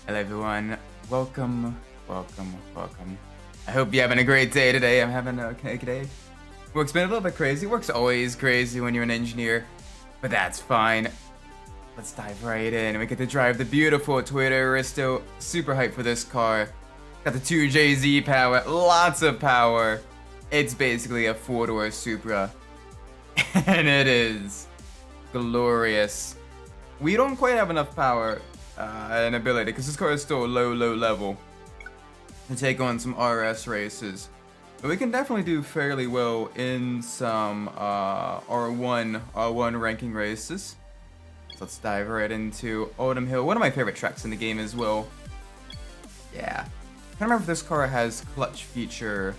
Hello everyone, welcome. I hope you're having a great day today. I'm having a okay day. Work's been a little bit crazy. Work's always crazy when you're an engineer, but that's fine. Let's dive right in. We get to drive the beautiful Toyota Aristo. Super hyped for this car. Got the 2JZ power, lots of power. It's basically a four-door Supra, and it is glorious. We don't quite have enough power and ability because this car is still low level to take on some RS races, but we can definitely do fairly well in some R1 ranking races. So let's dive right into Autumn Hill, one of my favorite tracks in the game as well. Yeah, I can't remember if this car has clutch feature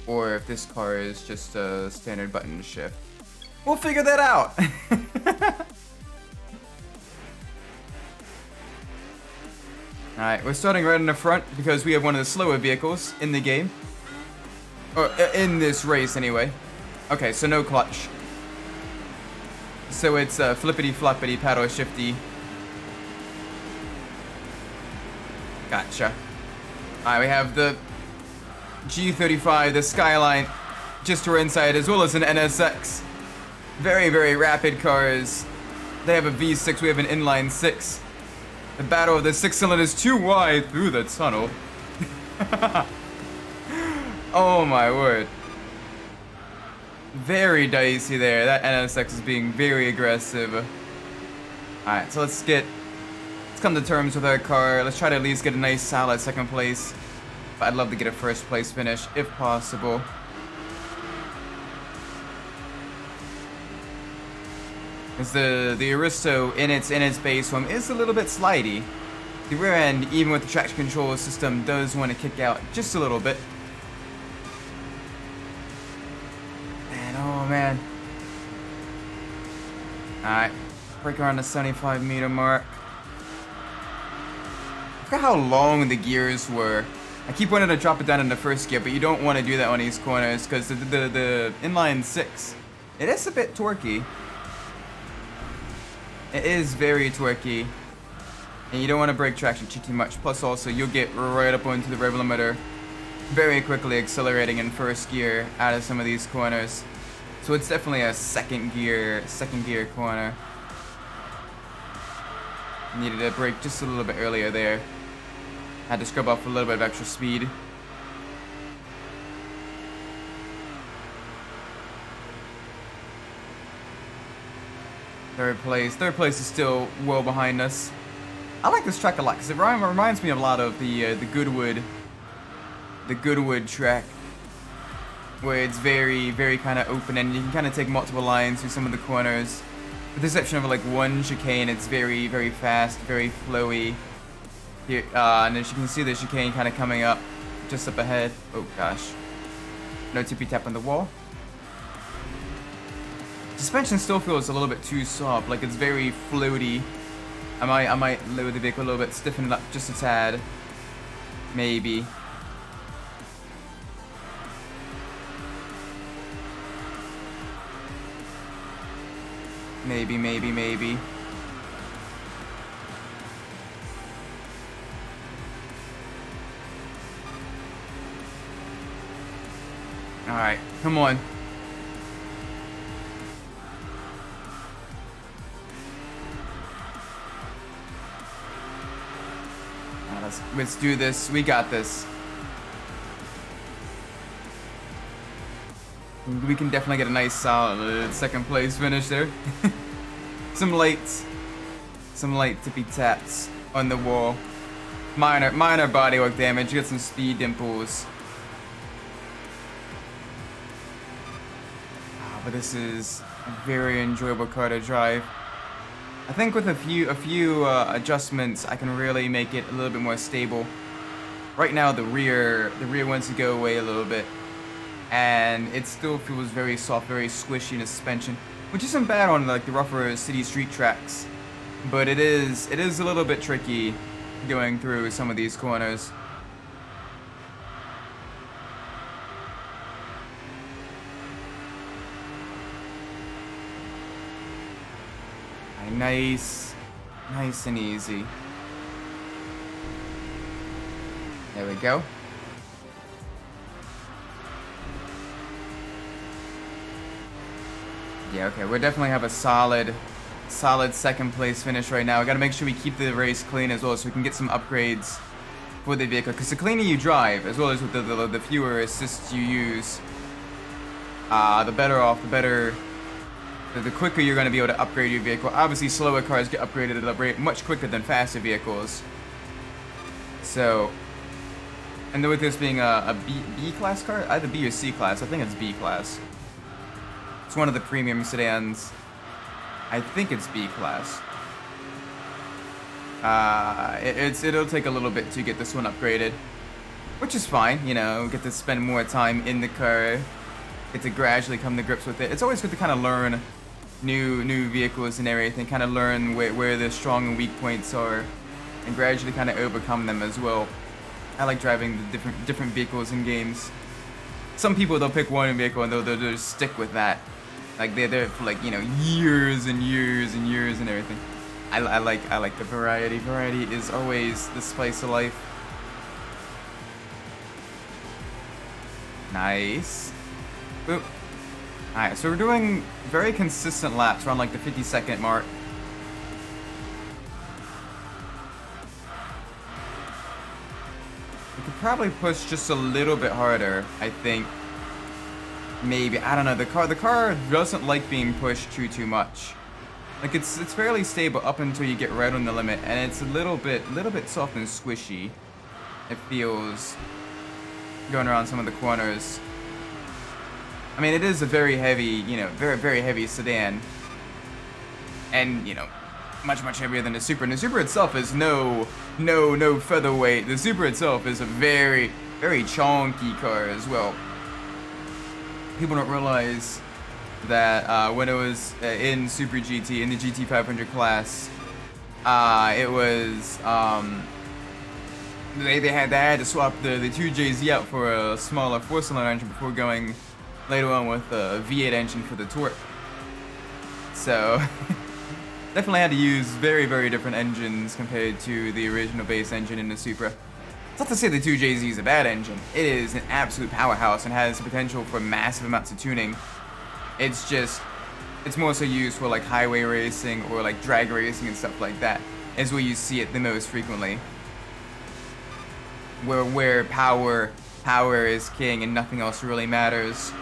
or if this car is just a standard button shift. We'll figure that out. Alright, we're starting right in the front because we have one of the slower vehicles in the game. Or, in this race anyway. Okay, so no clutch. So it's flippity-floppity, paddle-shifty. Gotcha. Alright, we have the G35, the Skyline, just to our inside, as well as an NSX. Very rapid cars. They have a V6, we have an inline 6. The battle of the 6 cylinders too wide through the tunnel. Oh my word. Very dicey there. That NSX is being very aggressive. Alright, so let's come to terms with our car. Let's try to at least get a nice solid second place. But I'd love to get a first place finish if possible. Because the Aristo in its base form is a little bit slidey. The rear end, even with the traction control system, does want to kick out just a little bit. And oh man. Alright, break around the 75 meter mark. I forgot how long the gears were. I keep wanting to drop it down in the first gear, but you don't want to do that on these corners because the inline 6, it is a bit torquey. It is very torquey, and you don't want to break traction too much. Plus also, you'll get right up onto the rev limiter very quickly, accelerating in first gear out of some of these corners. So it's definitely a second gear corner. Needed to brake just a little bit earlier there. Had to scrub off a little bit of extra speed. Third place is still well behind us. I like this track a lot because it reminds me a lot of the Goodwood track, where it's very kind of open and you can kind of take multiple lines through some of the corners. With the exception of like one chicane, it's very fast, very flowy. Here, and as you can see, the chicane kind of coming up just up ahead. Oh gosh, no tippy tap on the wall. Suspension still feels a little bit too soft, like it's very floaty. I might lower the vehicle a little bit, stiffen it up just a tad. Maybe. Maybe. Alright, come on. Let's do this. We got this. We can definitely get a nice solid second place finish there. Some light tippy taps on the wall. Minor bodywork damage. You get some speed dimples. But this is a very enjoyable car to drive. I think with a few adjustments, I can really make it a little bit more stable. Right now, the rear wants to go away a little bit, and it still feels very soft, very squishy in the suspension, which isn't bad on like the rougher city street tracks, but it is a little bit tricky going through some of these corners. Nice and easy. There we go. Yeah, okay, we definitely have a solid second place finish right now. We gotta make sure we keep the race clean as well so we can get some upgrades for the vehicle. Because the cleaner you drive, as well as with the fewer assists you use, the better off, the quicker you're gonna be able to upgrade your vehicle. Obviously, slower cars get upgraded at a rate much quicker than faster vehicles. So, and then with this being a B class car, either B or C class, I think it's B class. It's one of the premium sedans. I think it's B class. It'll take a little bit to get this one upgraded, which is fine. You know, get to spend more time in the car, get to gradually come to grips with it. It's always good to kind of learn new vehicles and everything, kind of learn where the strong and weak points are, and gradually kind of overcome them as well. I like driving the different vehicles in games. Some people, they'll pick one vehicle and they'll just stick with that. Like they're there for like, you know, years and years and years and everything. I like the variety. Variety is always the spice of life. Nice. Boop. Alright, so we're doing very consistent laps around like the 50-second mark. We could probably push just a little bit harder, I think. Maybe, I don't know, the car doesn't like being pushed too much. Like it's fairly stable up until you get right on the limit, and it's a little bit soft and squishy. It feels going around some of the corners. I mean, it is a very heavy, you know, very heavy sedan, and you know, much heavier than the Supra. And the Supra itself is no featherweight. The Supra itself is a very chunky car as well. People don't realize that when it was in Super GT, in the GT 500 class, it was they had to swap the 2JZ out for a smaller 4-cylinder engine before going later on with a V8 engine for the torque. So definitely had to use very different engines compared to the original base engine in the Supra. It's not to say the 2JZ is a bad engine. It is an absolute powerhouse and has the potential for massive amounts of tuning. It's just, it's more so used for like highway racing or like drag racing and stuff like that, is where you see it the most frequently. Where power is king and nothing else really matters.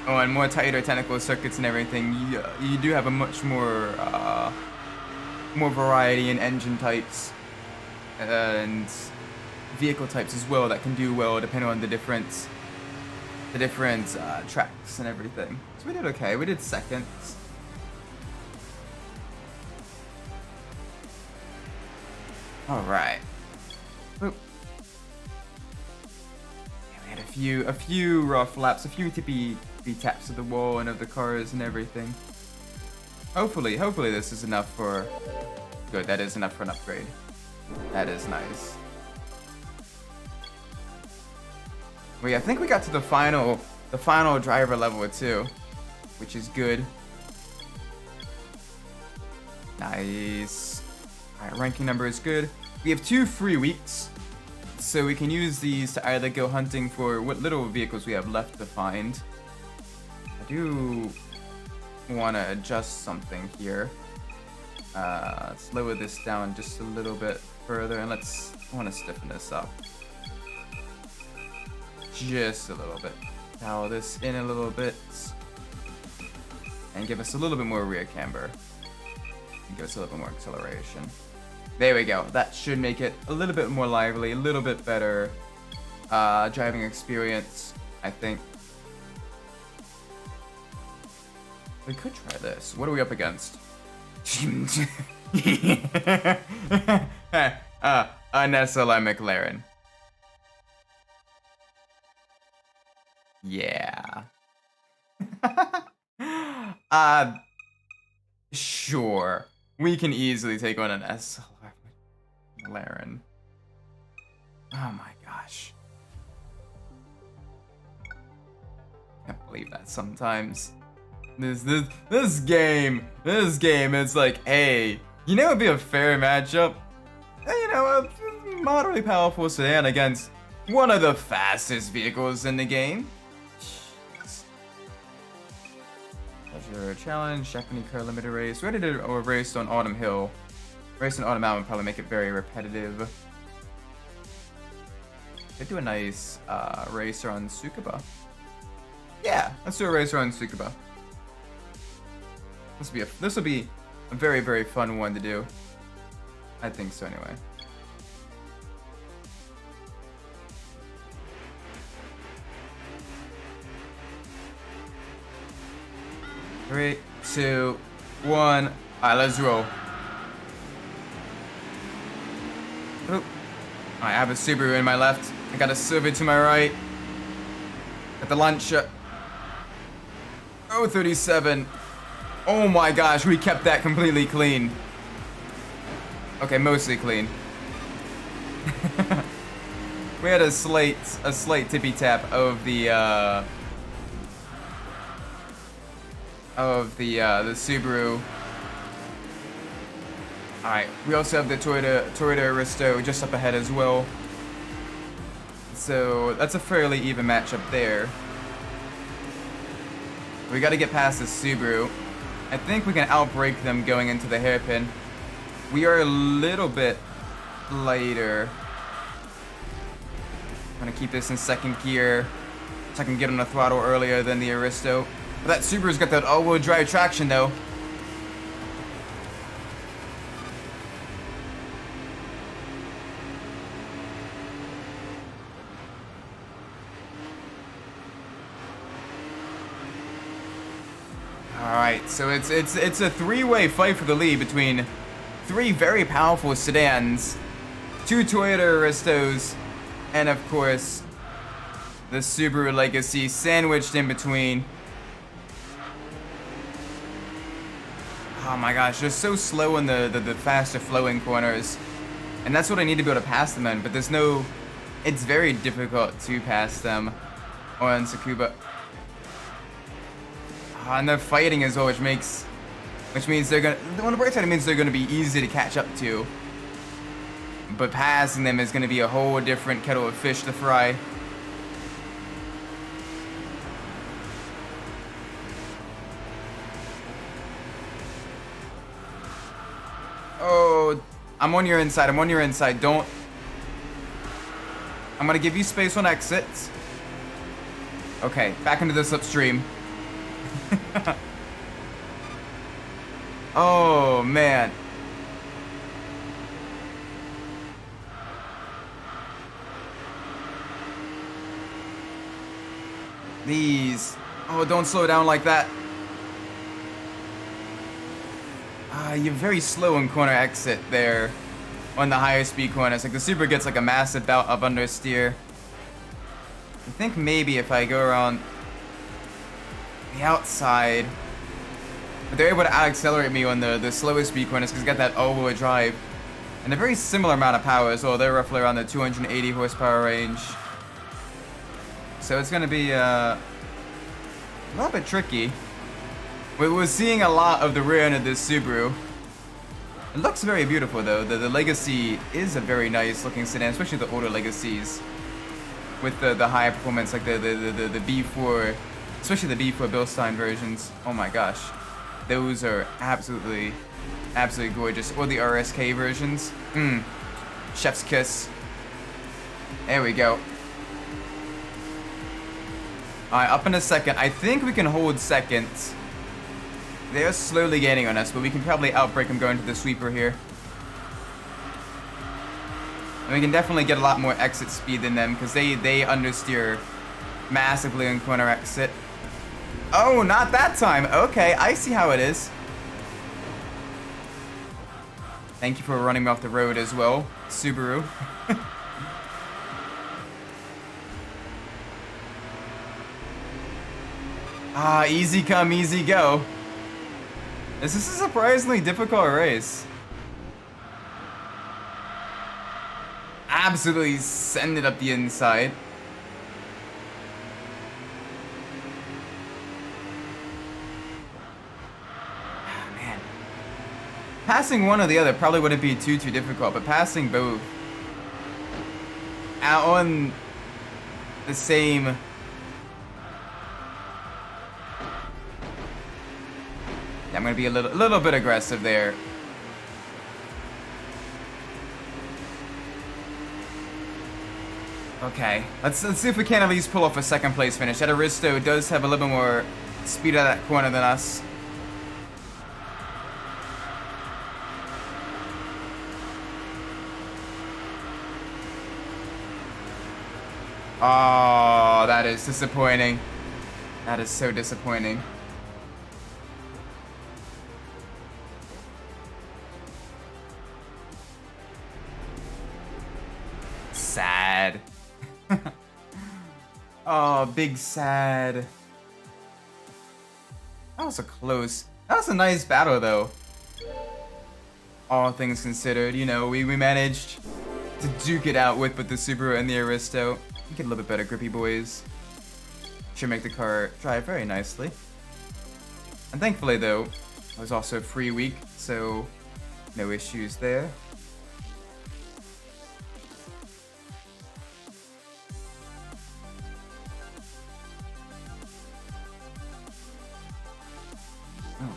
Oh, and more tighter technical circuits and everything, you do have a much more variety in engine types and vehicle types as well that can do well depending on the different tracks and everything. So we did okay. We did seconds. All right. Oop. Yeah, we had a few rough laps, a few tippy taps of the wall and of the cars and everything. Hopefully this is enough for. Good. That is enough for an upgrade. That is nice. I think we got to the final driver level too, which is good. Nice. Alright, ranking number is good. We have 2 free weeks, so we can use these to either go hunting for what little vehicles we have left to find. I do want to adjust something here. Let's lower this down just a little bit further, and I want to stiffen this up. Just a little bit. Dial this in a little bit. And give us a little bit more rear camber. And give us a little bit more acceleration. There we go. That should make it a little bit more lively, a little bit better driving experience, I think. We could try this. What are we up against? An SLI McLaren. Yeah. Sure. We can easily take on an SLR McLaren. Oh my gosh. Can't believe that sometimes. This game, it's like, hey, you know, it'd be a fair matchup. You know, moderately powerful sedan against one of the fastest vehicles in the game. Pleasure challenge, Japanese car limited race. We already did a race on Autumn Hill. Race on Autumn Mountain would probably make it very repetitive. Could do a nice racer on Tsukuba. Yeah, let's do a racer on Tsukuba. This will be a very, very fun one to do. I think so anyway. Three, two, one. Alright, let's roll. Oop. I have a Subaru in my left. I got a Civic to my right. Got the Lancia. 037. Oh my gosh, we kept that completely clean. Okay, mostly clean. We had a slight tippy tap of the Subaru. Alright, we also have the Toyota Aristo just up ahead as well. So that's a fairly even matchup there. We gotta get past the Subaru. I think we can outbrake them going into the hairpin. We are a little bit lighter. I'm gonna keep this in second gear so I can get on the throttle earlier than the Aristo. But that Subaru's got that all-wheel drive traction though. Alright, so it's a three-way fight for the lead between three very powerful sedans, two Toyota Aristos, and of course the Subaru Legacy sandwiched in between. Oh my gosh, they're so slow in the faster flowing corners. And that's what I need to be able to pass them in, but there's no... It's very difficult to pass them on Tsukuba. And they're fighting as well, which means they're gonna... On the bright side, it means they're gonna be easy to catch up to. But passing them is gonna be a whole different kettle of fish to fry. Oh, I'm on your inside. I'm on your inside. Don't. I'm gonna give you space on exits. Okay, back into the slipstream. Oh, man. These. Oh, don't slow down like that. You're very slow in corner exit there on the higher speed corners. Like the Supra gets like a massive bout of understeer. I think maybe if I go around the outside, but they're able to out-accelerate me on the slower speed corners because it's got that all-wheel drive and a very similar amount of power as well. They're roughly around the 280 horsepower range. So it's going to be a little bit tricky. We're seeing a lot of the rear end of this Subaru. It looks very beautiful though. The Legacy is a very nice looking sedan, especially the older Legacies with the high performance, like the B4, especially the B4 Bilstein versions. Oh my gosh, those are absolutely gorgeous. Or the RSK versions. Chef's kiss. There we go. Alright, up in a second. I think we can hold second. They're slowly gaining on us, but we can probably outbreak them going to the sweeper here. And we can definitely get a lot more exit speed than them, because they understeer massively in corner exit. Oh, not that time. Okay, I see how it is. Thank you for running me off the road as well, Subaru. Easy come, easy go. This is a surprisingly difficult race. Absolutely send it up the inside. Oh, man. Passing one or the other probably wouldn't be too difficult, but passing both out on the same. Yeah, I'm gonna be a little bit aggressive there. Okay, let's see if we can at least pull off a second place finish. That Aristo does have a little bit more speed out of that corner than us. Oh, that is disappointing. That is so disappointing. Sad. Oh, big sad. That was a close. That was a nice battle, though. All things considered, you know, we managed to duke it out with the Supra and the Aristo. Get a little bit better grippy, boys. Should make the car drive very nicely. And thankfully, though, it was also a free week, so no issues there.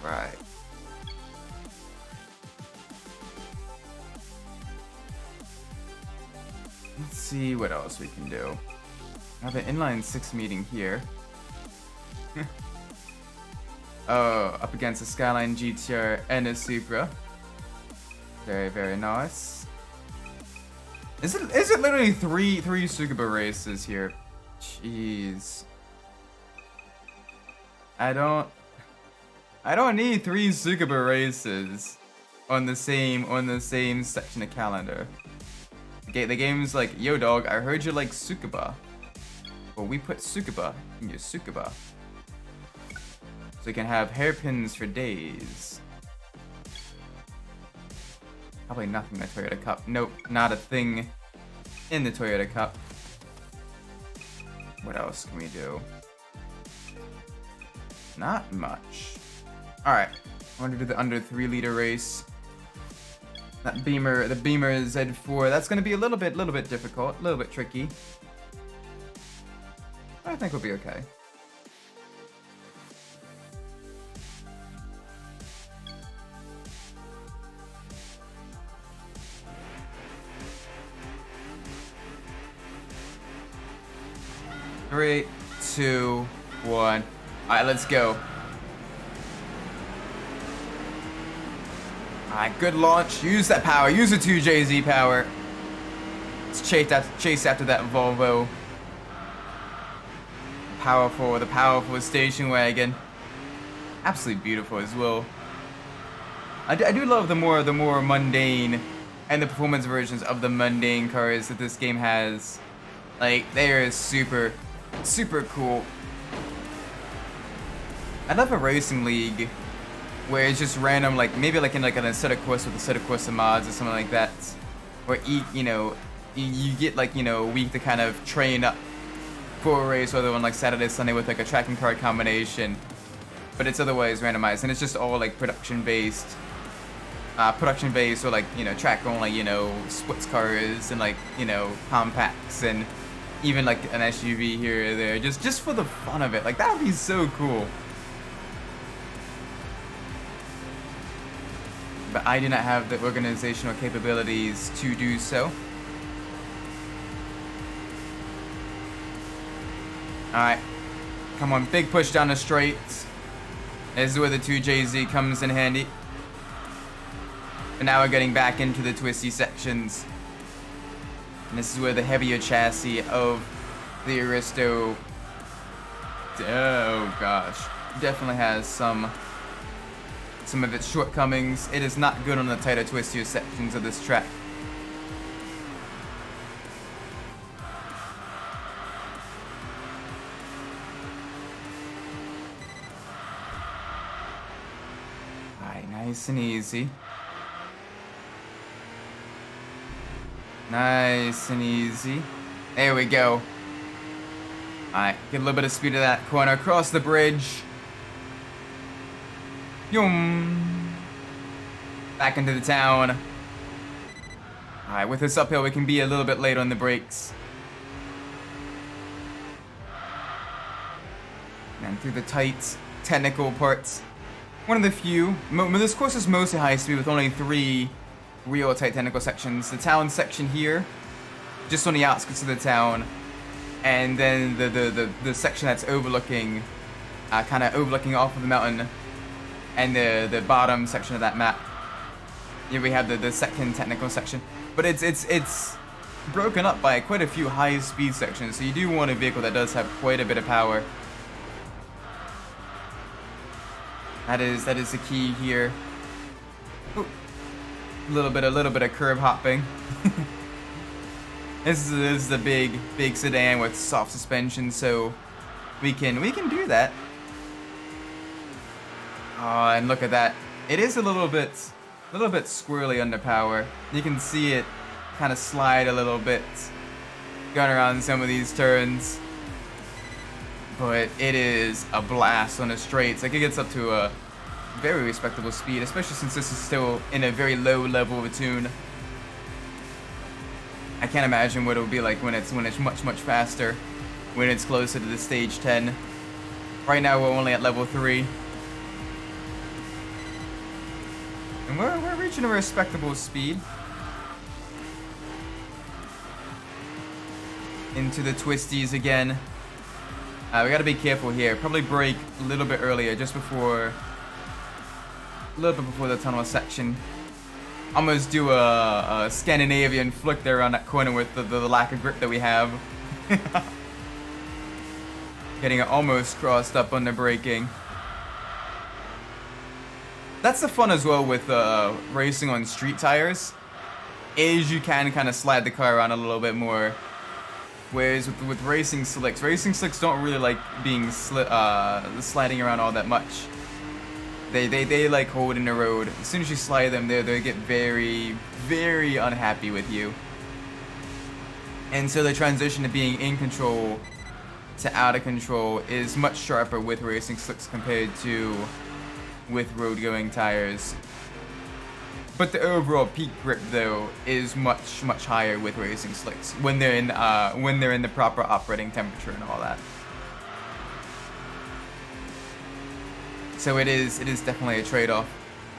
Alright. Let's see what else we can do. I have an inline 6 meeting here. Oh, up against a Skyline GTR and a Supra. Very, very nice. Is it literally three Supra races here? Jeez. I don't need 3 Supra races on the same section of calendar. The game's like, yo dog, I heard you like Tsukuba. Well, we put Tsukuba in your Tsukuba. So you can have hairpins for days. Probably nothing in the Toyota Cup. Nope, not a thing in the Toyota Cup. What else can we do? Not much. Alright, I want to do the under 3-liter race. That Beamer, the Beamer Z4, that's going to be a little bit difficult, a little bit tricky. I think we'll be okay. Three, 2, 1. Alright, let's go. Alright, good launch. Use that power. Use the 2JZ power. Let's chase after that Volvo. The powerful station wagon. Absolutely beautiful as well. I do love the more mundane and the performance versions of the mundane cars that this game has. Like, they are super cool. I love a racing league where it's just random, like maybe like in like an Assetto Corsa with Assetto Corsa mods or something like that, where you get like, you know, a week to kind of train up for a race, whether on like Saturday, Sunday with like a tracking card combination, but it's otherwise randomized and it's just all like production based or like, you know, track only, you know, sports cars and like, you know, compacts and even like an SUV here or there, just for the fun of it. Like, that would be so cool. But I do not have the organizational capabilities to do so. Alright. Come on, big push down the straights. This is where the 2JZ comes in handy. But now we're getting back into the twisty sections. And this is where the heavier chassis of the Aristo, oh gosh, definitely has some of its shortcomings. It is not good on the tighter, twistier sections of this track. Alright, nice and easy. Nice and easy. There we go. Alright, get a little bit of speed of that corner. Across the bridge. Yum. Back into the town. Alright, with this uphill, we can be a little bit late on the brakes. and through the tight technical parts. One of the few. This course is mostly high speed with only 3 real tight technical sections. The town section here, just on the outskirts of the town, and then the section that's overlooking, kind of overlooking off of the mountain, and the bottom section of that map. Here we have the second technical section, but it's broken up by quite a few high speed sections. So you do want a vehicle that does have quite a bit of power. That is the key here. Ooh. A little bit of curb hopping. This is the big sedan with soft suspension, so we can do that. Oh, and look at that! It is a little bit squirrely under power. You can see it kind of slide a little bit, going around some of these turns. But it is a blast on the straights. Like, it gets up to a very respectable speed, especially since this is still in a very low level of a tune. I can't imagine what it would be like when it's much faster, when it's closer to the stage 10. Right now we're only at level 3. And we're reaching a respectable speed. Into the twisties again. We gotta be careful here. Probably brake a little bit earlier, just before, a little bit before the tunnel section. Almost do a Scandinavian flick there on that corner with the lack of grip that we have. Getting it almost crossed up on the braking. That's the fun as well with racing on street tires, is you can kind of slide the car around a little bit more. Whereas with racing slicks don't really like being sliding around all that much. They like holding the road. As soon as you slide them, they get very, very unhappy with you. And so the transition to being in control to out of control is much sharper with racing slicks compared to with road-going tires. But the overall peak grip, though, is much higher with racing slicks when they're in the proper operating temperature and all that. So it is definitely a trade-off.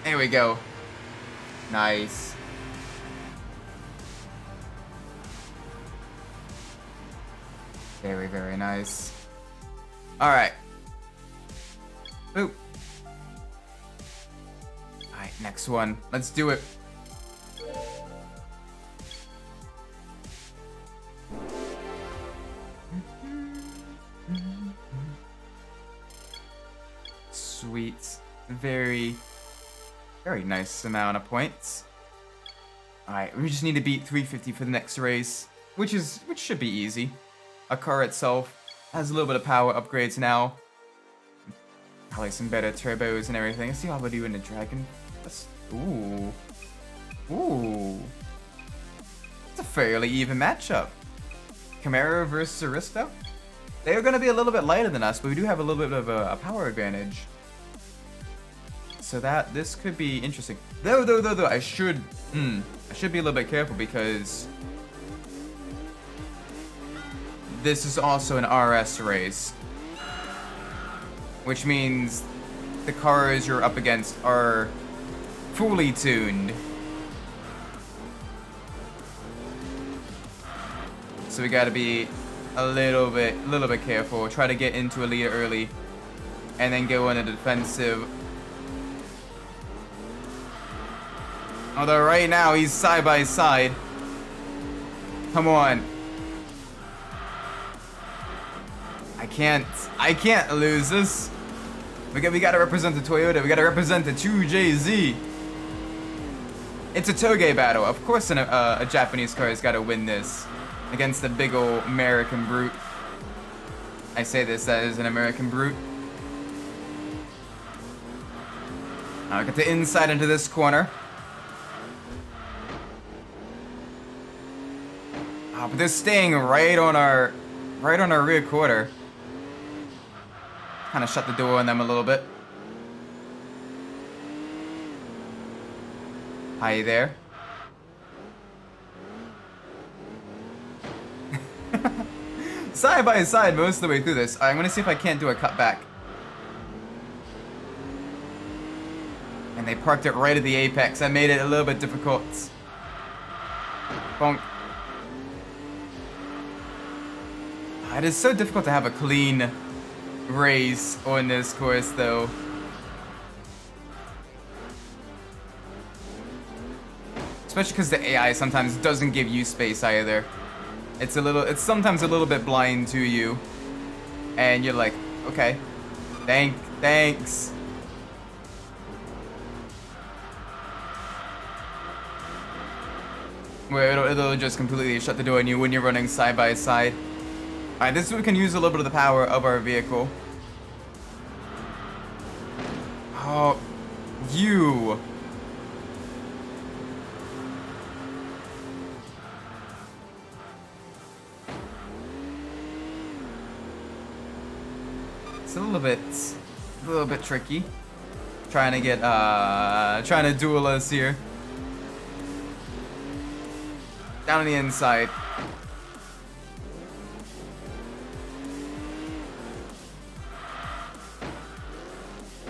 There we go. Nice. Very, very nice. All right. Boop. Alright, next one. Let's do it. Sweet. Very, very nice amount of points. Alright, we just need to beat 350 for the next race, which should be easy. Our car itself has a little bit of power upgrades now. Probably some better turbos and everything. Let's see how we do in the Dragon. Ooh. Ooh. It's a fairly even matchup. Camaro versus Aristo. They're going to be a little bit lighter than us, but we do have a little bit of a power advantage. So this could be interesting. Though, I should be a little bit careful because this is also an RS race, which means the cars you're up against are fully tuned. So we gotta be a little bit careful. Try to get into a leader early, and then go on a defensive. Although right now he's side by side. Come on. I can't lose this. We gotta represent the Toyota. We gotta represent the 2JZ. It's a Toge battle. Of course, a Japanese car has got to win this against the big ol' American brute. I say this as an American brute. I'll get the inside into this corner. Oh, but they're staying right on our rear quarter. Kind of shut the door on them a little bit. Hi there. Side by side most of the way through this. I'm gonna see if I can't do a cutback And they parked it right at the apex. That made it a little bit difficult. Bonk. It is so difficult to have a clean race on this course, though. Especially because the AI sometimes doesn't give you space either. It's sometimes a little bit blind to you. And you're like, okay. Thanks. Where it'll just completely shut the door on you when you're running side by side. Alright, this is where we can use a little bit of the power of our vehicle. Oh, you. It's a little bit tricky. Trying to duel us here. Down on the inside.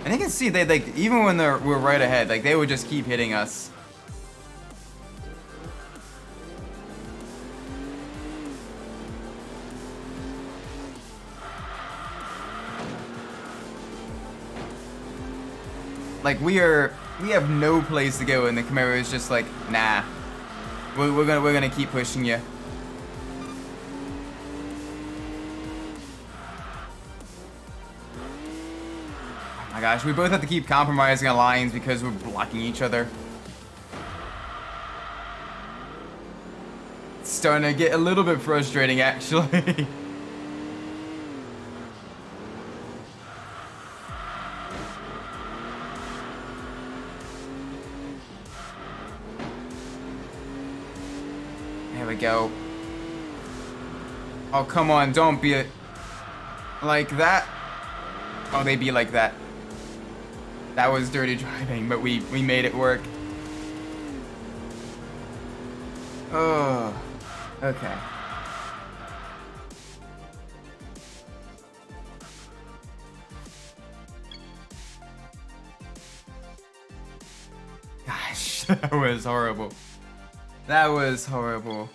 And you can see they like even when we're right ahead, like they would just keep hitting us. Like we have no place to go, and the Camaro is just like, nah. We're gonna keep pushing you. Oh my gosh, we both have to keep compromising our lines because we're blocking each other. It's starting to get a little bit frustrating, actually. There we go. Oh, come on, don't be like that. Oh, they be like that. That was dirty driving, but we made it work. Oh, okay. Gosh, that was horrible. That was horrible.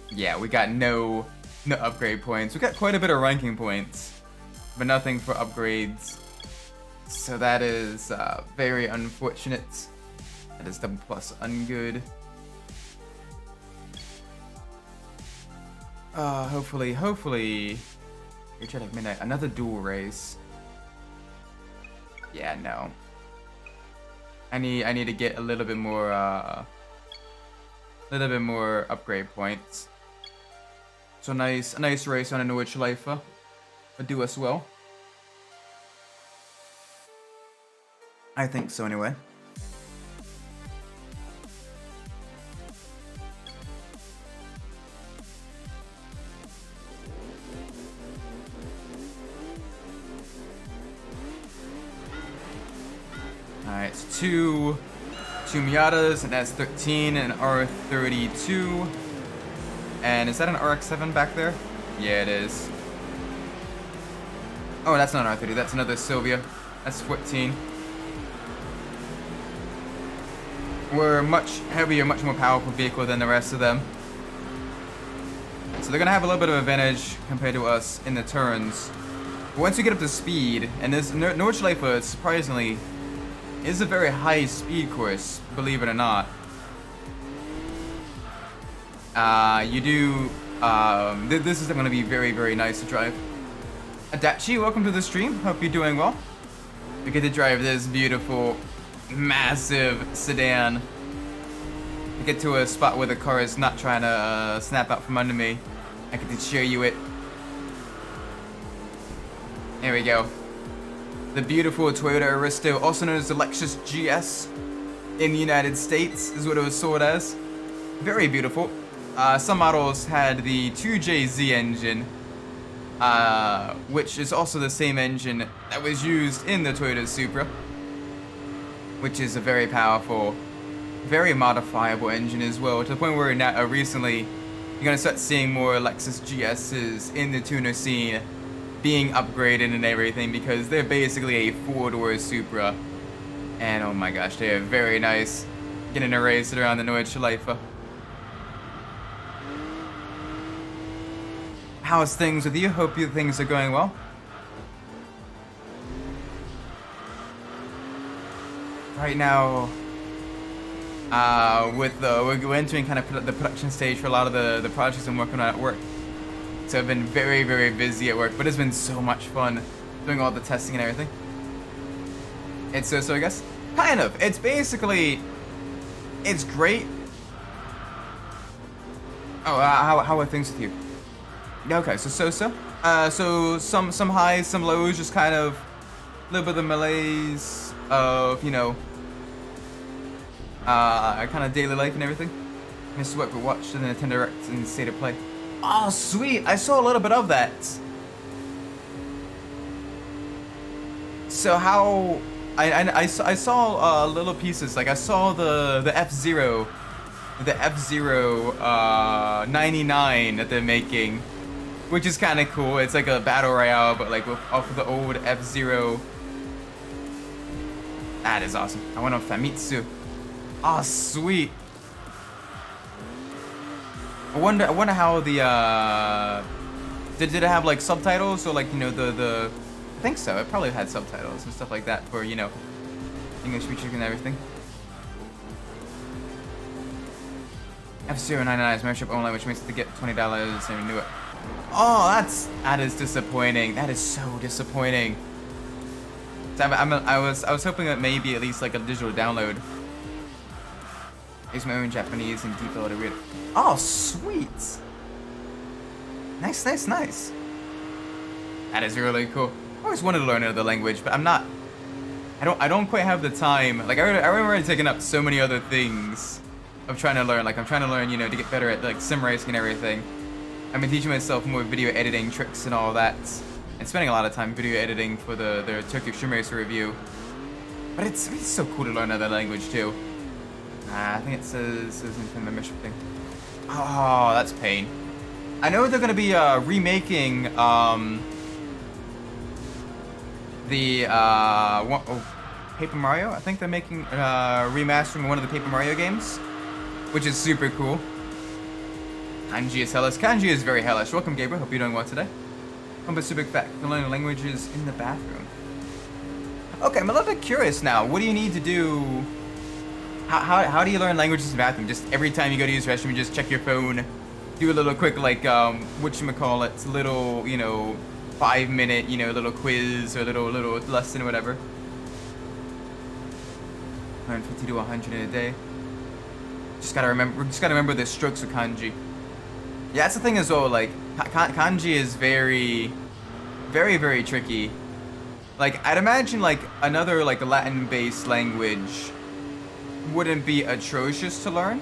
Yeah, we got no upgrade points. We got quite a bit of ranking points, but nothing for upgrades. So that is very unfortunate. That is double plus ungood. Hopefully. You're trying to midnight. Another dual race. Yeah, no. I need to get a little bit more upgrade points. So a nice race on a Nordschleife would do us well. I think so anyway. Alright, so two Miatas, and that's 13, and R32. And is that an RX-7 back there? Yeah, it is. Oh, that's not an R30, that's another Silvia. That's 14. We're a much heavier, much more powerful vehicle than the rest of them. So they're gonna have a little bit of advantage compared to us in the turns. But once we get up to speed, and this Nordschleife, surprisingly, is a very high speed course, believe it or not. This is going to be very, very nice to drive. Adachi, welcome to the stream. Hope you're doing well. We get to drive this beautiful, massive sedan. I get to a spot where the car is not trying to snap out from under me. I get to show you it. There we go. The beautiful Toyota Aristo, also known as the Lexus GS in the United States, is what it was sold as. Very beautiful. Some models had the 2JZ engine, which is also the same engine that was used in the Toyota Supra, which is a very powerful, very modifiable engine as well, to the point where now, recently you're going to start seeing more Lexus GS's in the tuner scene being upgraded and everything because they're basically a 4-door Supra. And oh my gosh, they are very nice. Getting a race around the Nordschleife. How's things with you? Hope you things are going well. Right now, we're entering kind of the production stage for a lot of the projects I'm working on at work. So I've been very, very busy at work, but it's been so much fun doing all the testing and everything. It's so I guess kind of. It's basically, it's great. Oh, how are things with you? Okay, so some highs, some lows, just kind of a little bit of the malaise of, you know, kind of daily life and everything. Missed what we watched the Nintendo Direct and State of Play. Oh, sweet! I saw a little bit of that. So how I saw little pieces. Like I saw the F-Zero 99 that they're making, which is kind of cool. It's like a battle royale, but like off of the old F-Zero. That is awesome. I went on Famitsu. Oh, sweet. I wonder how the did it have like subtitles or like, you know, the I think so. It probably had subtitles and stuff like that for, you know, English features and everything. F-099 is membership only, which means to get $20 and renew it. Oh, that is disappointing. That is so disappointing. So I was hoping that maybe at least like a digital download. I use my own Japanese and detail to read it. Oh, sweet. Nice. That is really cool. I always wanted to learn another language, but I don't quite have the time. Like I remember taking up so many other things of trying to learn. Like I'm trying to learn, you know, to get better at like sim racing and everything. I've been teaching myself more video editing tricks and all that, and spending a lot of time video editing for the Tokyo Sim Racer review. But it's so cool to learn another language too. I think it says in the membership thing. Oh, that's pain. I know they're gonna be remaking Paper Mario. I think they're making remastering one of the Paper Mario games, which is super cool. Kanji is hellish. Kanji is very hellish. Welcome, Gabriel. Hope you're doing well today. But super fact. You can learn languages in the bathroom. Okay, I'm a little bit curious now. What do you need to do? How do you learn languages in the bathroom? Just every time you go to use the restroom, you just check your phone, do a little quick like whatchamacallit, little, you know, 5-minute, you know, little quiz or little lesson or whatever. 150 to 100 in a day. Just gotta remember the strokes of kanji. Yeah, that's the thing as well. Like kanji is very, very, very tricky. Like I'd imagine like another like Latin-based language wouldn't be atrocious to learn,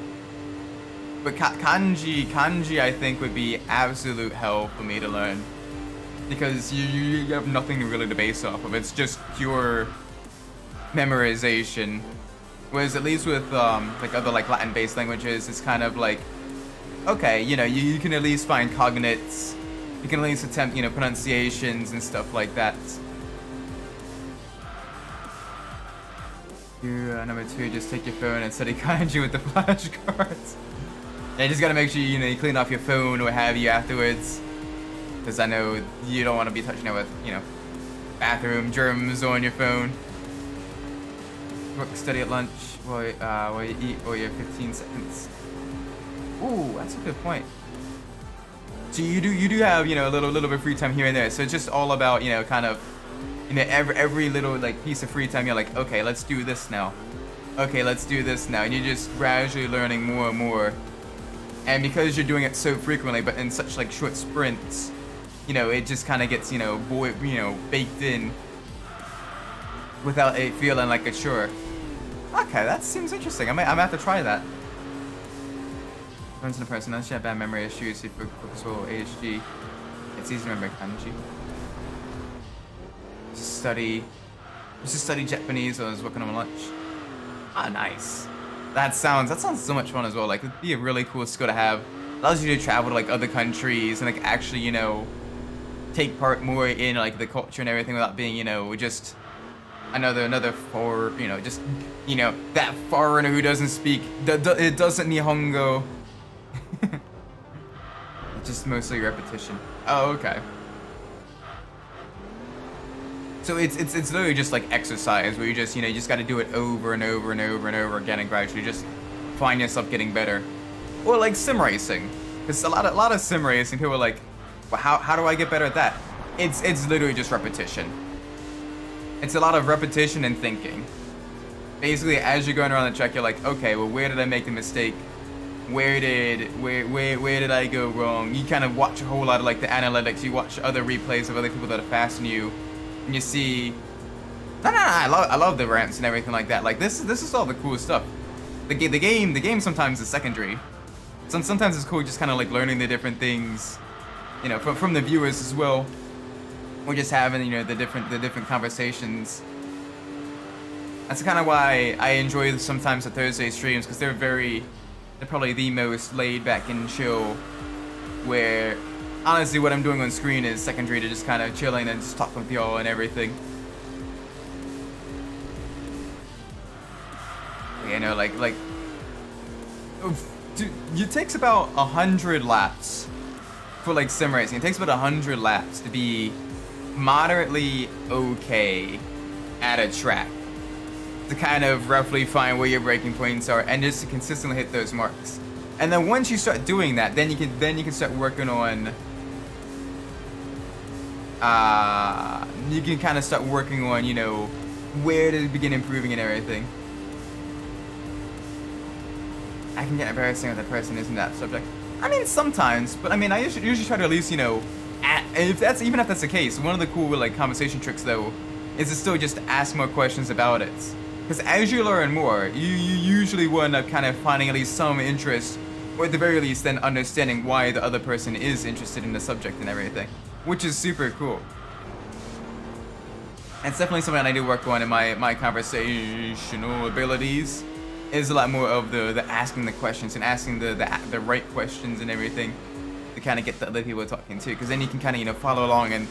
but kanji I think would be absolute hell for me to learn, because you have nothing really to base off of. It's just pure memorization. Whereas at least with like other like Latin-based languages, it's kind of like, okay, you know, you can at least find cognates, you can at least attempt, you know, pronunciations and stuff like that. Number 2, just take your phone and study kanji with the flashcards. Yeah, you just gotta make sure you know you clean off your phone or what have you afterwards, because I know you don't want to be touching it with, you know, bathroom germs on your phone. Work, study at lunch while you eat, or your 15 seconds. Ooh, that's a good point. So you do have, you know, a little bit of free time here and there. So it's just all about, you know, kind of, you know, every little like piece of free time, you're like, okay, let's do this now. Okay, let's do this now. And you're just gradually learning more and more. And because you're doing it so frequently, but in such like short sprints, you know, it just kind of gets, you know, baked in without it feeling like a chore. Okay, that seems interesting. I'm gonna have to try that. Runs in a person, unless you have bad memory issues, you focus on ASG. It's easy to remember kanji. Just study Japanese while I was working on my lunch. Ah, nice. That sounds so much fun as well. Like, it'd be a really cool skill to have. Allows you to travel to like other countries and like actually, you know, take part more in like the culture and everything without being, just another just that foreigner who doesn't speak, it doesn't Nihongo. Just mostly repetition. Oh, okay. So it's literally just like exercise where you just you just got to do it over and over and over and over again and gradually just find yourself getting better. Or like sim racing, because a lot of sim racing people are like, well, how do I get better at that? It's literally just repetition. It's a lot of repetition and thinking. Basically, as you're going around the track, you're like, okay, well, where did I make the mistake? Where did I go wrong? You kind of watch a whole lot of like the analytics. You watch other replays of other people that are faster than you, and you see. No, I love the ramps and everything like that. Like this is all the cool stuff. The game sometimes is secondary. Sometimes it's cool just kind of like learning the different things, from the viewers as well. Or just having the different conversations. That's kind of why I enjoy sometimes the Thursday streams, because they're probably the most laid back and chill. Where honestly, what I'm doing on screen is secondary to just kind of chilling and just talking with y'all and everything. Dude, it takes about 100 laps for like sim racing. It takes about 100 laps to be moderately okay at a track, to kind of roughly find where your braking points are and just to consistently hit those marks. And then once you start doing that, then you can start working on you can kind of start working on where to begin improving and everything. I can get embarrassing if that person isn't that subject. I mean, sometimes, but I mean, I usually try to at least, even if that's the case, one of the cool like conversation tricks though is to still just ask more questions about it. Because as you learn more, you usually will end up kind of finding at least some interest, or at the very least then understanding why the other person is interested in the subject and everything, which is super cool. It's definitely something I do work on in my conversational abilities. Is a lot more of the asking the questions and asking the right questions and everything to kind of get the other people talking too, because then you can kind of follow along, and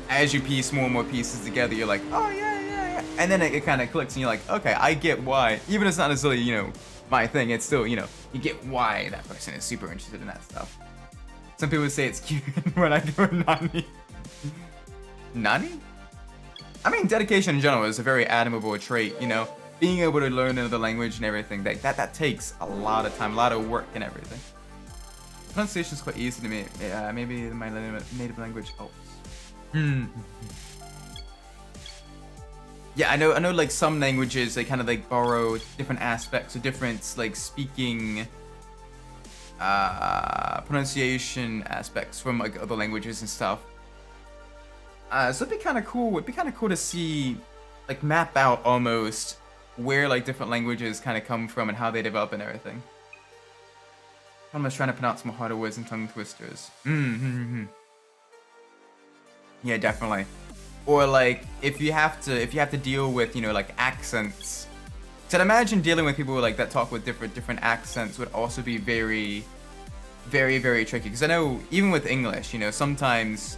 as you piece more and more pieces together, you're like, oh yeah, and then it kind of clicks and you're like, okay, I get why, even if it's not necessarily my thing, it's still you get why that person is super interested in that stuff. Some people say it's cute when I do a nani. I mean, dedication in general is a very admirable trait, being able to learn another language and everything, that takes a lot of time, a lot of work and everything. Pronunciation is quite easy to me. Yeah, maybe my native language helps. Yeah, I know like some languages, they kind of like borrow different aspects or different like speaking pronunciation aspects from like other languages and stuff. So it'd be kind of cool. It'd be kind of cool to see, like, map out almost where like different languages kind of come from and how they develop and everything. I'm just trying to pronounce more harder words and tongue twisters. Yeah, definitely. Or like if you have to deal with like accents. So I'd imagine dealing with people like that talk with different accents would also be very, very, very tricky. Because I know even with English, sometimes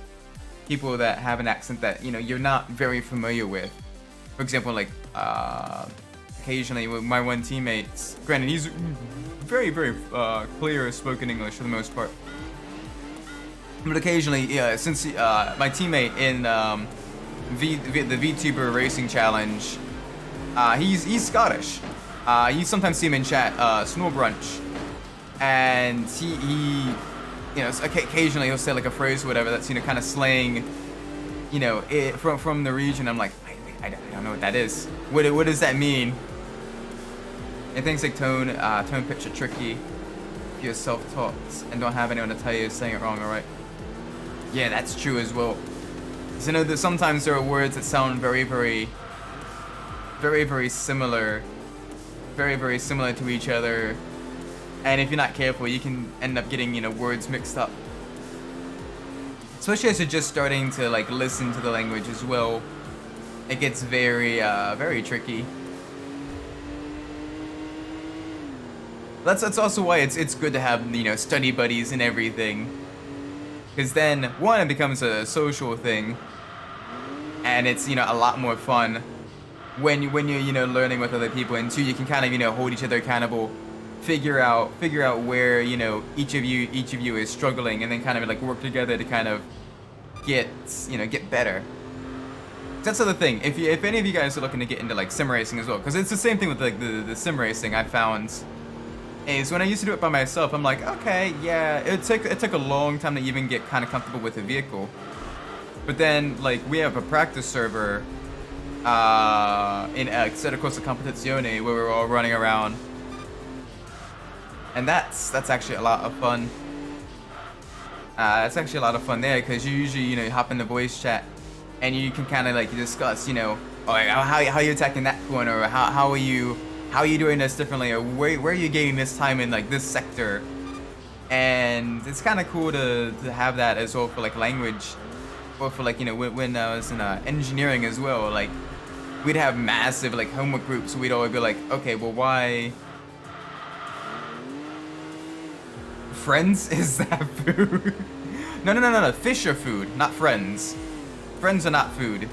people that have an accent that you're not very familiar with. For example, like occasionally with my one teammate, granted he's very, very clear spoken English for the most part, but occasionally, yeah, since my teammate in the VTuber Racing Challenge, he's Scottish. You sometimes see him in chat, Snore Brunch, and he occasionally he'll say like a phrase or whatever that's kind of slang, it from the region. I'm like, I don't know what that is. What does that mean? And things like tone pitch are tricky if you're self-taught and don't have anyone to tell you you're saying it wrong, alright? Yeah, that's true as well. So that sometimes there are words that sound very, very, very, very similar, very, very similar to each other, and if you're not careful, you can end up getting words mixed up. Especially as you're just starting to like listen to the language as well, it gets very, very tricky. That's also why it's good to have study buddies and everything. Because then, one, it becomes a social thing, and it's, you know, a lot more fun when you're, you know, learning with other people, and two, you can kind of, you know, hold each other accountable, figure out where, you know, each of you is struggling, and then kind of like work together to kind of get better. That's the other thing. If any of you guys are looking to get into like sim racing as well, because it's the same thing with like the sim racing I found. Is when I used to do it by myself, I'm like, okay, yeah, it took a long time to even get kind of comfortable with the vehicle. But then, like, we have a practice server in Sedan Competizione where we're all running around, and that's actually a lot of fun. It's actually a lot of fun there because you usually, you know, you hop in the voice chat and you can kind of like discuss, you know, oh, how are you attacking that corner, or how are you doing this differently, or where are you gaining this time in like this sector. And it's kind of cool to have that as well for like language, or for like, you know, when I was in engineering as well, like we'd have massive like homework groups. We'd always be like, okay, well, why friends is that food? No, fish are food, not friends. Friends are not food.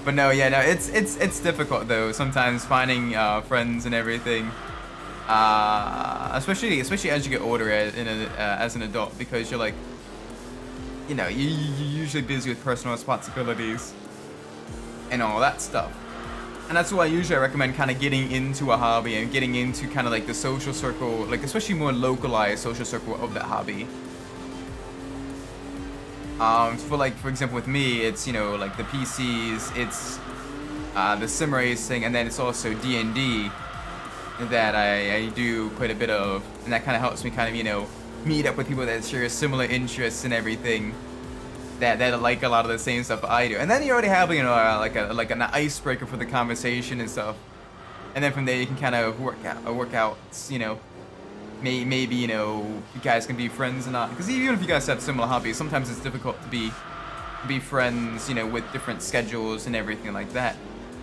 But no, yeah, no, it's difficult though sometimes finding friends and everything, especially as you get older as an adult, because you're like, you know, you're usually busy with personal responsibilities and all that stuff. And that's why usually I recommend kind of getting into a hobby and getting into kind of like the social circle, like especially more localized social circle of that hobby. For example, with me, it's, you know, like the PCs, it's the sim racing, and then it's also D&D that I do quite a bit of, and that kind of helps me kind of, you know, meet up with people that share similar interests and everything, that like a lot of the same stuff I do. And then you already have, you know, like an icebreaker for the conversation and stuff, and then from there you can kind of work out, you know, maybe, you know, you guys can be friends or not. Because even if you guys have similar hobbies, sometimes it's difficult to be friends, you know, with different schedules and everything like that.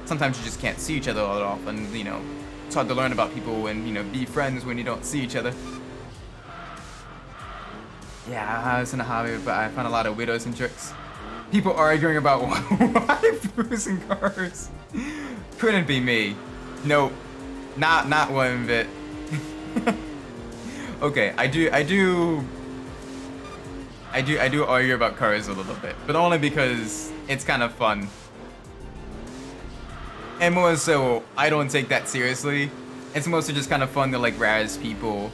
Sometimes you just can't see each other all that often, you know. It's hard to learn about people and, you know, be friends when you don't see each other. Yeah, I was in a hobby, but I found a lot of widows and jerks. People arguing about waifus and cars. Couldn't be me. Nope. Not one bit. Okay, I do argue about cars a little bit, but only because it's kind of fun. And more so, I don't take that seriously. It's mostly just kind of fun to like razz people,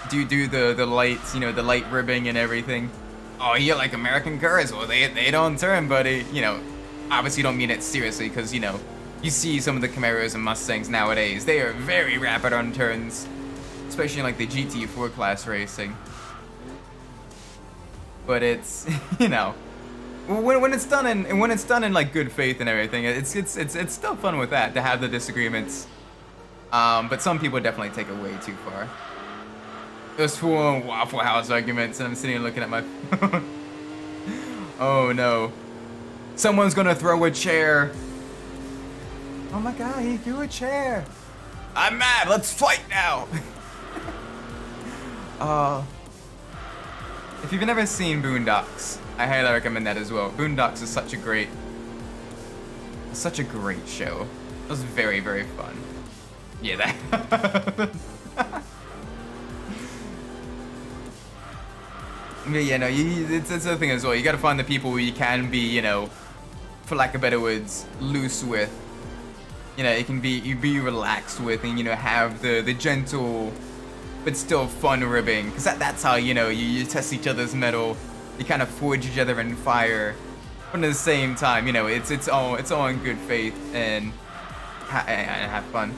do the lights, you know, the light ribbing and everything. Oh, you like American cars? Well, they don't turn, buddy. You know, obviously you don't mean it seriously, because, you know, you see some of the Camaros and Mustangs nowadays. They are very rapid on turns. Especially in like the GT4 class racing. But it's, you know, when it's done in like good faith and everything, it's still fun with that, to have the disagreements. But some people definitely take it way too far. Those full Waffle House arguments, and I'm sitting here looking at my phone. Oh no. Someone's gonna throw a chair. Oh my god, he threw a chair. I'm mad, let's fight now. If you've never seen Boondocks, I highly recommend that as well. Boondocks is such a great show. It was very, very fun. Yeah, that. Yeah, no, it's the thing as well. You gotta find the people who you can be, you know, for lack of better words, loose with. You know, you can be relaxed with, and, you know, have the gentle but still fun ribbing, because that's how, you know, you test each other's mettle, you kind of forge each other in fire, but at the same time, you know, it's all in good faith and have fun.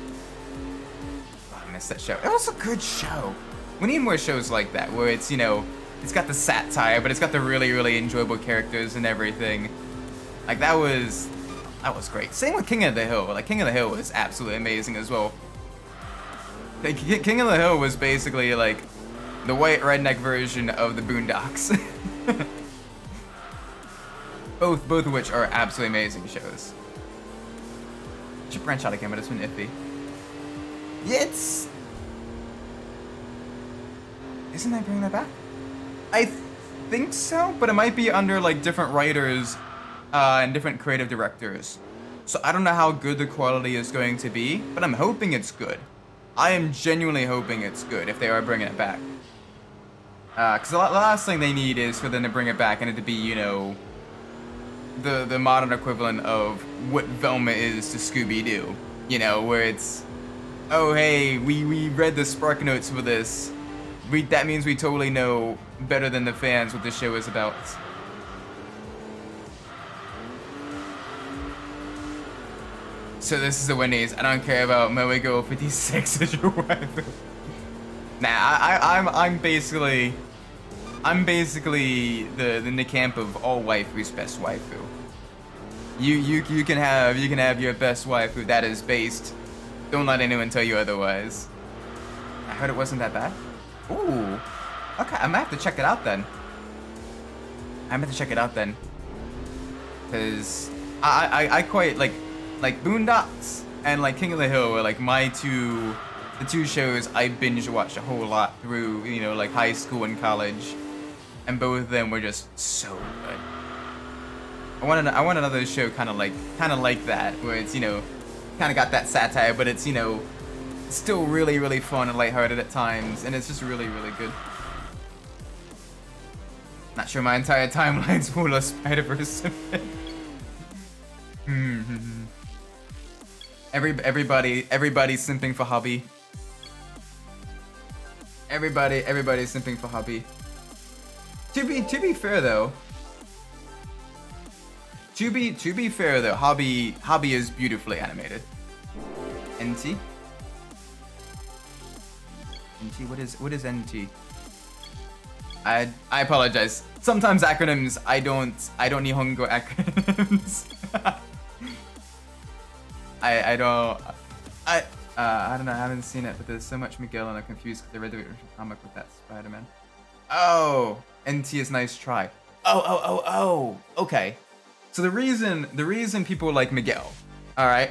Oh, I missed that show. It was a good show. We need more shows like that, where it's, you know, it's got the satire, but it's got the really, really enjoyable characters and everything. Like, that was great. Same with King of the Hill. Like, King of the Hill was absolutely amazing as well. Like, King of the Hill was basically like the white redneck version of the Boondocks. both of which are absolutely amazing shows. Should branch out again, but it's been iffy. Isn't that bringing that back? I think so, but it might be under like different writers and different creative directors. So I don't know how good the quality is going to be, but I'm hoping it's good. I am genuinely hoping it's good if they are bringing it back. Because the last thing they need is for them to bring it back and it to be, you know, the modern equivalent of what Velma is to Scooby-Doo. You know, where it's, oh hey, we read the Spark Notes for this. That means we totally know better than the fans what the show is about. So this is the Wendy's. I don't care about Moe Girl 56 as your wife. Nah, I'm basically the camp of all waifus best waifu. You can have your best waifu that is based. Don't let anyone tell you otherwise. I heard it wasn't that bad. Ooh. Okay, I might have to check it out then. Cause I quite like Boondocks and like King of the Hill are like the two shows I binge watched a whole lot through, you know, like high school and college, and both of them were just so good. I want another show kind of like that, where it's, you know, kind of got that satire, but it's, you know, still really, really fun and lighthearted at times, and it's just really, really good. Not sure my entire timeline's full of Spider-Verse. Everybody's simping for Hobby. Everybody's simping for Hobby. To be fair though, Hobby is beautifully animated. NT? NT, what is NT? I apologize. Sometimes acronyms I don't Nihongo acronyms. I don't know, I haven't seen it, but there's so much Miguel and I'm confused because I read the original comic with that Spider-Man. Oh, NT is nice try. Oh, okay. So the reason people like Miguel, alright,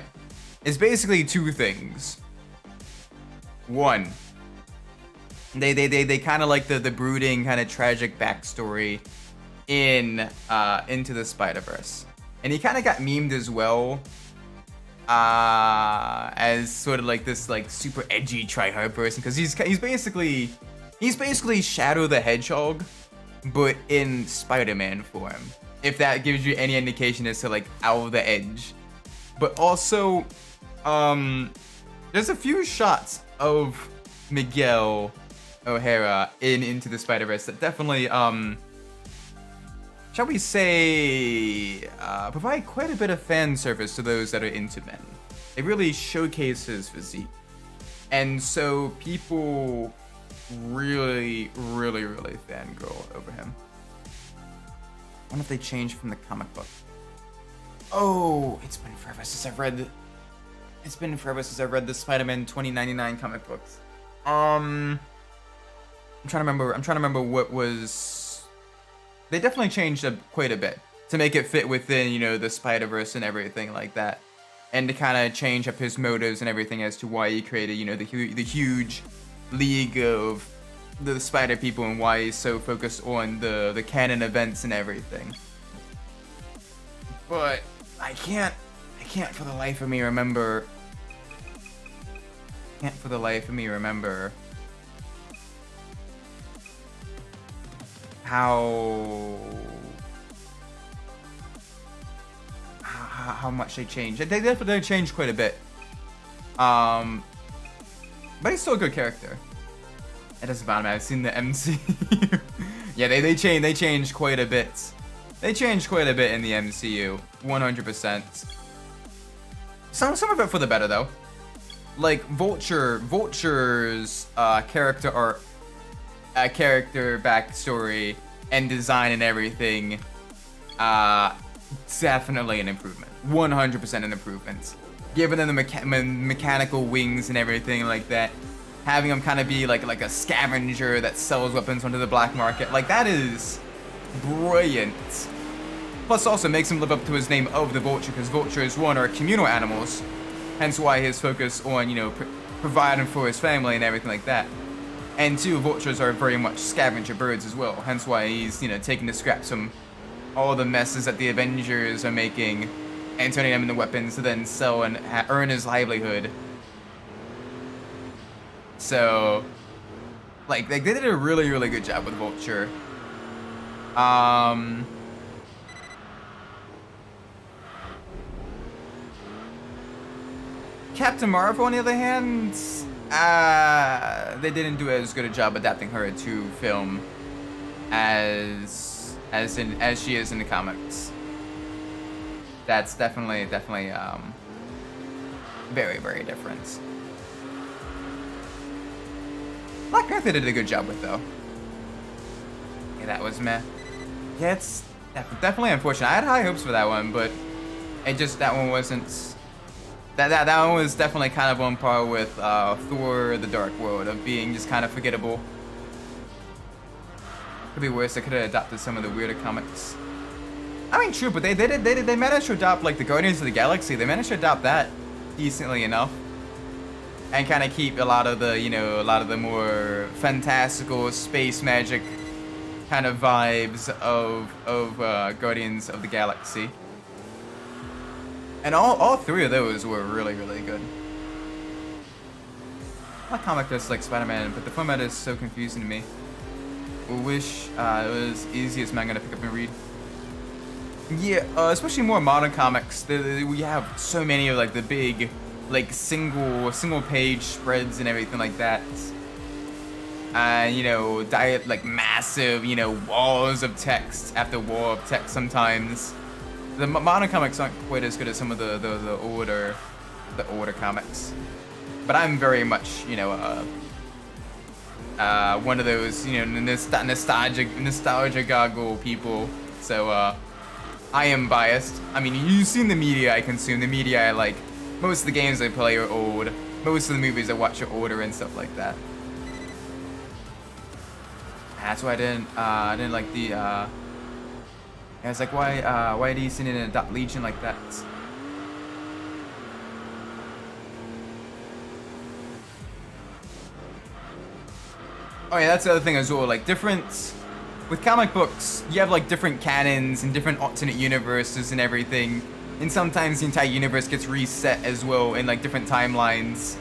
is basically two things. One, they kind of like the brooding, kind of tragic backstory in Into the Spider-Verse. And he kind of got memed as well as sort of like this like super edgy try-hard person, because he's basically Shadow the Hedgehog, but in Spider-Man form. If that gives you any indication as to like out of the edge. But also, there's a few shots of Miguel O'Hara in Into the Spider-Verse that definitely, shall we say, provide quite a bit of fan service to those that are into men. It really showcases physique. And so people really fangirl over him. I wonder if they changed from the comic book. Oh, it's been forever since I've read the Spider-Man 2099 comic books. I'm trying to remember what was. They definitely changed quite a bit to make it fit within, you know, the Spider-Verse and everything like that, and to kind of change up his motives and everything as to why he created, you know, the huge league of the Spider people and why he's so focused on the canon events and everything. But I can't for the life of me remember. How much they changed. They definitely changed quite a bit. But he's still a good character. It doesn't bother me. I've seen the MCU. Yeah, they changed quite a bit. They changed quite a bit in the MCU. 100%. Some of it for the better though. Like Vulture's character art, character backstory, and design and everything. Definitely an improvement. 100% an improvement. Giving them the mechanical wings and everything like that. Having him kind of be like a scavenger that sells weapons onto the black market. Like, that is brilliant. Plus also makes him live up to his name of the Vulture, because Vultures, one, are communal animals. Hence why his focus on, you know, providing for his family and everything like that. And two, vultures are very much scavenger birds as well. Hence why he's, taking the scraps from all the messes that the Avengers are making and turning them into weapons to then sell and earn his livelihood. So, like, they did a really, really good job with Vulture. Captain Marvel, on the other hand, they didn't do as good a job adapting her to film as she is in the comics. That's definitely very, very different. Black Panther did a good job with, though. Yeah, that was meh. Yeah, it's definitely unfortunate. I had high hopes for that one, but that one wasn't. That one was definitely kind of on par with Thor: The Dark World, of being just kind of forgettable. Could be worse. They could have adopted some of the weirder comics. I mean, true, but they managed to adopt like the Guardians of the Galaxy. They managed to adopt that decently enough, and kind of keep a lot of the more fantastical space magic kind of vibes of Guardians of the Galaxy. And all three of those were really, really good. I like comic books like Spider-Man, but the format is so confusing to me. I wish it was easy as manga to pick up and read. Yeah, especially more modern comics. We have so many of like the big, like single page spreads and everything like that. Like massive, walls of text after wall of text sometimes. The modern comics aren't quite as good as some of the older comics, but I'm very much one of those nostalgia goggle people. So I am biased. I mean, you've seen the media I consume. The media I like. Most of the games I play are old. Most of the movies I watch are older and stuff like that. That's why I didn't like the. I was like, why DC didn't adopt Legion like that? Oh yeah, that's the other thing as well. Like with comic books, you have like different canons and different alternate universes and everything. And sometimes the entire universe gets reset as well in like different timelines.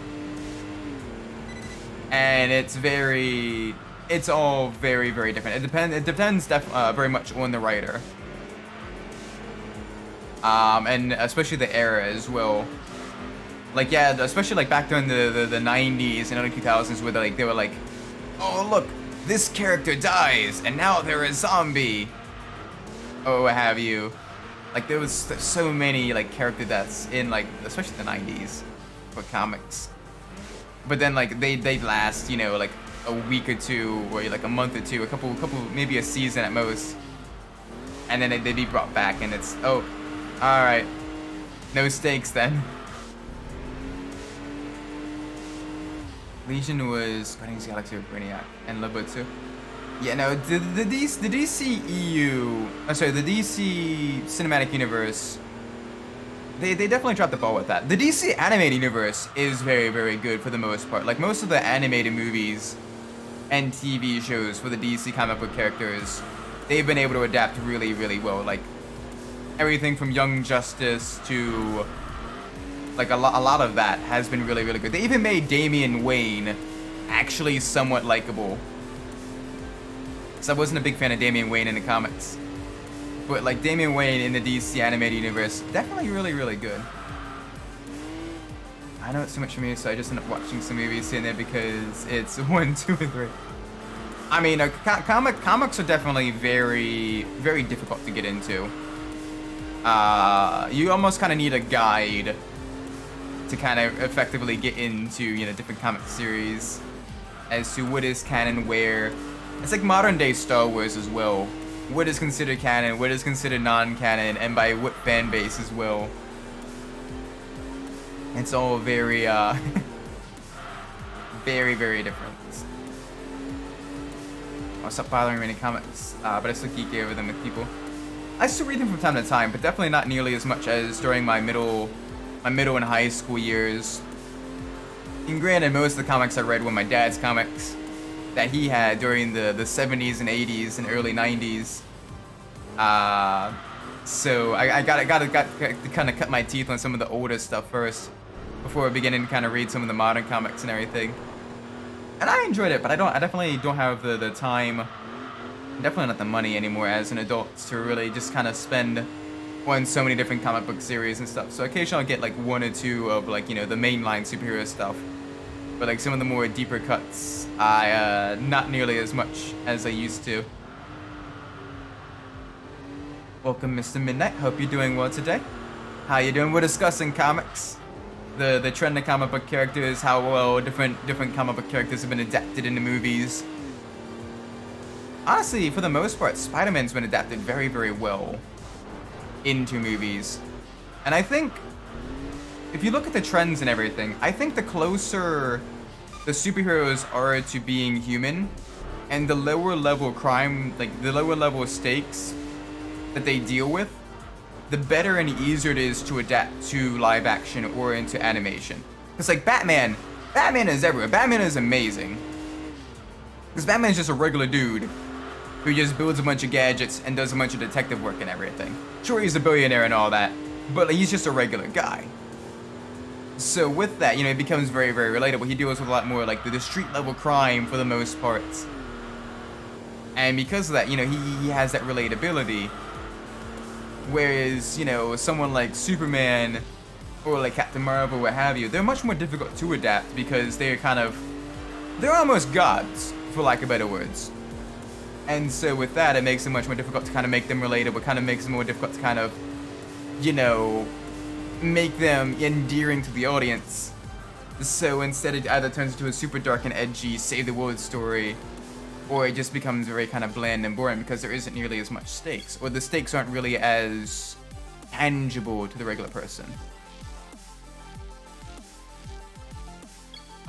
And it's all very, very different. It depends very much on the writer. And especially the era as well. Like, yeah, especially like back during the 90s and early 2000s where they were like, oh look, this character dies and now they're a zombie. Or what have you. Like there was so many like character deaths in like, especially the 90s for comics. But then like they'd last, like a week or two or like a month or two, a couple, maybe a season at most. And then they'd be brought back and it's, oh, alright. No stakes then. Legion was Guardians of the Galaxy with Brainiac and Lobo too. Yeah, no, the DC Cinematic Universe, they definitely dropped the ball with that. The DC Animated Universe is very, very good for the most part. Like most of the animated movies and TV shows for the DC comic book characters, they've been able to adapt really, really well. Like everything from Young Justice to like a lot of that has been really, really good. They even made Damian Wayne actually somewhat likable. So I wasn't a big fan of Damian Wayne in the comics, but like Damian Wayne in the DC Animated Universe, definitely really, really good. I know it's too much for me, so I just end up watching some movies here and there because it's 1, 2, and 3. I mean, comics are definitely very, very difficult to get into. You almost kind of need a guide to kind of effectively get into, different comic series as to what is canon, where. It's like modern day Star Wars as well. What is considered canon, what is considered non-canon, and by what fan base as well. It's all very, very, very different. I'll stop bothering reading comics, but I still geek over them with people. I still read them from time to time, but definitely not nearly as much as during my middle and high school years. And granted, most of the comics I read were my dad's comics. that he had during the 70s and 80s and early 90s. So I got to kind of cut my teeth on some of the older stuff first before beginning to kind of read some of the modern comics and everything. And I enjoyed it, but I definitely don't have the time, definitely not the money anymore as an adult to really just kind of spend on so many different comic book series and stuff. So occasionally I'll get like one or two of like, you know, the mainline superhero stuff. But like some of the more deeper cuts, not nearly as much as I used to. Welcome, Mr. Midnight. Hope you're doing well today. How you doing? We're discussing comics. The trend of comic book characters, how well different comic book characters have been adapted into movies. Honestly, for the most part, Spider-Man's been adapted very, very well into movies. And I think, if you look at the trends and everything, I think the closer the superheroes are to being human, and the lower level crime, like the lower level stakes that they deal with, the better and easier it is to adapt to live action or into animation. Because like Batman is everywhere. Batman is amazing. Because Batman is just a regular dude who just builds a bunch of gadgets and does a bunch of detective work and everything. Sure, he's a billionaire and all that, but he's just a regular guy. So with that, you know, it becomes very, very relatable. He deals with a lot more like the street level crime for the most part. And because of that, you know, he has that relatability. Whereas, you know, someone like Superman or like Captain Marvel, what have you, they're much more difficult to adapt because they're almost gods, for lack of better words. And so with that, it makes it much more difficult to kind of make them relatable, kind of makes it more difficult to kind of, you know, make them endearing to the audience. So instead it either turns into a super dark and edgy save the world story, or it just becomes very kind of bland and boring because there isn't nearly as much stakes, or the stakes aren't really as tangible to the regular person.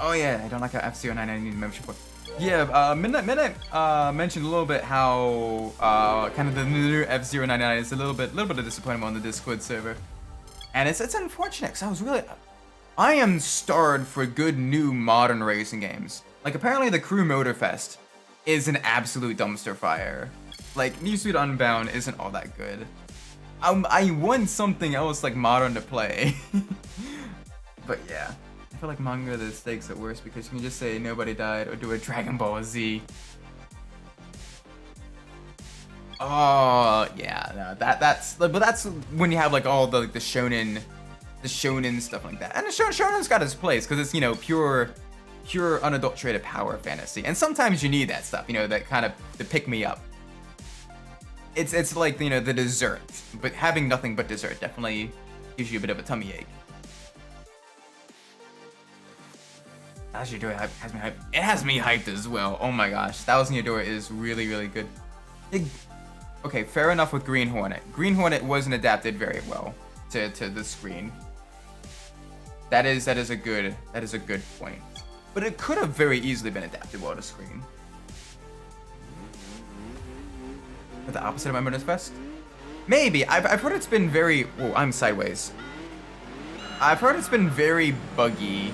Oh yeah, I don't like how F-09 I need a membership for. Yeah, Midnight mentioned a little bit how kind of the new F-099 is a little bit of disappointment on the Discord server, and it's unfortunate because I am starved for good new modern racing games. Like apparently the Crew Motorfest is an absolute dumpster fire. Like Need for Speed Unbound isn't all that good. I want something else like modern to play. But yeah. I feel like manga the stakes at worst because you can just say nobody died or do a Dragon Ball Z. Oh yeah, no, that's when you have like all the shonen stuff like that. And the shonen's got its place because it's, you know, pure unadulterated power fantasy. And sometimes you need that stuff, you know, that kind of to pick me up. It's like, you know, the dessert, but having nothing but dessert definitely gives you a bit of a tummy ache. How's your door has me hyped? It has me hyped as well. Oh my gosh, Thousand Year Door is really, really good. Okay, fair enough with Green Hornet. Green Hornet wasn't adapted very well to the screen. That is a good point. But it could have very easily been adapted well to screen. But the opposite of my Murder's Fest? Maybe. I've heard it's been very. Whoa, I'm sideways. I've heard it's been very buggy.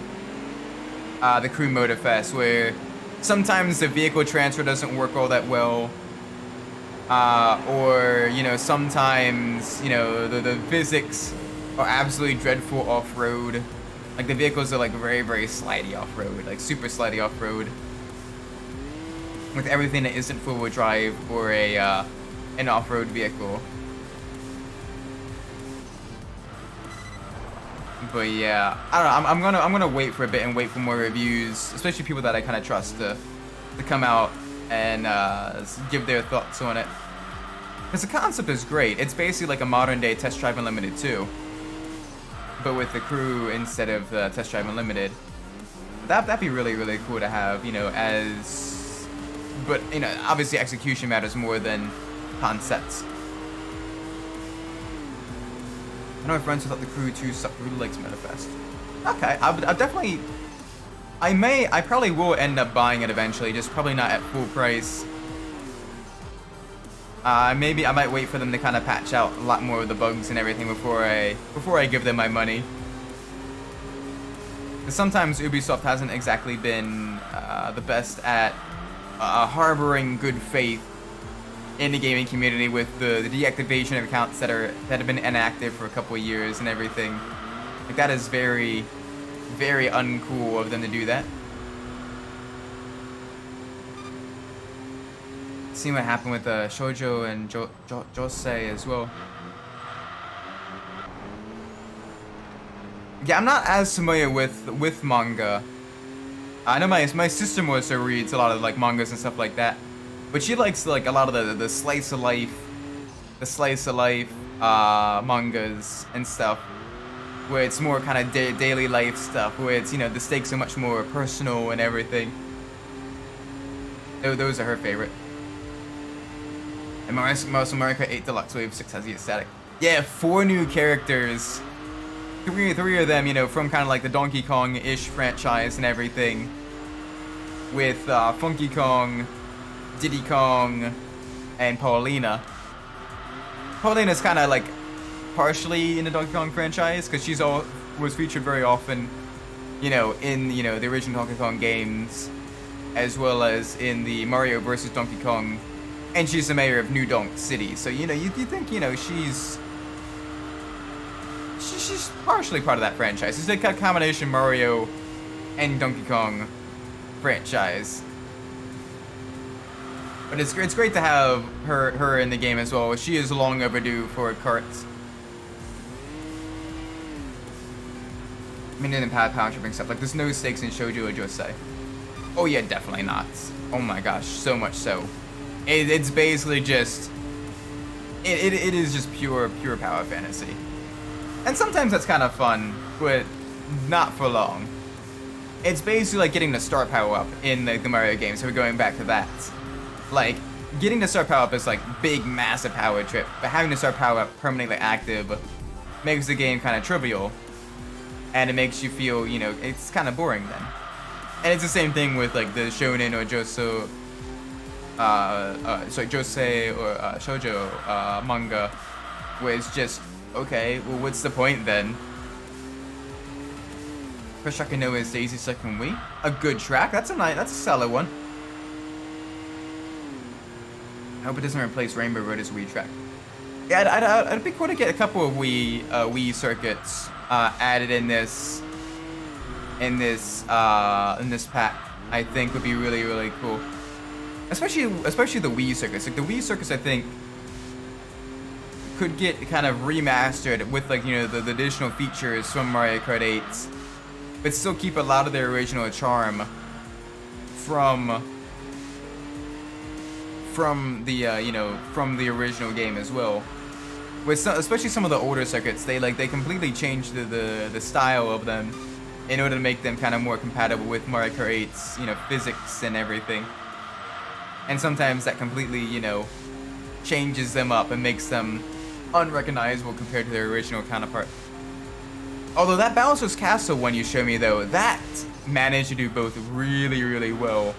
The Crew Motorfest, where sometimes the vehicle transfer doesn't work all that well, or, you know, sometimes, you know, the physics are absolutely dreadful off-road. Like the vehicles are like very, very slidey off-road, like super slidey off-road, with everything that isn't four-wheel drive or an off-road vehicle. But yeah, I don't know. I'm gonna wait for a bit and wait for more reviews, especially people that I kind of trust to come out and give their thoughts on it. Because the concept is great. It's basically like a modern day Test Drive Unlimited 2, but with the crew instead of Test Drive Unlimited. That'd be really, really cool to have, you know, but you know, obviously execution matters more than concepts. I know my friends who thought the Crew 2 sucked really likes Metafest. Okay, I probably will end up buying it eventually, just probably not at full price. Maybe I might wait for them to kind of patch out a lot more of the bugs and everything before I give them my money. Because sometimes Ubisoft hasn't exactly been the best at harboring good faith in the gaming community with the deactivation of accounts that have been inactive for a couple of years and everything. Like, that is very, very uncool of them to do that. See what happened with Shoujo and Josei as well. Yeah, I'm not as familiar with manga. I know my sister also reads a lot of like mangas and stuff like that, but she likes like a lot of the slice of life, mangas and stuff, where it's more kind of daily life stuff, where it's, you know, the stakes are much more personal and everything. Those are her favorite. And Mouse America 8 Deluxe Wave 6 has the aesthetic. Yeah, 4 new characters. Three of them, you know, from kind of like the Donkey Kong-ish franchise and everything. With Funky Kong, Diddy Kong, and Paulina. Paulina's kind of like partially in the Donkey Kong franchise, because was featured very often, you know, in, you know, the original Donkey Kong games, as well as in the Mario vs. Donkey Kong. And she's the mayor of New Donk City, so, you know, you think, you know, she's partially part of that franchise. It's like a combination Mario and Donkey Kong franchise. But it's great to have her in the game as well. She is long overdue for carts. I mean, in power tripping stuff, like, there's no stakes in Shoujo or Josei. Oh yeah, definitely not. Oh my gosh, so much so. It's basically just, it is just pure power fantasy. And sometimes that's kind of fun, but not for long. It's basically like getting the star power up in the Mario games, so we're going back to that. Like, getting the star power up is like big, massive power trip, but having the star power up permanently active makes the game kind of trivial. And it makes you feel, you know, it's kind of boring then. And it's the same thing with like the Shonen or Josei or Shoujo manga, where it's just, okay, well, what's the point then? First track I know is Daisy Second Wii. A good track. That's a solid one. I hope it doesn't replace Rainbow Road as Wii track. Yeah, I'd be cool to get a couple of Wii circuits added in this pack. I think would be really cool. Especially the Wii circuits. Like the Wii circuits, I think could get kind of remastered with, like, you know, the additional features from Mario Kart 8, but still keep a lot of their original charm from the you know, from the original game as well. With especially some of the older circuits, they completely changed the style of them in order to make them kind of more compatible with Mario Kart 8's, you know, physics and everything. And sometimes that completely, you know, changes them up and makes them unrecognizable compared to their original counterpart. Although that Bowser's Castle one you showed me, though, that managed to do both really well.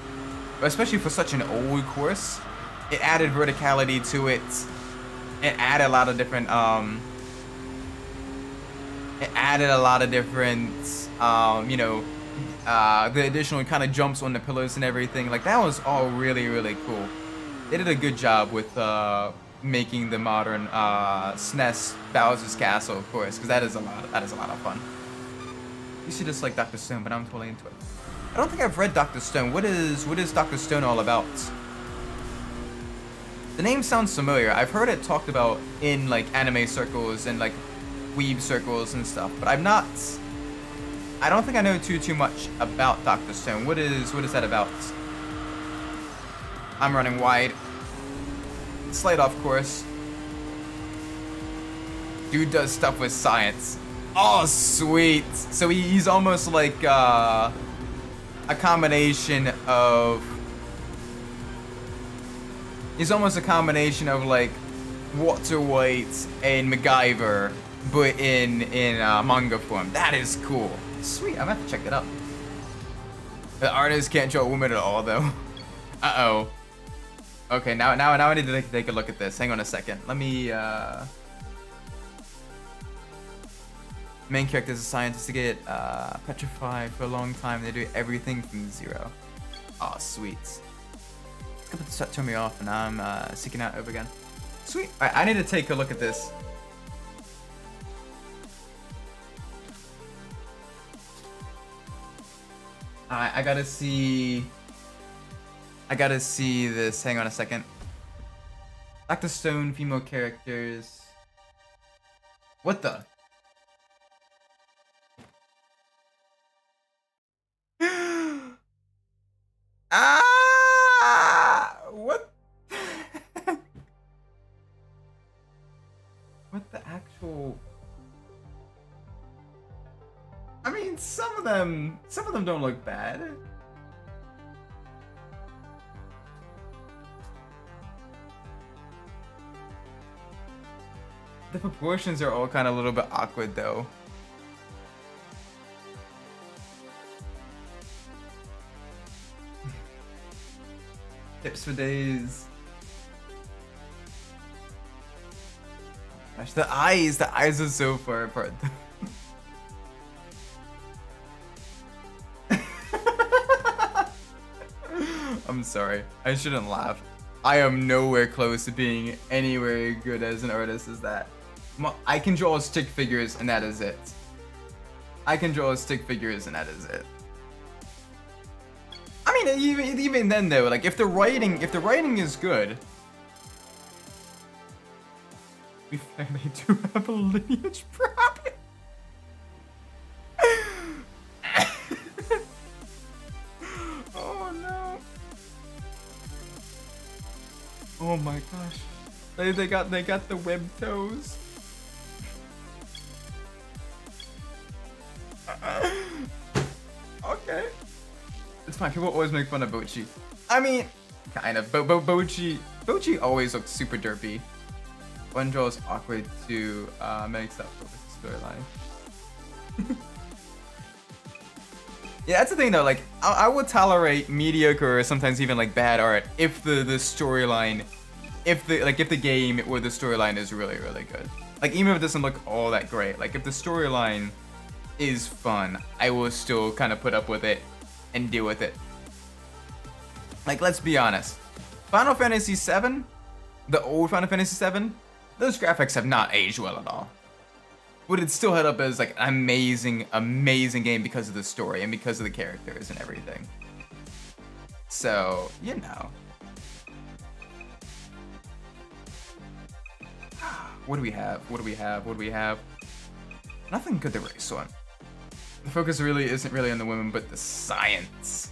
Especially for such an old course. It added verticality to it. It added a lot of different, you know, the additional kind of jumps on the pillars and everything. Like, that was all really cool. They did a good job with making the modern SNES Bowser's Castle, of course, because that is a lot of fun. You see this like Dr. Stone, but I'm totally into it. I don't think I've read Dr. Stone. What is Dr. Stone all about? The name sounds familiar. I've heard it talked about in like anime circles and like weeb circles and stuff, but I don't think I know too much about Dr. Stone. What is that about? I'm running wide. Slide off course. Dude does stuff with science. Oh, sweet. So he's almost like a combination of... He's almost a combination of like Walter White and MacGyver, but in manga form. That is cool. Sweet, I'm gonna have to check that out. The artist can't draw a woman at all, though. Uh-oh. Okay, now I need to take a look at this. Hang on a second. Let me, Main character is a scientist to get petrified for a long time. They do everything from zero. Aw, sweet. Couple turn me off, and I'm seeking out over again. Sweet. Alright, I need to take a look at this. Alright, I gotta see this. Hang on a second. Dr. Stone, female characters. What the? What? What the actual? I mean, some of them don't look bad. The proportions are all kind of a little bit awkward, though. Tips for days. Gosh, the eyes are so far apart. I'm sorry. I shouldn't laugh. I am nowhere close to being anywhere good as an artist as that. I can draw stick figures and that is it. I can draw stick figures and that is it. I mean, even then though, like if the writing is good, to be fair, they do have a lineage problem. Oh no! Oh my gosh! They got the web toes. Okay. It's fine, people always make fun of Bochi. I mean, kind of. Bochi always looks super derpy. One draws awkward to make stuff with the storyline. Yeah, that's the thing though, like, I would tolerate mediocre or sometimes even like bad art if the storyline, if the game or the storyline is really, really good. Like, even if it doesn't look all that great, like if the storyline is fun, I will still kind of put up with it and deal with it. Like, let's be honest. Final Fantasy VII, the old Final Fantasy VII, those graphics have not aged well at all. But it still held up as like an amazing, amazing game because of the story and because of the characters and everything. So, you know. What do we have? What do we have? What do we have? Nothing good to race on. The focus really isn't really on the women, but the science.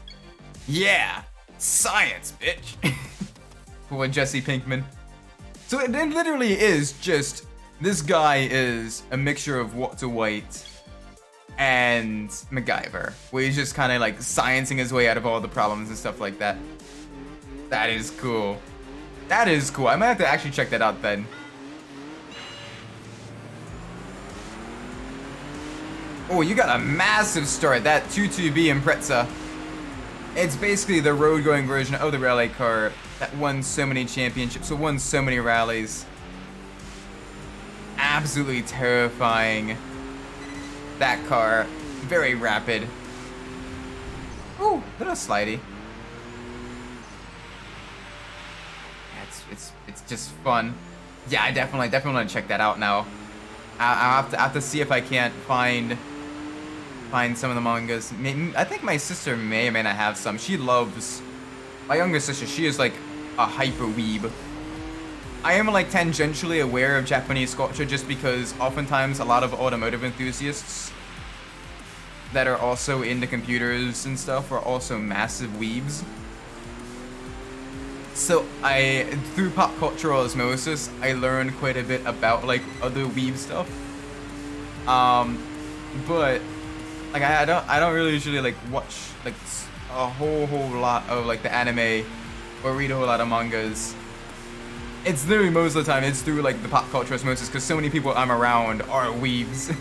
Yeah! Science, bitch! For Jesse Pinkman. So it literally is just, this guy is a mixture of Walter White and MacGyver, where he's just kind of like sciencing his way out of all the problems and stuff like that. That is cool. That is cool. I might have to actually check that out then. Oh, you got a massive start. That 22B Impreza. It's basically the road-going version of the rally car that won so many championships, won so many rallies. Absolutely terrifying. That car, very rapid. Ooh, little slidey. Yeah, it's just fun. Yeah, I definitely want to check that out now. I'll have to see if I can't find some of the mangas. I think my sister may or may not have some. She loves, my younger sister, she is like a hyper weeb. I am like tangentially aware of Japanese culture just because oftentimes a lot of automotive enthusiasts that are also into computers and stuff are also massive weebs. So through pop cultural osmosis, I learned quite a bit about like other weeb stuff. But like I don't really usually like watch like a whole lot of like the anime or read a whole lot of mangas. It's literally most of the time it's through like the pop culture osmosis because so many people I'm around are weebs.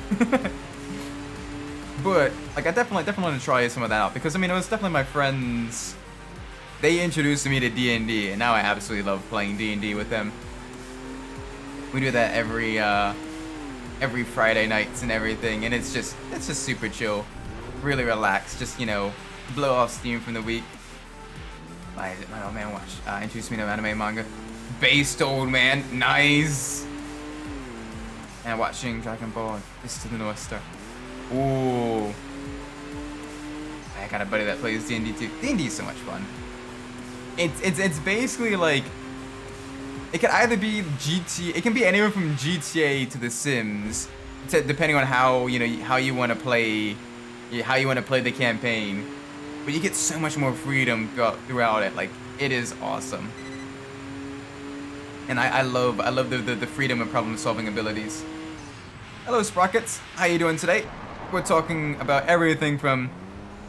But like I definitely want to try some of that out because I mean it was definitely my friends. They introduced me to D&D and now I absolutely love playing D&D with them. We do that every Friday nights and everything, and it's just super chill, really relaxed, just, you know, blow off steam from the week. my old man introduced me to anime manga. Based old man, nice. And watching Dragon Ball, Fist to the North Star. Ooh. I got a buddy that plays D&D too. D&D is so much fun. It's basically like, it can either be GTA, it can be anywhere from GTA to The Sims, depending on how you want to play the campaign. But you get so much more freedom throughout it. Like, it is awesome. And I love the freedom and problem solving abilities. Hello Sprockets, how you doing today? We're talking about everything from,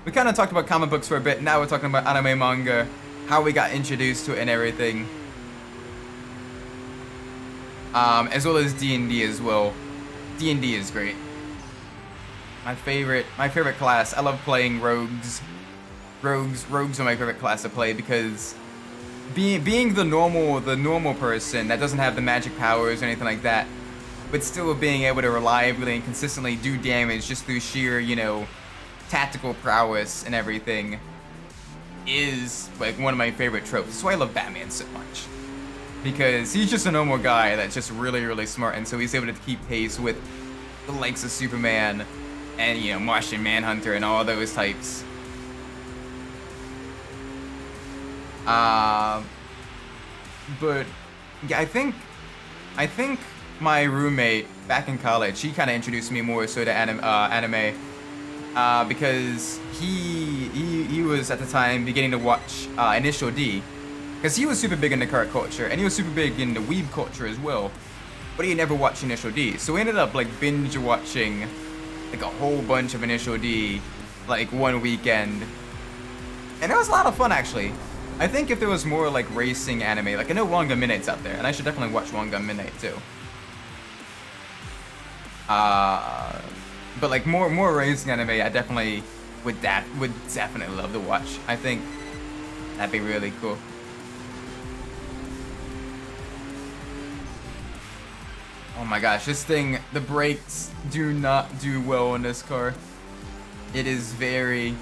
we kind of talked about comic books for a bit, now we're talking about anime manga, how we got introduced to it and everything. As well as D&D as well. D&D is great. My favorite class. I love playing rogues. Rogues are my favorite class to play because being the normal person that doesn't have the magic powers or anything like that, but still being able to reliably and consistently do damage just through sheer, tactical prowess and everything is like one of my favorite tropes. That's why I love Batman so much. Because he's just a normal guy that's just really, really smart, and so he's able to keep pace with the likes of Superman and, Martian Manhunter and all those types. But yeah, I think my roommate back in college, he kind of introduced me more so to anime, because he was at the time beginning to watch Initial D, because he was super big into cart culture and he was super big into weeb culture as well, but he had never watched Initial D, so we ended up like binge watching like a whole bunch of Initial D like one weekend, and it was a lot of fun actually. I think if there was more like racing anime, like I know One Gun Midnight's out there, and I should definitely watch One Gun Midnight too. But like more racing anime, I definitely would definitely love to watch. I think that'd be really cool. Oh my gosh, this thing, the brakes do not do well on this car. It is very,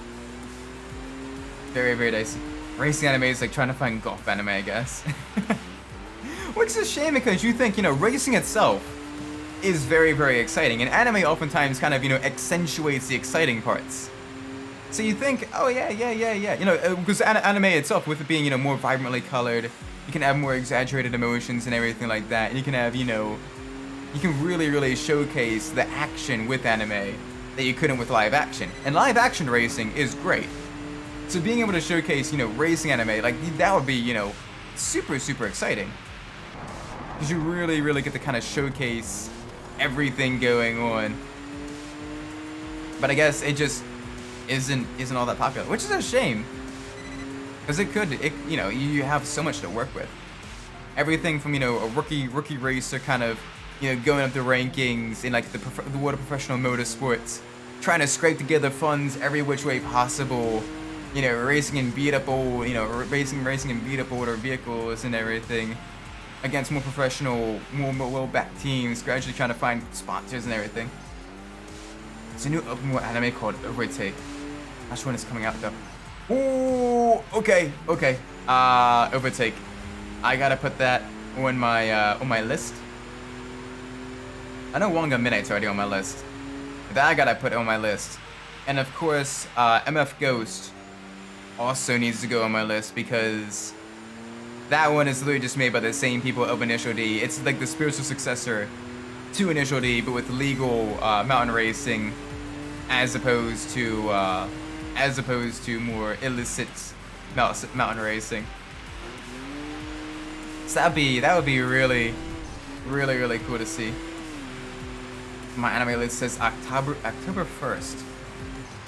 very, very dicey. Racing anime is like trying to find golf anime, I guess. Which is a shame because you think, racing itself is very, very exciting. And anime oftentimes kind of, accentuates the exciting parts. So you think, oh yeah. Because anime itself, with it being, more vibrantly colored, you can have more exaggerated emotions and everything like that. And you can have, you can really, really showcase the action with anime that you couldn't with live action. And live action racing is great. So being able to showcase, racing anime, like, that would be, super, super exciting. Because you really, really get to kind of showcase everything going on. But I guess it just isn't all that popular, which is a shame. Because you have so much to work with. Everything from, a rookie racer kind of, going up the rankings in, like, the world of professional motorsports, trying to scrape together funds every which way possible. Racing and beat up old, racing and beat up older vehicles and everything against more professional, more well-backed teams, gradually trying to find sponsors and everything. It's a new open world anime called Overtake. Not sure when it's coming out though. Ooh, okay. Overtake. I gotta put that on my list. I know One Gun Midnight's already on my list. That I gotta put on my list. And of course, MF Ghost also needs to go on my list because that one is literally just made by the same people of Initial D. It's like the spiritual successor to Initial D, but with legal mountain racing, as opposed to more illicit mountain racing. So that would be really, really, really cool to see. My anime list says October 1st.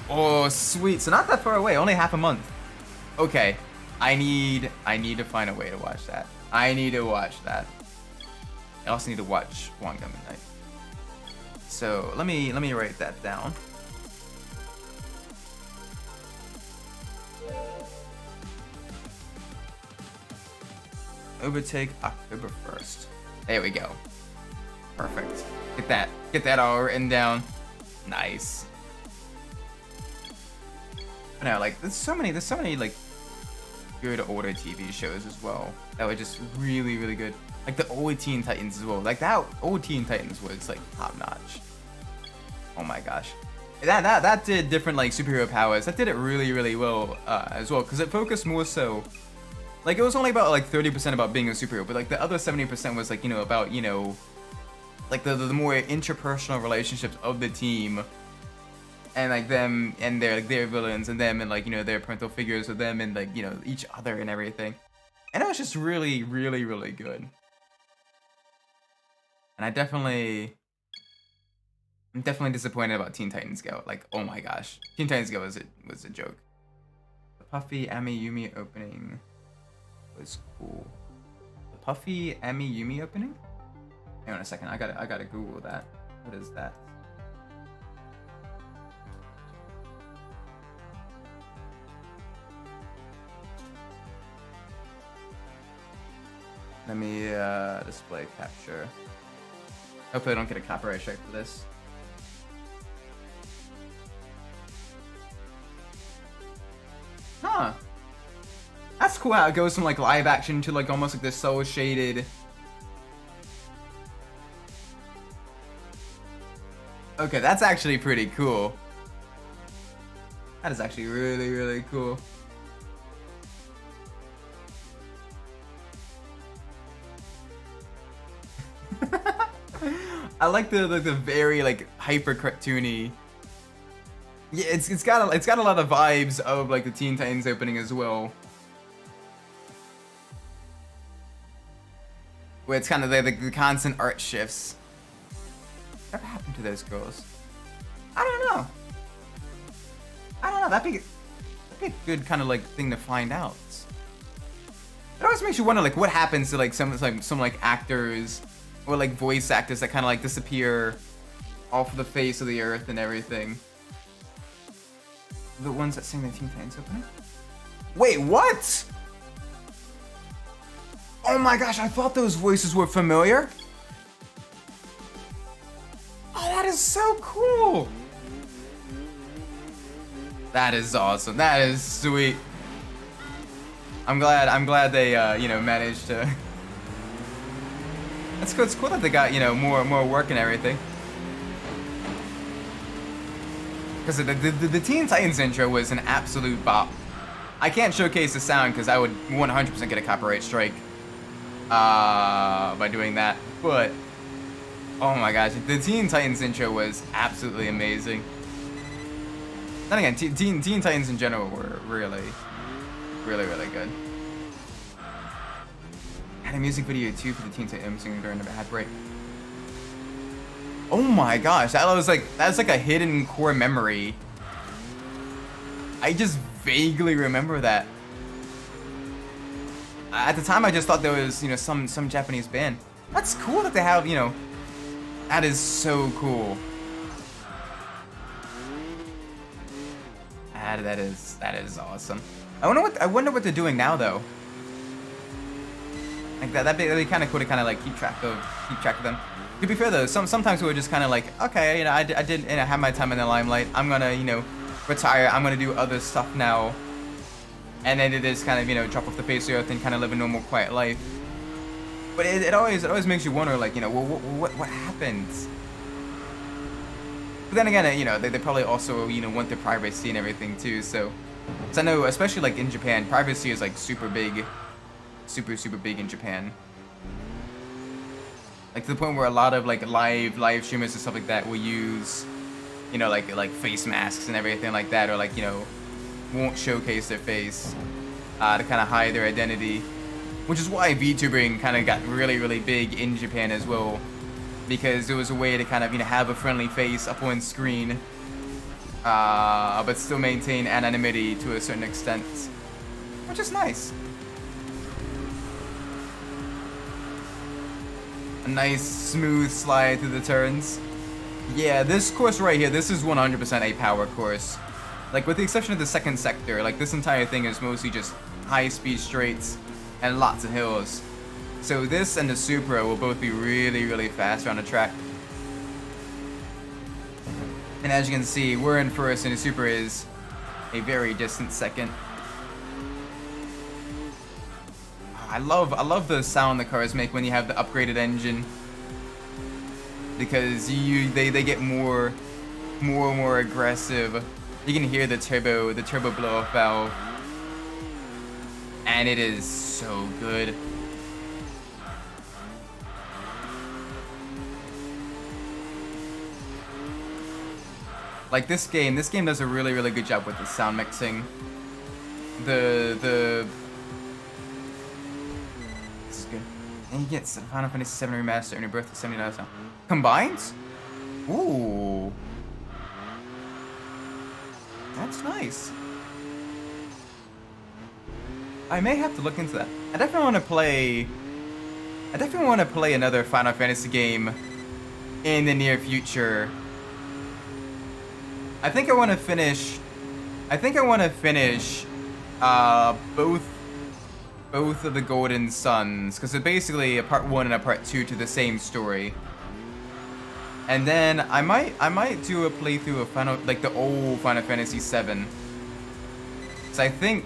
Oh, sweet. So not that far away. Only half a month. Okay. I need to find a way to watch that. I need to watch that. I also need to watch One Gun Midnight. So let me write that down. Overtake October 1st. There we go. Perfect. Get that all written down. Nice. I know, like there's so many like good older TV shows as well that were just really, really good. Like the old Teen Titans as well. Like that old Teen Titans was like top notch. Oh my gosh. That did different like superhero powers. That did it really, really well as well, because it focused more so. Like it was only about like 30% about being a superhero, but like the other 70% was like, you know, about, you know, like the more interpersonal relationships of the team, and like them and their villains, and them and like, you know, their parental figures with them, and like, you know, each other and everything. And it was just really, really, really good. And I'm definitely disappointed about Teen Titans Go. Like, oh my gosh, Teen Titans Go was a joke. The Puffy Ami Yumi opening was cool. The Puffy Ami Yumi opening? Hang on a second, I gotta Google that. What is that? Let me display capture. Hopefully I don't get a copyright strike for this. Huh. That's cool how it goes from like live action to like almost like this soul shaded. Okay, that's actually pretty cool. That is actually really, really cool. I like the very like hyper cartoony. Yeah, it's got a lot of vibes of like the Teen Titans opening as well. Where it's kind of the constant art shifts. Whatever happened to those girls? I don't know. That'd be a good kind of like thing to find out. It always makes you wonder like what happens to like some actors or like voice actors that kind of like disappear off the face of the earth and everything. The ones that sing the Teen Titans opening? Wait, what? Oh my gosh, I thought those voices were familiar. Oh, that is so cool. That is awesome. That is sweet. I'm glad they you know, managed to. That's cool. It's cool that they got, you know, more work and everything. Because the Teen Titans intro was an absolute bop. I can't showcase the sound because I would 100% get a copyright strike by doing that. But oh my gosh, the Teen Titans intro was absolutely amazing. Then again, Teen Titans in general were really, really, really good. Had a music video too for the Teen Titans singing during the ad break. Oh my gosh, that's like a hidden core memory. I just vaguely remember that. At the time, I just thought there was, you know, some Japanese band. That's cool that they have, you know. That is so cool. That is awesome. I wonder what they're doing now though. Like that'd be kind of cool to kind of like keep track of them. To be fair though, sometimes we were just kind of like, okay, you know, I did, you know, have my time in the limelight. I'm gonna, you know, retire. I'm gonna do other stuff now. And then it is kind of, you know, drop off the face of the earth and kind of live a normal, quiet life. But it always makes you wonder, like, you know, well, what happens? But then again, you know, they probably also, you know, want their privacy and everything too. So I know, especially like in Japan, privacy is like super big, super big in Japan. Like to the point where a lot of like live streamers and stuff like that will use, you know, like face masks and everything like that, or like, you know, won't showcase their face to kind of hide their identity, which is why VTubing kind of got really big in Japan as well, because it was a way to kind of, you know, have a friendly face up on screen, but still maintain anonymity to a certain extent, which is nice. A nice smooth slide through the turns. Yeah, this course right here, this is 100% a power course. Like, with the exception of the second sector, like, this entire thing is mostly just high-speed straights and lots of hills. So this and the Supra will both be really fast around the track. And as you can see, we're in first and the Supra is a very distant second. I love the sound the cars make when you have the upgraded engine, because they get more and more aggressive. You can hear the turbo blow off valve, and it is so good. Like this game does a really good job with the sound mixing. This is good. And you get Final Fantasy VII Remastered and your birthday $70 now. Combined? Ooh. That's nice. I may have to look into that. I definitely want to play another Final Fantasy game in the near future. I think I want to finish both of the Golden Suns, because they're basically a part 1 and a part 2 to the same story. And then I might do a playthrough of the old Final Fantasy VII. So I think,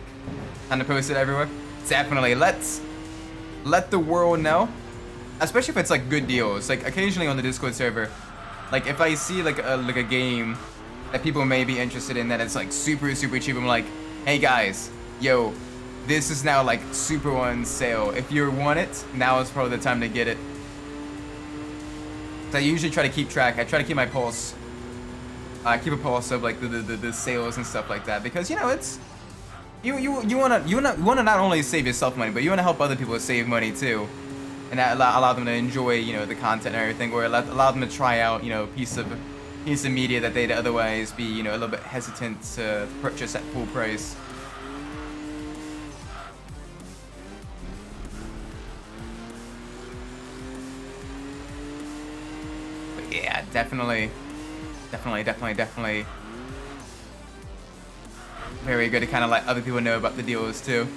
I'm gonna post it everywhere. Definitely let the world know, especially if it's like good deals. Like occasionally on the Discord server, like if I see like a game that people may be interested in that it's like super cheap, I'm like, hey guys, yo, this is now like super on sale. If you want it, now is probably the time to get it. So I usually try to keep track. I try to keep my pulse. Keep a pulse of like the sales and stuff like that, because you know it's you wanna not only save yourself money, but you wanna help other people save money too, and that allow them to enjoy the content and everything, or allow them to try out piece of media that they'd otherwise be a little bit hesitant to purchase at full price. But yeah, definitely very good to kind of let other people know about the deals too.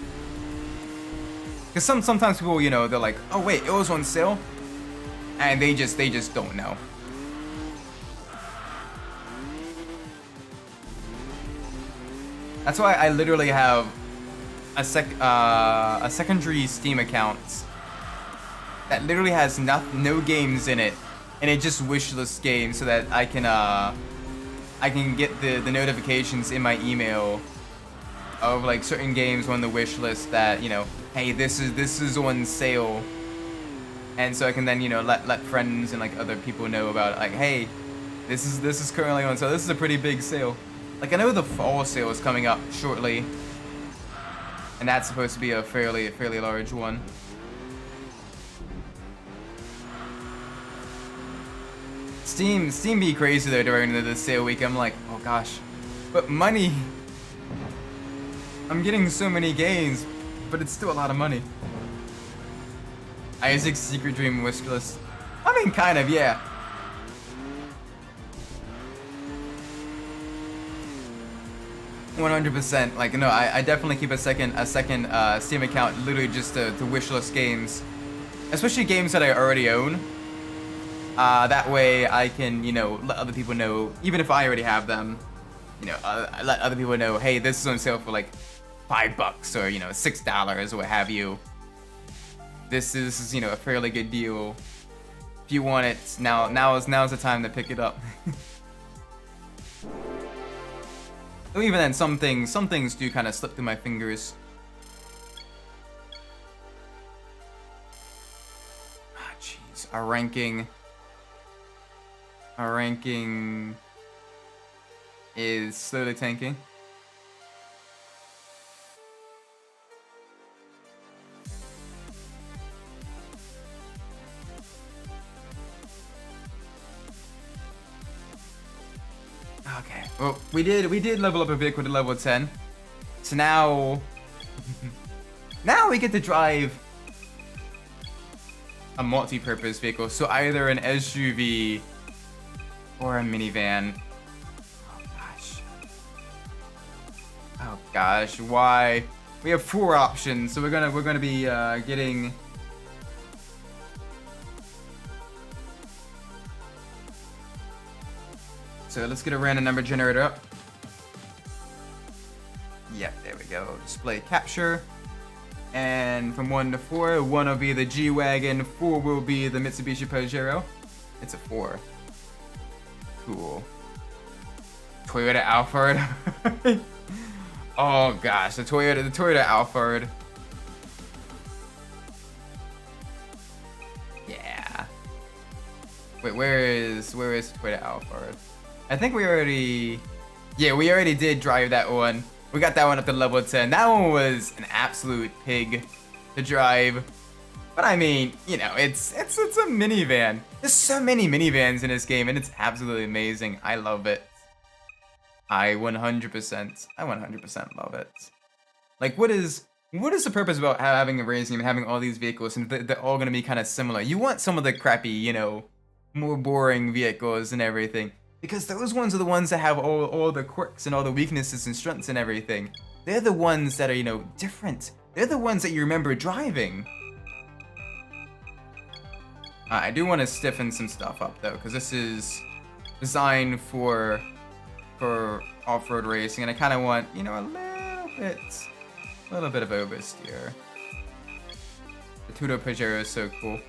Because sometimes people, they're like, oh wait, it was on sale, and they just don't know. That's why I literally have a secondary Steam account that literally has no games in it, and it just wishlist games so that I can get the notifications in my email of like certain games on the wish list that hey, this is on sale, and so I can then let friends and like other people know about it. Like, hey, this is currently on sale. This is a pretty big sale. Like, I know the fall sale is coming up shortly, and that's supposed to be a fairly large one. Steam be crazy though during the sale week. I'm like, oh gosh, but money. I'm getting so many games, but it's still a lot of money. Isaac's Secret Dream wish list. I mean, kind of, yeah. %. Like, no, I definitely keep a second Steam account literally just to wishlist games, especially games that I already own. That way I can let other people know, even if I already have them. Let other people know, hey, this is on sale for like $5 or $6 or what have you. This is a fairly good deal. If you want it, now is the time to pick it up. Even then, some things do kind of slip through my fingers. Ah, jeez, our ranking is slowly tanking. Okay. Well, we did level up a vehicle to level 10. So now we get to drive a multi-purpose vehicle. So either an SUV or a minivan. Oh gosh, why? We have 4 options. So we're gonna be getting. So let's get a random number generator up. Yep, there we go. Display capture. And from 1 to 4, 1 will be the G-Wagon, 4 will be the Mitsubishi Pajero. It's a 4. Cool. Toyota Alphard. Oh gosh, the Toyota Alphard. Yeah. Wait, where is Toyota Alphard? I think we already did drive that one. We got that one up to level 10. That one was an absolute pig to drive. But I mean, you know, it's a minivan. There's so many minivans in this game, and it's absolutely amazing. I love it. I 100% love it. Like, what is the purpose about having a racing and having all these vehicles, and they're all gonna be kind of similar? You want some of the crappy, you know, more boring vehicles and everything, because those ones are the ones that have all the quirks and all the weaknesses and strengths and everything. They're the ones that are, you know, different. They're the ones that you remember driving. I do want to stiffen some stuff up though, because this is designed for off-road racing, and I kind of want, you know, a little bit of oversteer. The Toyota Pajero is so cool.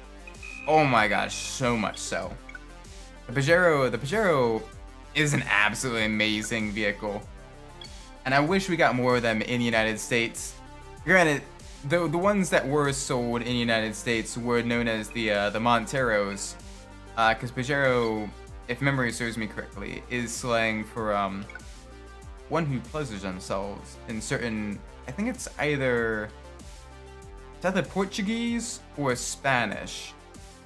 Oh my gosh, so much so. The Pajero is an absolutely amazing vehicle, and I wish we got more of them in the United States. Granted, the ones that were sold in the United States were known as the Monteros, because Pajero, if memory serves me correctly, is slang for one who pleasures themselves in certain. I think it's either Portuguese or Spanish.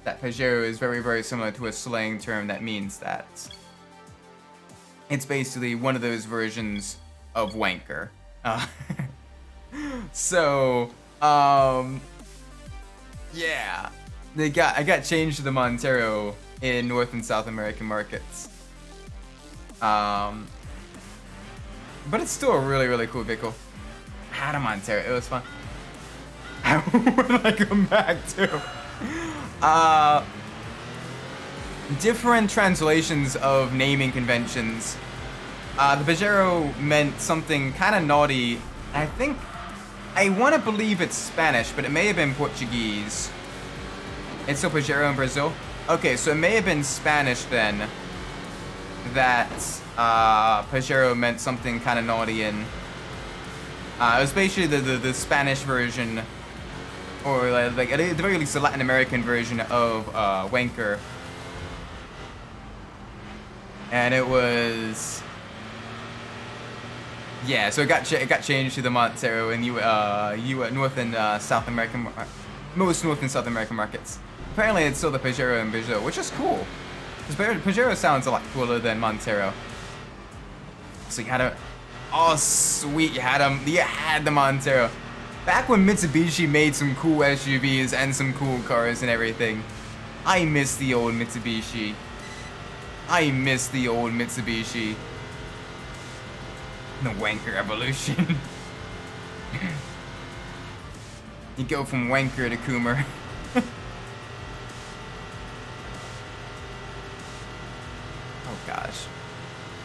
That Pajero is very, very similar to a slang term that means that. It's basically one of those versions of wanker. So, yeah, I got changed to the Montero in North and South American markets. But it's still a really, really cool vehicle. I had a Montero, it was fun. What did I come back to? Different translations of naming conventions. The Pajero meant something kind of naughty. I want to believe it's Spanish, but it may have been Portuguese. It's still Pajero in Brazil? Okay, so it may have been Spanish then. That Pajero meant something kind of naughty, and it was basically the Spanish version, or like at the very least the Latin American version of wanker. And it was, yeah. So it got changed to the Montero in North and South American, most North and South American markets. Apparently, it's still the Pajero in Brazil, which is cool. Because Pajero sounds a lot cooler than Montero. So you had a, oh sweet, you had the Montero. Back when Mitsubishi made some cool SUVs and some cool cars and everything. I miss the old Mitsubishi. I miss the old Mitsubishi. The wanker evolution. You go from wanker to Coomer. Oh gosh.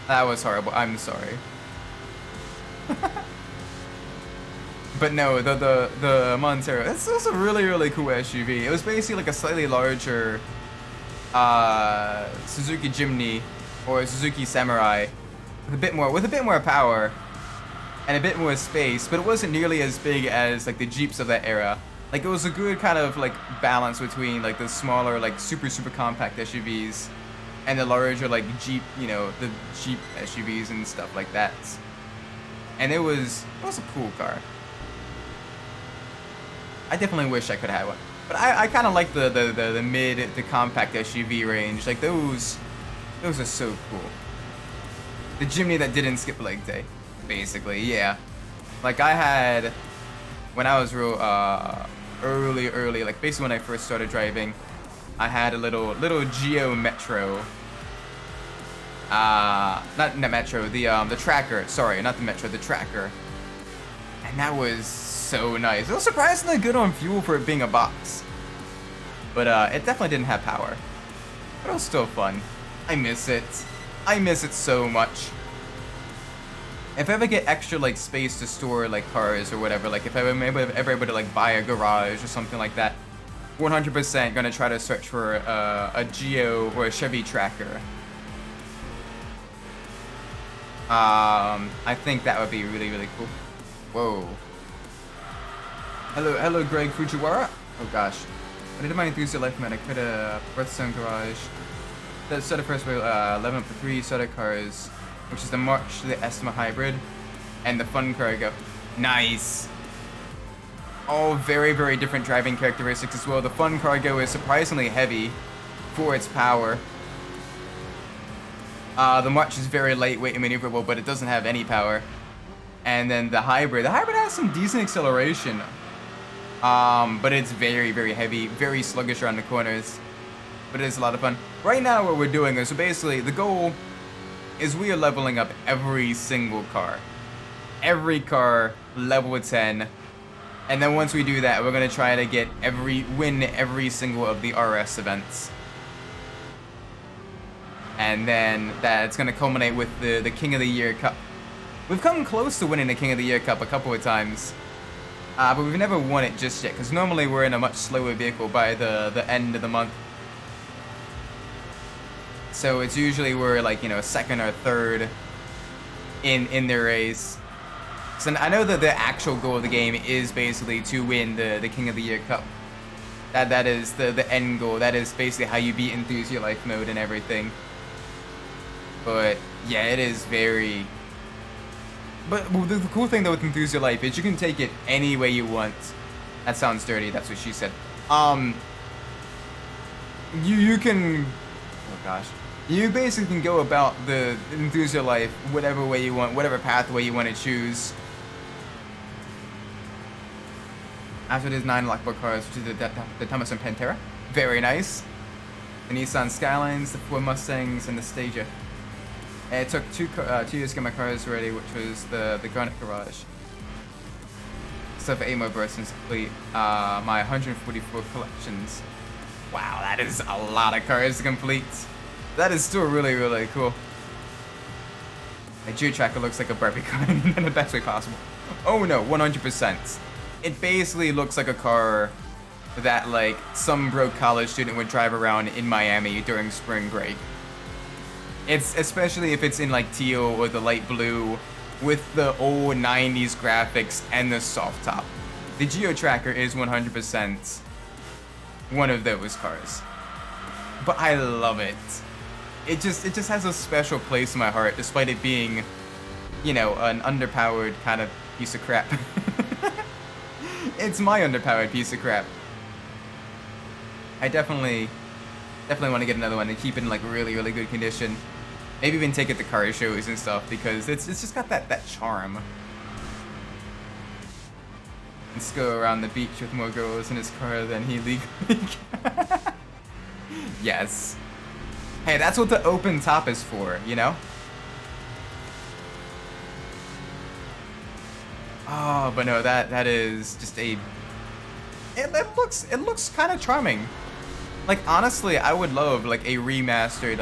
That was horrible. I'm sorry. But no, the Montero, it's also a really, really cool SUV. It was basically like a slightly larger Suzuki Jimny or Suzuki Samurai with a bit more power and a bit more space, but it wasn't nearly as big as like the Jeeps of that era. Like it was a good kind of like balance between like the smaller like super compact SUVs and the larger like Jeep, you know, the Jeep SUVs and stuff like that. And it was a cool car. I definitely wish I could have one. But I kind of like the mid to compact SUV range. Like those are so cool. The Jimny that didn't skip leg day, basically, yeah. Like I had, when I was real early, like basically when I first started driving, I had a little Geo Metro. Not Metro, the Tracker. Sorry, not the Metro, the Tracker. And that was so nice. It was surprisingly good on fuel for it being a box. But it definitely didn't have power. But it was still fun. I miss it. I miss it so much. if I ever get extra like space to store like cars or whatever, like if I ever able to like buy a garage or something like that, 100% gonna try to search for a Geo or a Chevy Tracker. I think that would be really, really cool. Whoa. Hello, Greg Fujiwara. Oh gosh. When I did my Enthusia life, man, I could have Birthstone Garage. That set of first wheel, 11 for 3 Soda cars, which is the March, the Estima Hybrid, and the Fun Cargo. Nice. All very, very different driving characteristics as well. The Fun Cargo is surprisingly heavy for its power. The March is very lightweight and maneuverable, but it doesn't have any power. And then the Hybrid has some decent acceleration. But it's very, very heavy, very sluggish around the corners. But it is a lot of fun. Right now what we're doing is, so basically the goal is we are leveling up every single car. Every car level 10. And then once we do that, we're gonna try to win every single of the RS events. And then that's gonna culminate with the King of the Year Cup. We've come close to winning the King of the Year Cup a couple of times. But we've never won it just yet, because normally we're in a much slower vehicle by the end of the month. So it's usually we're like, you know, second or third in the race. So I know that the actual goal of the game is basically to win the King of the Year Cup. That is the end goal. That is basically how you beat Enthusia Life mode and everything. But yeah, it is very... But the cool thing though with Enthusia Life is you can take it any way you want. That sounds dirty, that's what she said. You can... Oh gosh. You basically can go about the Enthusia Life whatever way you want, whatever pathway you want to choose. After there's 9 lockboard cars, which is the Thomas and Pantera. Very nice. The Nissan Skylines, the Ford Mustangs, and the Stagia. And it took 2 years to get my cars ready, which was the Garnet Garage. So for 8 more versions to complete my 144 collections. Wow, that is a lot of cars to complete. That is still really, really cool. My Geo-Tracker looks like a Barbie car in the best way possible. Oh no, 100%. It basically looks like a car that like some broke college student would drive around in Miami during spring break. It's especially if it's in like teal or the light blue with the old 90s graphics and the soft top. The Geo-Tracker is 100% one of those cars. But I love it. It just has a special place in my heart, despite it being, you know, an underpowered kind of piece of crap. It's my underpowered piece of crap. I definitely want to get another one and keep it in like really, really good condition. Maybe even take it to car shows and stuff, because it's just got that charm. Let's go around the beach with more girls in his car than he legally can. Yes. Hey, that's what the open top is for, you know? Oh, but no, that is just a... It looks kind of charming. Like, honestly, I would love, like, a remastered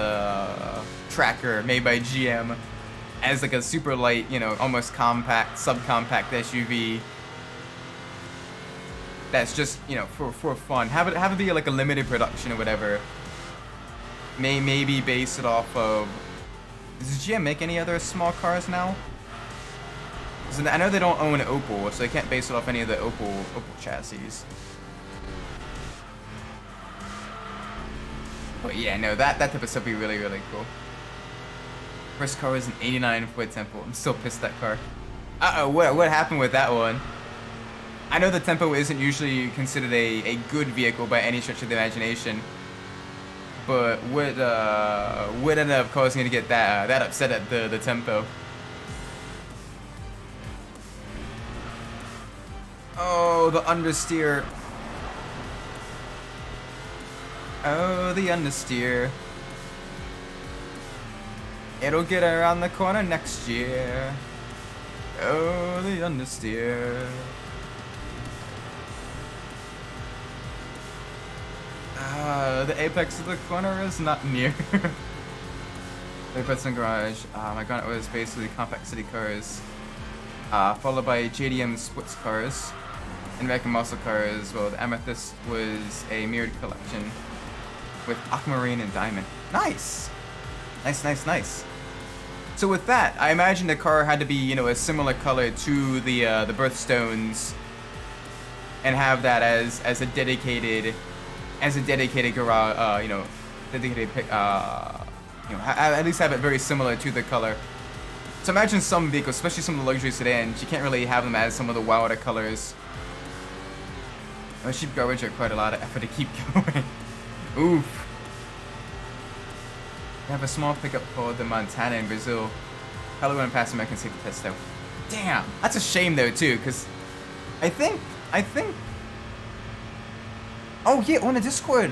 tracker made by GM as, like, a super light, you know, almost compact, subcompact SUV. That's just, you know, for fun. Have it be, like, a limited production or whatever. Maybe base it off of... Does GM make any other small cars now? So I know they don't own Opel, so they can't base it off any of the Opel chassis. But yeah, no, that type of stuff would be really, really cool. First car was an 89 Ford Tempo. I'm still pissed at that car. Uh-oh, what happened with that one? I know the Tempo isn't usually considered a good vehicle by any stretch of the imagination. But what ended up causing me to get that upset at the Tempo? Oh, the understeer. Oh, the understeer. It'll get around the corner next year. Oh, the understeer. The apex of the corner is not near. 30% garage. My granite was basically compact city cars, followed by JDM sports cars and American muscle cars. Well, the Amethyst was a mirrored collection with aquamarine and diamond. Nice, nice, nice, nice. So with that, I imagine the car had to be, you know, a similar color to the birthstones, and have that as a dedicated garage, you know, dedicated you know, at least have it very similar to the color. So imagine some vehicles, especially some of the luxury sedans, you can't really have them as some of the wilder colors. Cheap garbage are quite a lot of effort to keep going. Oof. We have a small pickup called the Montana in Brazil. Probably went past American safety test though. Damn, that's a shame though too, because I think. Oh yeah, on the Discord,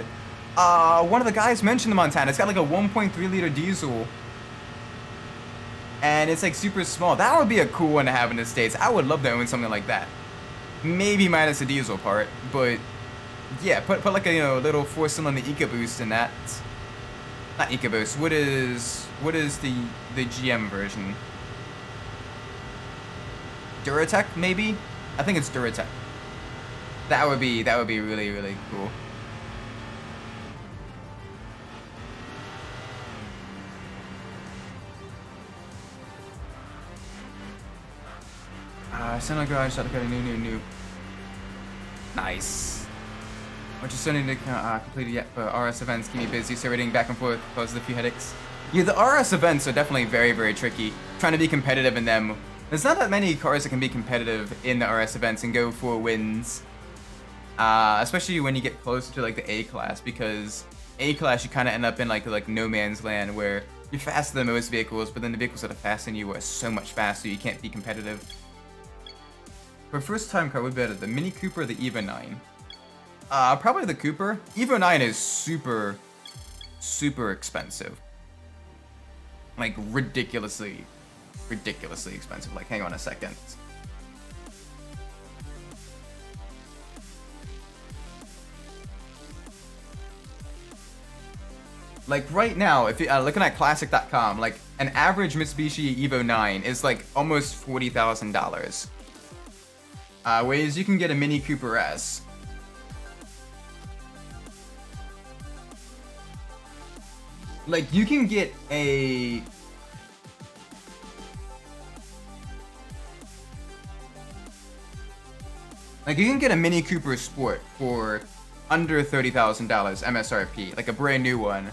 one of the guys mentioned the Montana. It's got like a 1.3 liter diesel, and it's like super small. That would be a cool one to have in the States. I would love to own something like that. Maybe minus the diesel part, but yeah, put like a, you know, little 4-cylinder EcoBoost in that. Not EcoBoost. What is the GM version? Duratec maybe? I think it's Duratec. That would be really, really cool. Sedan garage, start getting new. Nice. Which is starting to complete it yet, but RS events keep me busy, so rating back and forth causes a few headaches. Yeah, the RS events are definitely very, very tricky. Trying to be competitive in them. There's not that many cars that can be competitive in the RS events and go for wins. Especially when you get closer to like the A class, because A class you kind of end up in like no man's land where you're faster than most vehicles, but then the vehicles that are faster than you are so much faster you can't be competitive. For a first time car, would be better, the Mini Cooper or the Evo 9? Probably the Cooper. Evo 9 is super, super expensive. Like ridiculously expensive. Like, hang on a second. Like right now, if you're looking at classic.com, like an average Mitsubishi Evo 9 is like almost $40,000. Whereas you can get a Mini Cooper S. Like you can get a Mini Cooper Sport for under $30,000 MSRP, like a brand new one,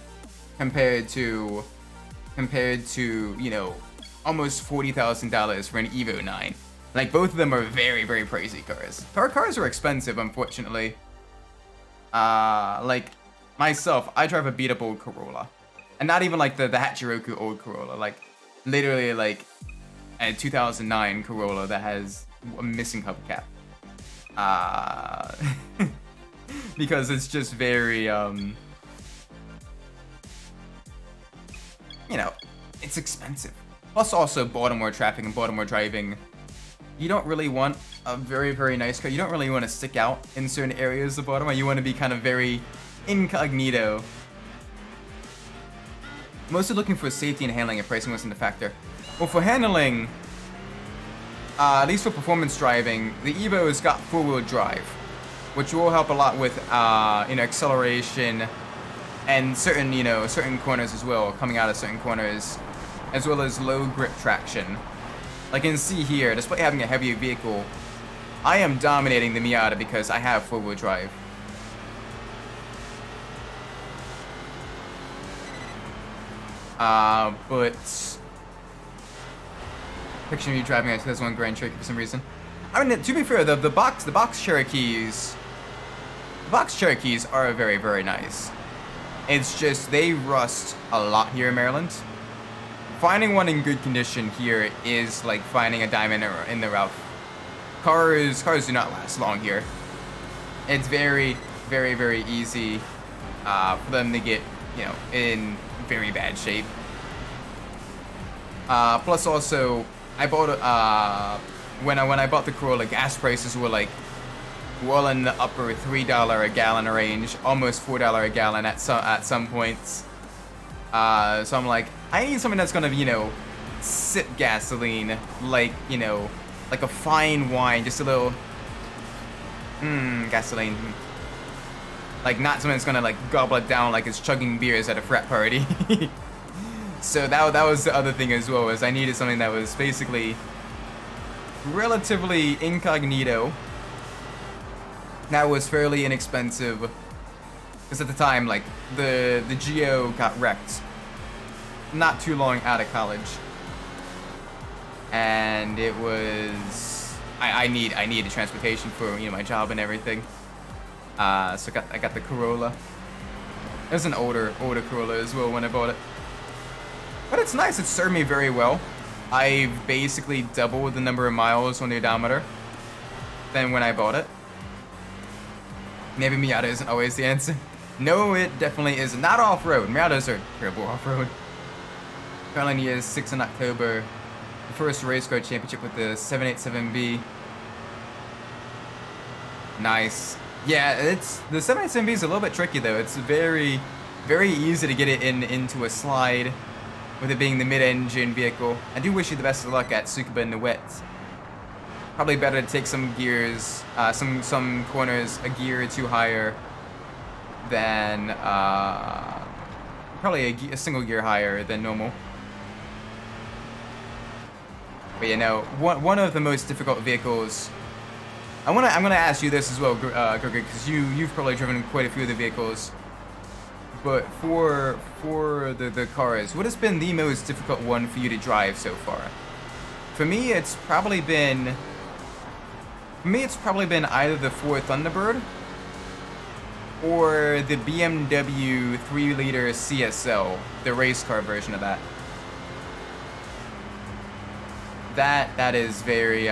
compared to you know, almost $40,000 for an Evo 9. Like both of them are very, very pricey cars. Cars are expensive, unfortunately. Like myself, I drive a beat up old Corolla, and not even like the Hachiroku old Corolla, like literally like a 2009 Corolla that has a missing hubcap. Because it's just very you know, it's expensive. Plus also Baltimore traffic and Baltimore driving. You don't really want a very, very nice car. You don't really want to stick out in certain areas of Baltimore. You want to be kind of very incognito. Mostly looking for safety and handling, and pricing wasn't a factor. Well, for handling, at least for performance driving, the Evo has got four-wheel drive, which will help a lot with you know, acceleration and certain corners as well, coming out of certain corners, as well as low grip traction. Like you can see here, despite having a heavier vehicle, I am dominating the Miata because I have four-wheel drive. But picture me driving a 2001 Grand Cherokee for some reason. I mean, to be fair, the box Cherokees are very, very nice. It's just they rust a lot here in Maryland. Finding one in good condition here is like finding a diamond in the rough. Cars do not last long here. It's very, very, very easy for them to get, you know, in very bad shape. Plus also, I bought when I bought the Corolla, gas prices were like well in the upper $3 a gallon range, almost $4 a gallon at some points. So I'm like, I need something that's gonna, sip gasoline, like, like a fine wine, just a little, gasoline. Like, not something that's gonna, like, gobble it down like it's chugging beers at a frat party. So that was the other thing as well, is I needed something that was basically relatively incognito, that was fairly inexpensive, because at the time, like, the Geo got wrecked not too long out of college, and it was I needed transportation for my job and everything. So I got the Corolla. It was an older Corolla as well when I bought it, but it's nice. It served me very well. I've basically doubled the number of miles on the odometer than when I bought it. Maybe Miata isn't always the answer. No, it definitely is not off-road. Miatas are terrible off-road. Currently is 6th in October. The first race car championship with the 787B. Nice. Yeah, the 787B is a little bit tricky though. It's very easy to get it into a slide, with it being the mid-engine vehicle. I do wish you the best of luck at Tsukuba in the wet. Probably better to take some gears, some corners a gear or two higher than, probably a single gear higher than normal. But one of the most difficult vehicles. I'm gonna ask you this as well, Gurgit, because you've probably driven quite a few of the vehicles. But for the cars, what has been the most difficult one for you to drive so far? For me, it's probably been either the Ford Thunderbird or the BMW 3-liter CSL, the race car version of that. That is very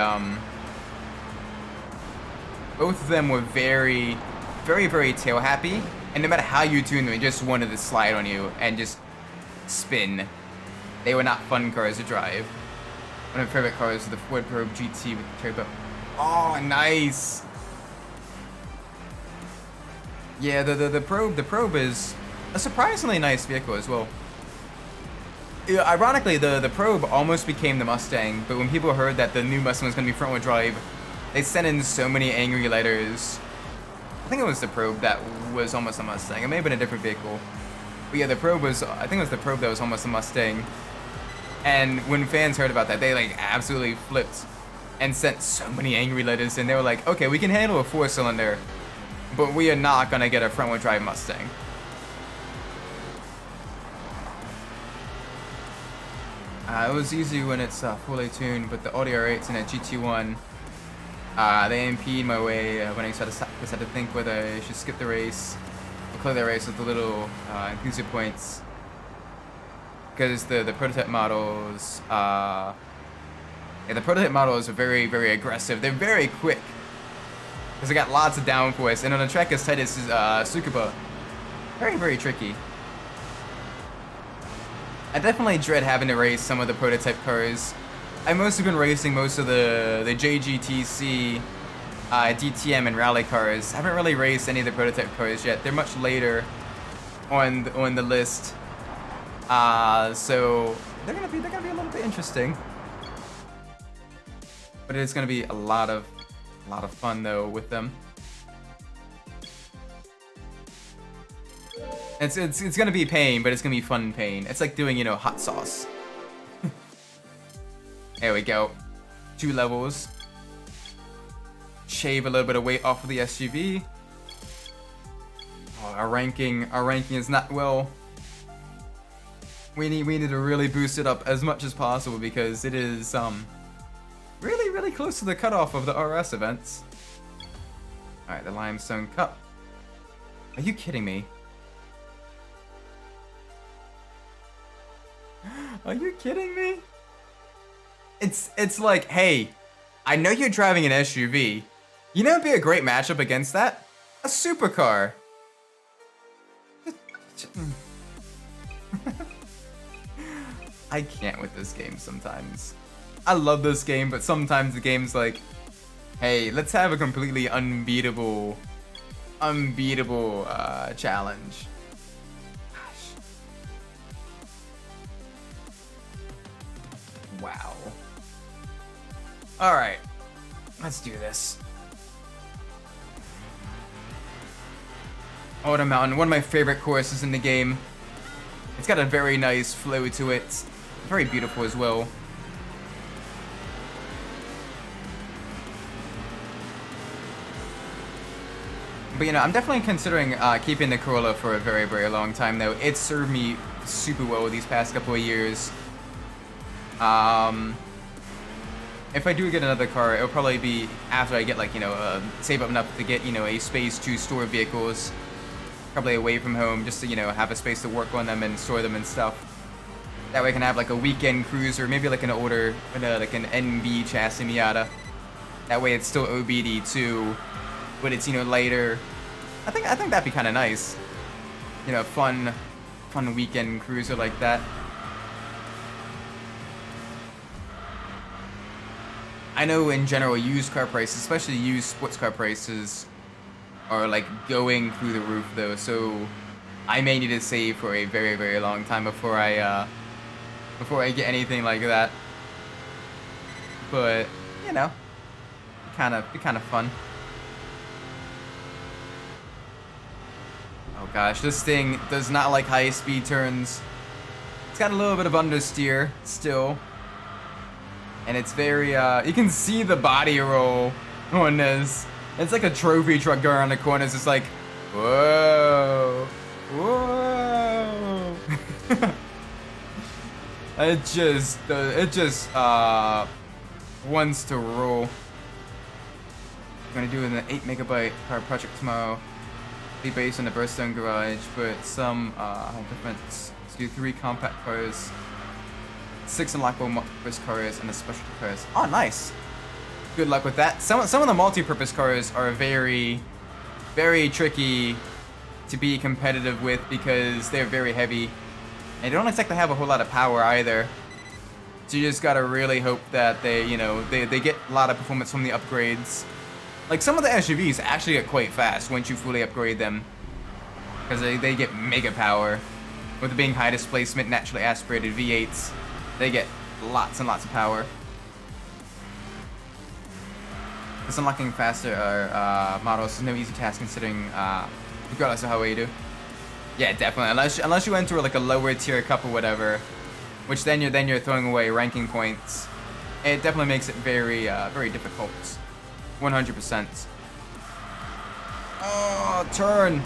both of them were very tail happy, and no matter how you tune them, they just wanted to slide on you and just spin. They were not fun cars to drive. One of my favorite cars is the Ford Probe GT with the turbo. Oh, nice. Yeah, the Probe is a surprisingly nice vehicle as well. Yeah, ironically, the Probe almost became the Mustang, but when people heard that the new Mustang was going to be front-wheel drive, they sent in so many angry letters. I think it was the Probe that was almost a Mustang. It may have been a different vehicle. But yeah, the Probe was, I think it was the Probe that was almost a Mustang. And when fans heard about that, they like absolutely flipped and sent so many angry letters, and they were like, okay, we can handle a 4-cylinder, but we are not going to get a front-wheel drive Mustang. It was easy when it's fully tuned, but the Audi R8s and a GT1, they impede my way when I started to think whether I should skip the race or clear the race with the little Enthusia points. Because the prototype models, the prototype models are very aggressive. They're very quick, because they got lots of downforce, and on a track as tight as Tsukuba, very tricky. I definitely dread having to race some of the prototype cars. I've mostly been racing most of the JGTC, DTM, and rally cars. I haven't really raced any of the prototype cars yet. They're much later on the list, so they're gonna be a little bit interesting. But it's gonna be a lot of fun though with them. It's gonna be pain, but it's gonna be fun pain. It's like doing, hot sauce. There we go. 2 levels. Shave a little bit of weight off of the SUV. Oh, our ranking is not well. We need to really boost it up as much as possible, because it is really close to the cutoff of the RS events. All right, the Limestone Cup. Are you kidding me? Are you kidding me? It's like, hey, I know you're driving an SUV. You know, it'd be a great matchup against that? A supercar. I can't with this game sometimes. I love this game, but sometimes the game's like, hey, let's have a completely unbeatable challenge. Gosh. Wow. Alright. Let's do this. Auto Mountain, one of my favorite courses in the game. It's got a very nice flow to it. Very beautiful as well. But you know, I'm definitely considering keeping the Corolla for a very, very long time though. It's served me super well these past couple of years. If I do get another car, it'll probably be after I get like, you know, save up enough to get, you know, a space to store vehicles. Probably away from home, just to, you know, have a space to work on them and store them and stuff. That way I can have like a weekend cruiser, maybe like an older, like an NB chassis Miata. That way it's still OBD too, but it's, you know, lighter. I think that'd be kind of nice. You know, fun weekend cruiser like that. I know in general used car prices, especially used sports car prices, are like going through the roof though, so I may need to save for a very, very long time before I get anything like that. But you know, be kind of fun. Oh gosh, this thing does not like high speed turns. It's got a little bit of understeer still, and it's very you can see the body roll on this. It's like a trophy truck going around the corners. It's like, whoa, whoa. It just wants to roll. I'm gonna do an 8 megabyte car project tomorrow. Be based on the Burstone Garage, but some different. Let's do 3 compact cars, 6 unlockable multi-purpose cars, and a specialty cars. Oh, nice. Good luck with that. Some of the multi-purpose cars are very, very tricky to be competitive with because they're very heavy and they don't exactly have a whole lot of power either. So you just gotta really hope that they, you know, they get a lot of performance from the upgrades. Like some of the SUVs actually get quite fast once you fully upgrade them because they get mega power. With it being high displacement, naturally aspirated V8s, they get lots and lots of power. This unlocking faster models is no easy task considering, regardless of how well you do. Yeah, definitely. Unless you enter like a lower tier cup or whatever, which then you're throwing away ranking points. It definitely makes it very very difficult. 100%. Oh, turn.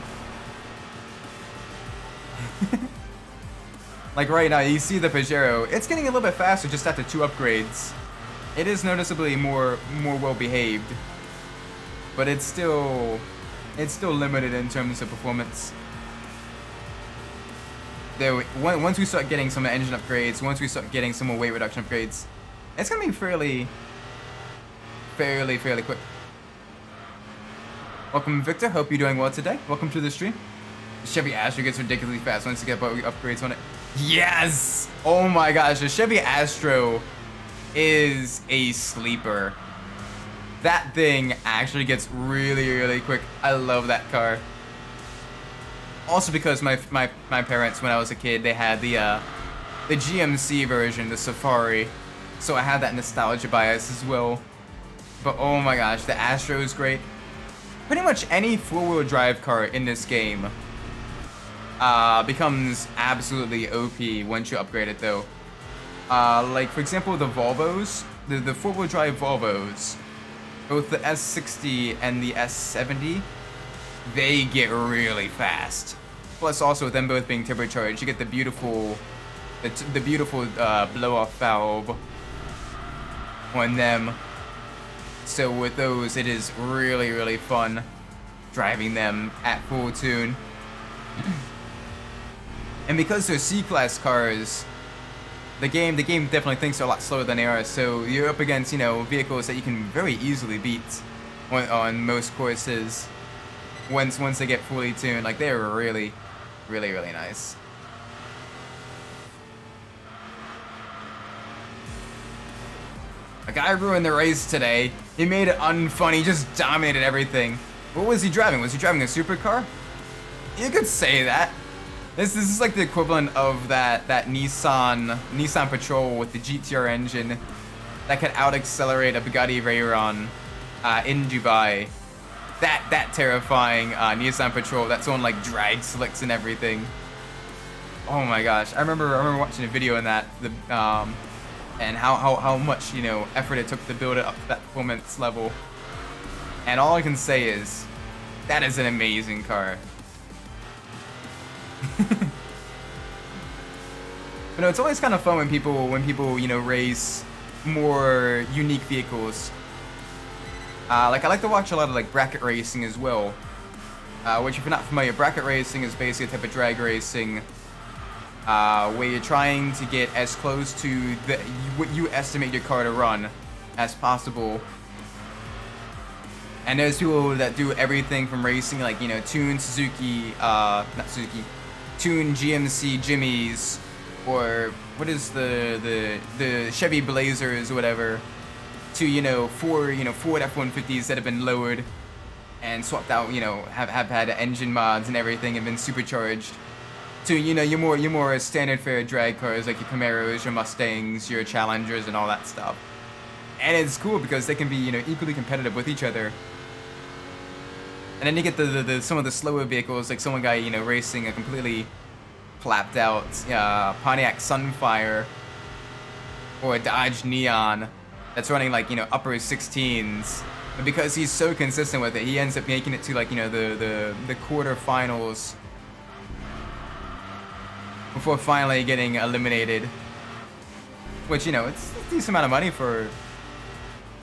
Like right now, you see the Pajero. It's getting a little bit faster just after 2 upgrades. It is noticeably more well behaved, but it's still limited in terms of performance. There, once we start getting some engine upgrades, once we start getting some more weight reduction upgrades, it's gonna be fairly quick. Welcome, Victor. Hope you're doing well today. Welcome to the stream. The Chevy Astro gets ridiculously fast once you get upgrades on it. Yes! Oh my gosh, the Chevy Astro is a sleeper. That thing actually gets really quick. I love that car. Also because my parents, when I was a kid, they had the GMC version, the Safari, so I had that nostalgia bias as well. But oh my gosh, the Astro is great. Pretty much any 4-wheel drive car in this game becomes absolutely OP once you upgrade it though. Like for example, the Volvos, the 4-wheel drive Volvos, both the S60 and the S70, they get really fast. Plus also with them both being turbocharged, you get the beautiful blow-off valve on them. So with those, it is really fun driving them at full tune. And because they're C-Class cars, the game definitely thinks they're a lot slower than they are, so you're up against, you know, vehicles that you can very easily beat on most courses once they get fully tuned. Like, they're really nice. A guy ruined the race today. He made it unfun. He just dominated everything. What was he driving? Was he driving a supercar? You could say that. This is like the equivalent of that Nissan Patrol with the GTR engine that could out accelerate a Bugatti Veyron in Dubai. That terrifying Nissan Patrol that's on like drag slicks and everything. Oh my gosh, I remember watching a video on that, and how much, you know, effort it took to build it up to that performance level. And all I can say is, that is an amazing car. But no, it's always kind of fun when people you know, race more unique vehicles. Like I like to watch a lot of like bracket racing as well. Which, if you're not familiar, bracket racing is basically a type of drag racing where you're trying to get as close to what you estimate your car to run as possible. And there's people that do everything from racing, like, you know, tune Suzuki, tune GMC Jimmys, or what is the Chevy Blazers or whatever, to, you know, Ford F-150s that have been lowered and swapped out, you know, have had engine mods and everything and been supercharged, to, you know, your more standard fare drag cars like your Camaros, your Mustangs, your Challengers, and all that stuff. And it's cool because they can be, you know, equally competitive with each other. And then you get some of the slower vehicles, like some guy, you know, racing a completely flapped out Pontiac Sunfire or a Dodge Neon that's running like, you know, upper 16s. But because he's so consistent with it, he ends up making it to, like, you know, the quarterfinals before finally getting eliminated. Which, you know, it's a decent amount of money for...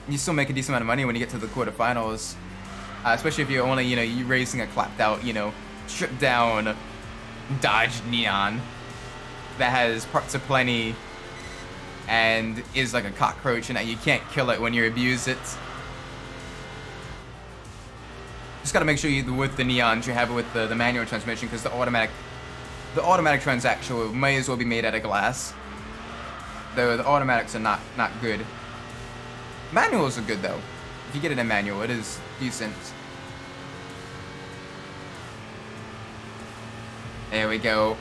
You still make a decent amount of money when you get to the quarterfinals. Especially if you're only, you know, you're racing a clapped out, you know, stripped down Dodge Neon that has parts aplenty and is like a cockroach and that you can't kill it when you abuse it. Just gotta make sure you, with the Neons, you have it with the manual transmission, because the automatic transaction may as well be made out of glass. Though the automatics are not good. Manuals are good though. If you get it in manual, it is decent. There we go.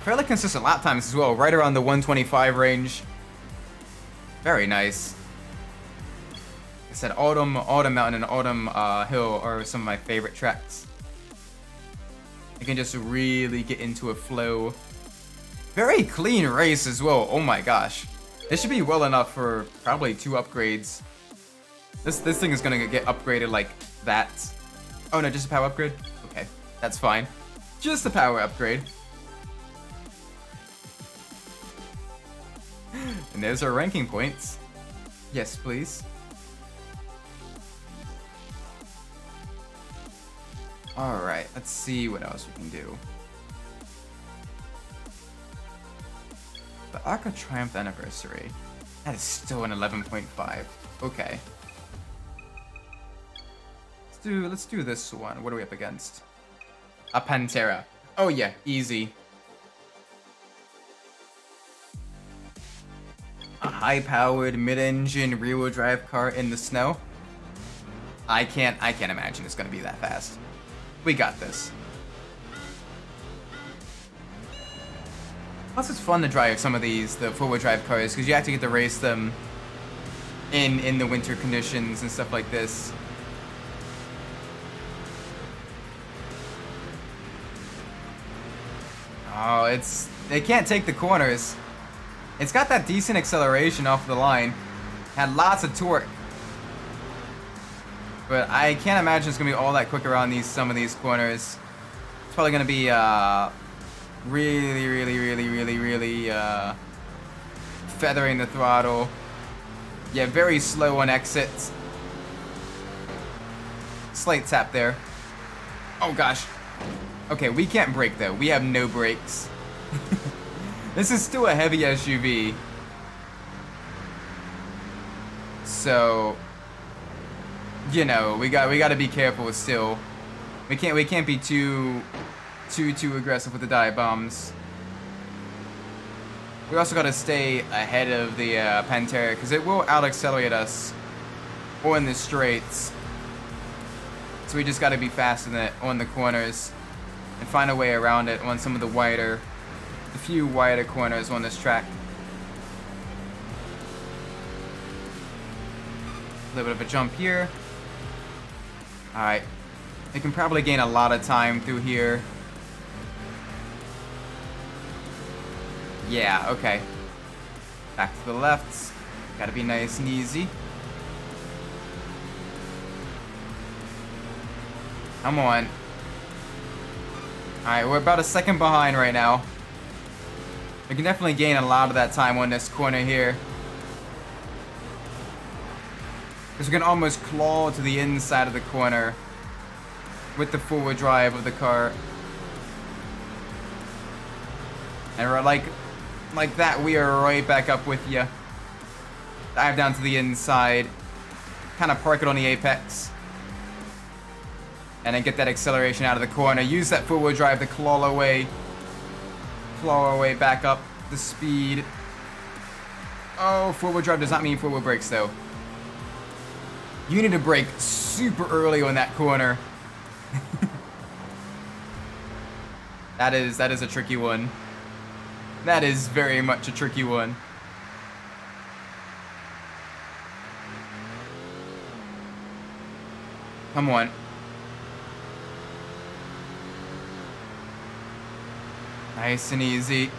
Fairly consistent lap times as well, right around the 125 range. Very nice. I said Autumn Mountain and Autumn Hill are some of my favorite tracks. You can just really get into a flow. Very clean race as well. Oh my gosh. This should be well enough for probably 2 upgrades. This thing is gonna get upgraded like that. Oh no, just a power upgrade? Okay, that's fine. Just a power upgrade. And there's our ranking points. Yes, please. Alright, let's see what else we can do. The Arc of Triumph Anniversary. That is still an 11.5. Okay. Let's do this one. What are we up against? A Pantera. Oh yeah, easy. A high-powered mid-engine rear-wheel drive car in the snow. I can't imagine it's gonna be that fast. We got this. Plus, it's fun to drive some of these, the four-wheel drive cars, because you have to get to race them in the winter conditions and stuff like this. Oh, they can't take the corners. It's got that decent acceleration off the line. Had lots of torque. But I can't imagine it's gonna be all that quick around some of these corners. It's probably gonna be really feathering the throttle. Yeah, very slow on exits. Slight tap there. Oh gosh. Okay, we can't brake though. We have no brakes. This is still a heavy SUV. So, you know, we got to be careful still. We can't be too aggressive with the dive bombs. We also got to stay ahead of the Pantera, because it will out-accelerate us on the straights. So we just got to be fast on the corners. and find a way around it on some of the few wider corners on this track. A little bit of a jump here. Alright. We can probably gain a lot of time through here. Yeah, okay. Back to the left. Gotta be nice and easy. Come on. Alright, we're about a second behind right now. We can definitely gain a lot of that time on this corner here. Because we can almost claw to the inside of the corner with the forward drive of the car. And we're like that, we are right back up with you. Dive down to the inside. Kind of park it on the apex. And then get that acceleration out of the corner. Use that forward drive to claw our way back up the speed. Oh, forward drive does not mean forward brakes though. You need to brake super early on that corner. That is a tricky one. That is very much a tricky one. Come on. Nice and easy.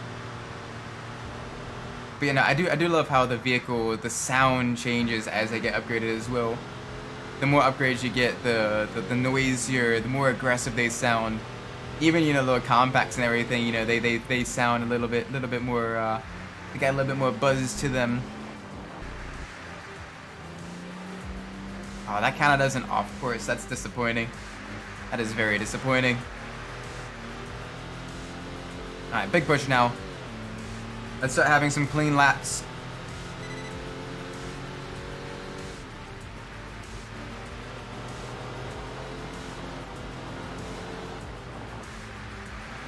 But you know, I do love how the vehicle, the sound changes as they get upgraded as well. The more upgrades you get, the noisier, the more aggressive they sound. Even, you know, little compacts and everything, you know, they sound a little bit more, they got a little bit more buzz to them. Oh, that kind of doesn't off course. That's disappointing. That is very disappointing. Alright, big push now. Let's start having some clean laps.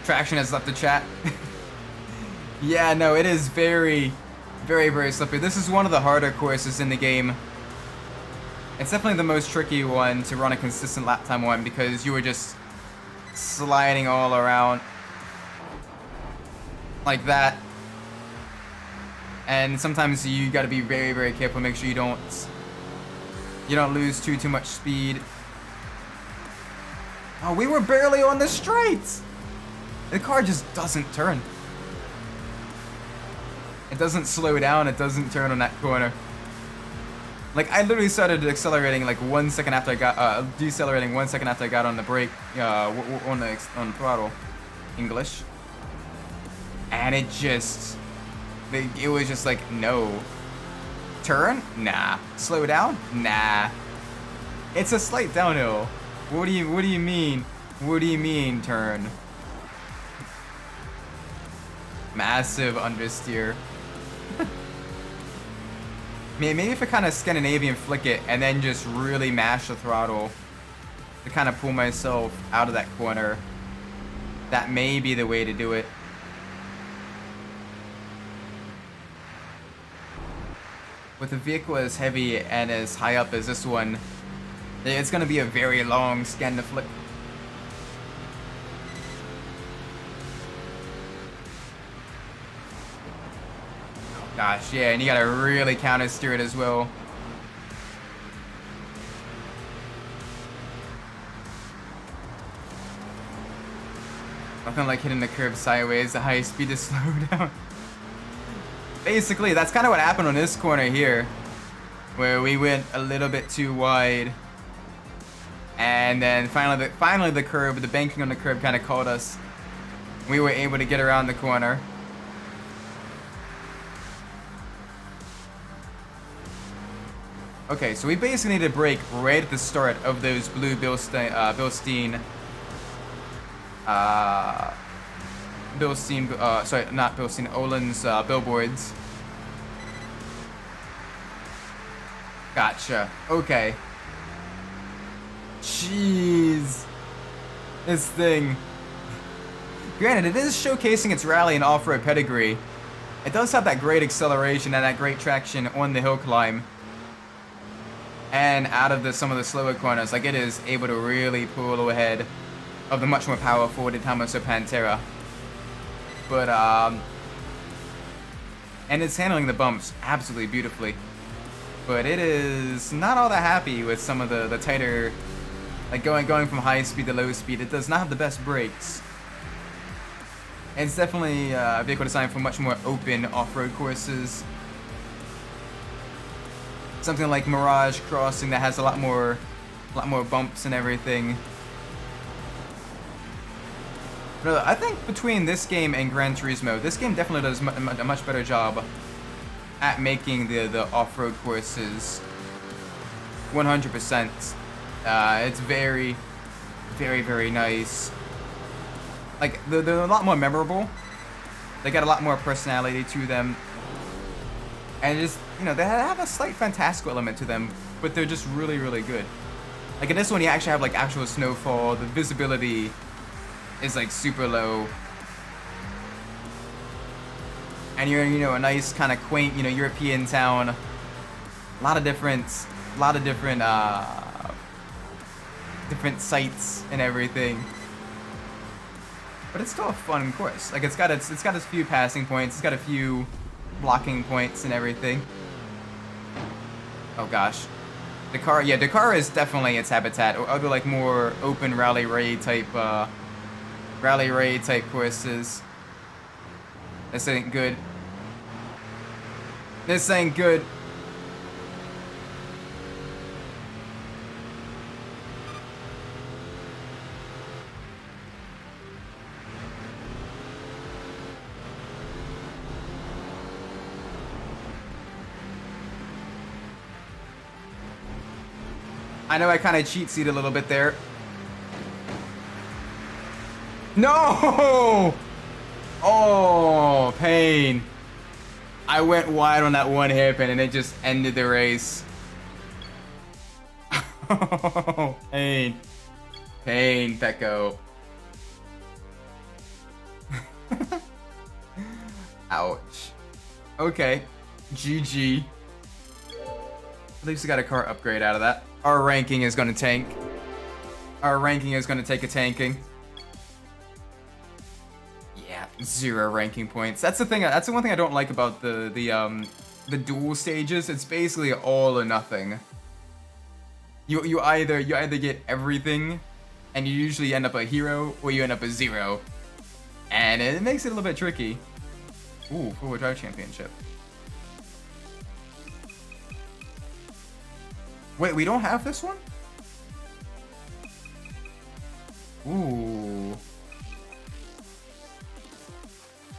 Traction has left the chat. Yeah, no, it is very, very, very slippery. This is one of the harder courses in the game. It's definitely the most tricky one to run a consistent lap time on because you were just sliding all around like that. And sometimes you gotta be very, very careful, make sure you don't lose too much speed. Oh, we were barely on the straights! The car just doesn't turn. It doesn't slow down, it doesn't turn on that corner. Like, I literally started accelerating like 1 second after I got, decelerating 1 second after I got on the brake, on the throttle. English. And it was just like, no. Turn? Nah. Slow down? Nah. It's a slight downhill. What do you mean? What do you mean, turn? Massive understeer. Maybe if I kind of Scandinavian flick it and then just really mash the throttle to kind of pull myself out of that corner, that may be the way to do it. With a vehicle as heavy and as high up as this one, it's going to be a very long Scanda flick. Gosh, yeah, and you gotta really counter steer it as well. Nothing like hitting the curb sideways, the high speed to slow down. Basically, that's kind of what happened on this corner here, where we went a little bit too wide. And then finally the curb, the banking on the curb kind of caught us. We were able to get around the corner. Okay, so we basically need to brake right at the start of those blue Bilstein, Olin's billboards. Gotcha. Okay. Jeez. This thing. Granted, it is showcasing its rally and off-road pedigree. It does have that great acceleration and that great traction on the hill climb. And out of some of the slower corners, like it is able to really pull ahead of the much more powerful Toyota Pantera. But and it's handling the bumps absolutely beautifully. But it is not all that happy with some of the tighter, like going from high speed to low speed. It does not have the best brakes. And it's definitely a vehicle designed for much more open off-road courses. Something like Mirage Crossing that has a lot more bumps and everything. But I think between this game and Gran Turismo, this game definitely does a much better job at making the off-road courses 100%. It's very, very, very nice. Like, they're a lot more memorable. They got a lot more personality to them. And just, you know, they have a slight fantastical element to them, but they're just really, really good. Like in this one, you actually have like actual snowfall. The visibility is like super low. And you're in, you know, a nice kind of quaint, you know, European town. A lot of different different sights and everything. But it's still a fun course. Like it's got its few passing points. It's got a few blocking points and everything. Oh gosh, Dakar. Yeah, Dakar is definitely its habitat. Or other like more open rally raid type courses. This ain't good. This ain't good. I know I kind of cheat-seed a little bit there. No! Oh, pain. I went wide on that one hairpin and it just ended the race. Oh, pain. Pain, Pecco. Ouch. Okay. GG. At least we got a car upgrade out of that. Our ranking is going to tank. Our ranking is going to take a tanking. Yeah, 0 ranking points. That's the thing. That's the one thing I don't like about the dual stages. It's basically all or nothing. You either get everything, and you usually end up a hero, or you end up a 0, and it makes it a little bit tricky. Ooh, 4-wheel drive championship. Wait, we don't have this one? Ooh.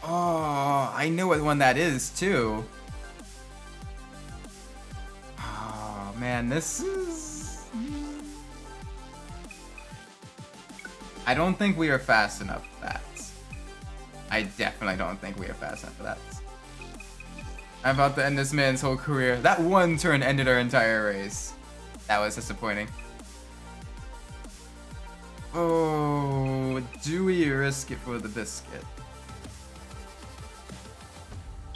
Oh, I know what one that is, too. Oh, man, this is... I don't think we are fast enough for that. I definitely don't think we are fast enough for that. I'm about to end this man's whole career. That one turn ended our entire race. That was disappointing. Oh, do we risk it for the biscuit?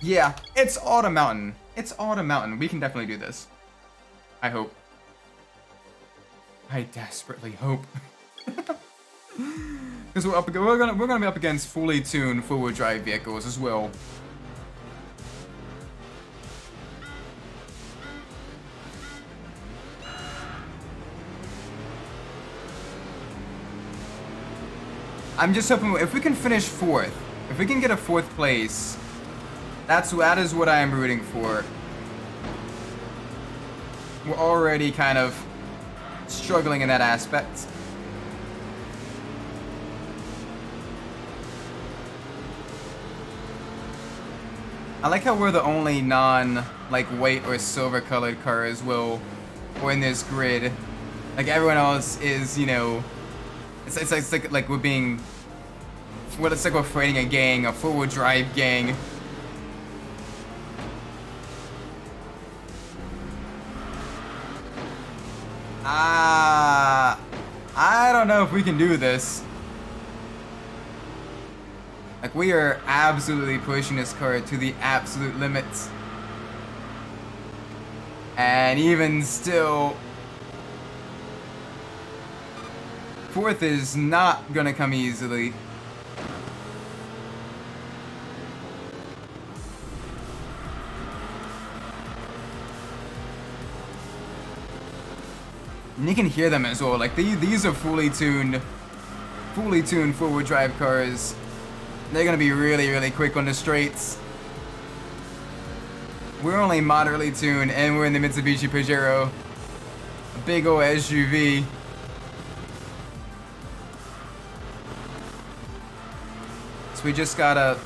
Yeah, it's Autumn Mountain. It's Autumn Mountain. We can definitely do this. I hope. I desperately hope. Because we're gonna be up against fully tuned 4-wheel drive vehicles as well. I'm just hoping if we can finish 4th, if we can get a 4th place, that is what I am rooting for. We're already kind of struggling in that aspect. I like how we're the only like white or silver colored car as well, or in this grid. Like everyone else is, you know, it's like we're being, well, it's like we're fighting a gang, a 4-wheel drive gang. I don't know if we can do this. Like, we are absolutely pushing this car to the absolute limits. And even still... Fourth is not gonna come easily. And you can hear them as well. Like these are fully tuned four-wheel drive cars. They're gonna be really, really quick on the straights. We're only moderately tuned, and we're in the Mitsubishi Pajero, a big ol' SUV. So we just gotta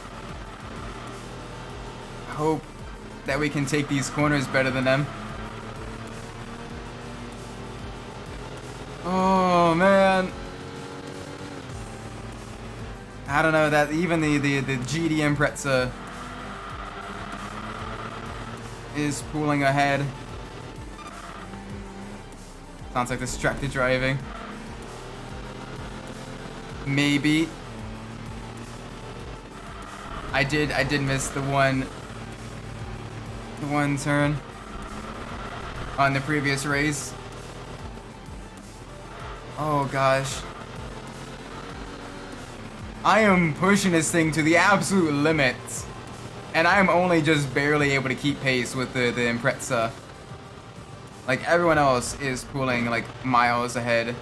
hope that we can take these corners better than them. Oh man, I don't know that even the GD Impreza is pulling ahead. Sounds like distracted driving. Maybe. I did miss the one turn on the previous race. Oh gosh. I am pushing this thing to the absolute limit. And I'm only just barely able to keep pace with the Impreza. Like everyone else is pulling like miles ahead.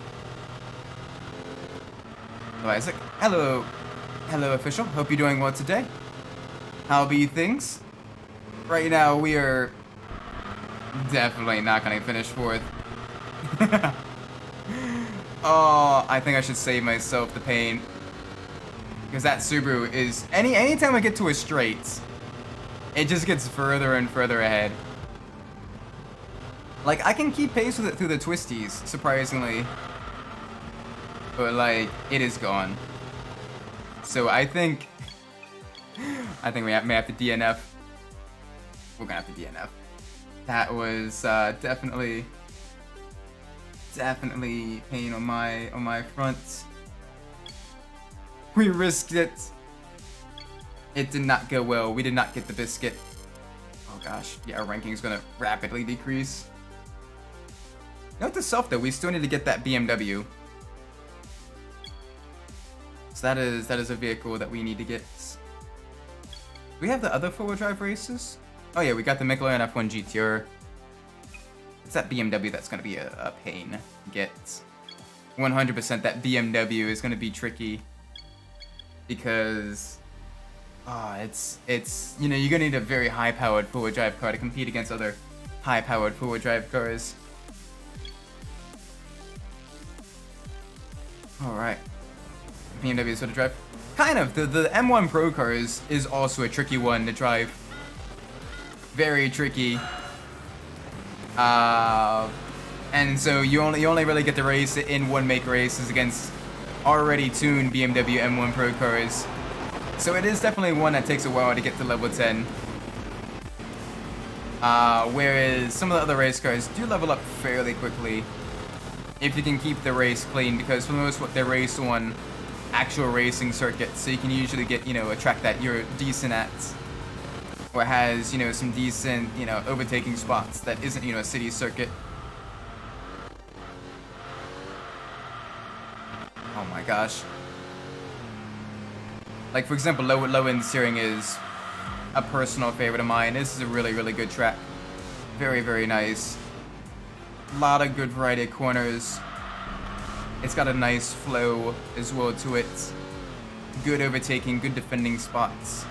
Hello Isaac. Hello. Hello official. Hope you're doing well today. How be things? Right now we are definitely not gonna finish fourth. Oh, I think I should save myself the pain. Because that Subaru is anytime I get to a straight, it just gets further and further ahead. Like I can keep pace with it through the twisties, surprisingly. But like it is gone. So I think we may have to DNF. We're gonna have to DNF. That was definitely pain on my front. We risked it. It did not go well. We did not get the biscuit. Oh gosh, yeah, our ranking is gonna rapidly decrease. Note to self though, we still need to get that BMW. So that is a vehicle that we need to get. Do we have the other four-wheel drive races? Oh yeah, we got the McLaren F1 GTR. It's that BMW that's gonna be a pain to get. 100% that BMW is gonna be tricky. Because it's you know, you're gonna need a very high-powered four-wheel drive car to compete against other high-powered four-wheel drive cars. Alright. BMW is what to drive. Kind of. The M1 Pro car is also a tricky one to drive. Very tricky. And so you only really get to race in one-make races against already tuned BMW M1 Pro cars. So it is definitely one that takes a while to get to level 10. Whereas some of the other race cars do level up fairly quickly if you can keep the race clean, because for the most part they race on actual racing circuits, so you can usually get, you know, a track that you're decent at, or has, you know, some decent, you know, overtaking spots that isn't, you know, a city circuit. Oh my gosh. Like, for example, low end steering is a personal favorite of mine. This is a really, really good track. Very, very nice. A lot of good variety of corners. It's got a nice flow as well to it. Good overtaking, good defending spots.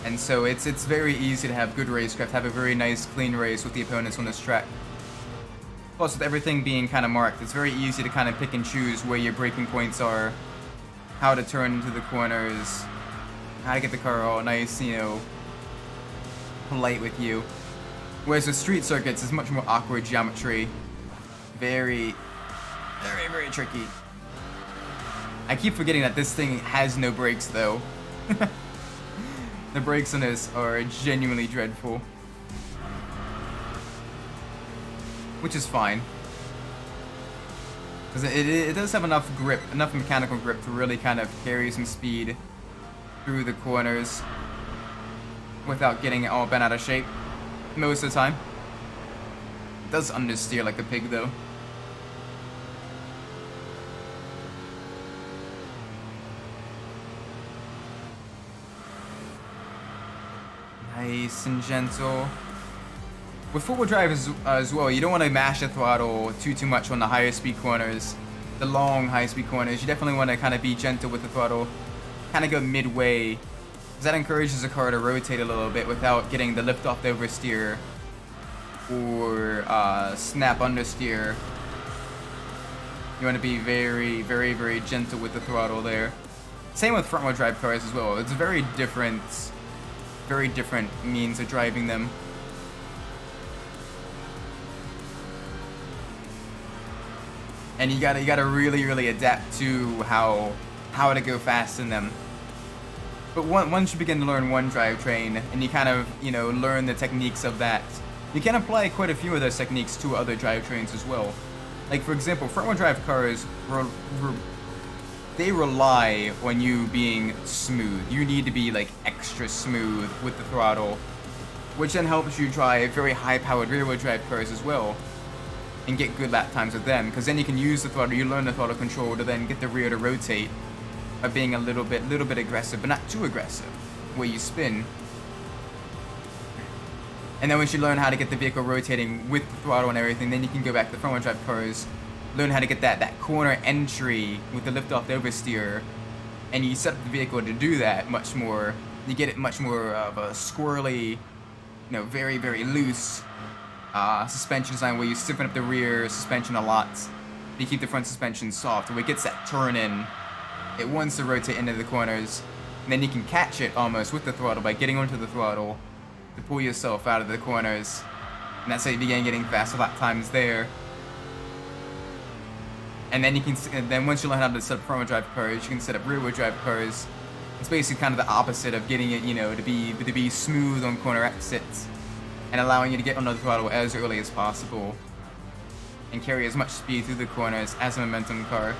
And so it's very easy to have good racecraft, have a very nice clean race with the opponents on this track. Plus, with everything being kind of marked, it's very easy to kind of pick and choose where your braking points are, how to turn into the corners, how to get the car all nice, you know, polite with you. Whereas with street circuits, it's much more awkward geometry. Very, very, very tricky. I keep forgetting that this thing has no brakes, though. The brakes on this are genuinely dreadful. Which is fine. Because it does have enough grip, enough mechanical grip to really kind of carry some speed through the corners without getting it all bent out of shape most of the time. does understeer like a pig though. Nice and gentle. With four-wheel drive as well, you don't want to mash the throttle too much on the higher speed corners, the long high speed corners. You definitely want to kind of be gentle with the throttle, kind of go midway, because that encourages the car to rotate a little bit without getting the lift off the oversteer or snap understeer. You want to be very gentle with the throttle there. Same with front-wheel drive cars as well. It's very different means of driving them. And you gotta really adapt to how to go fast in them. But once you begin to learn one drivetrain and you kind of, you know, learn the techniques of that, you can apply quite a few of those techniques to other drivetrains as well. Like for example, front-wheel drive cars, they rely on you being smooth. You need to be like extra smooth with the throttle, which then helps you drive very high-powered rear-wheel drive cars as well, and get good lap times with them. Because then you can use the throttle, you learn the throttle control to then get the rear to rotate by being a little bit aggressive, but not too aggressive, where you spin. And then once you learn how to get the vehicle rotating with the throttle and everything, then you can go back to the front-wheel drive cars, learn how to get that corner entry with the lift-off the oversteer, and you set up the vehicle to do that much more. You get it much more of a squirrely, you know, very loose suspension design where you stiffen up the rear suspension a lot. You keep the front suspension soft, where it gets that turn in. It wants to rotate into the corners, and then you can catch it almost with the throttle by getting onto the throttle to pull yourself out of the corners. And that's how you begin getting faster lap times there. And then then once you learn how to set up front-wheel drive cars, you can set up rear-wheel drive cars. It's basically kind of the opposite of getting it, you know, to be smooth on corner exits, and allowing you to get onto the throttle as early as possible and carry as much speed through the corners as a momentum car.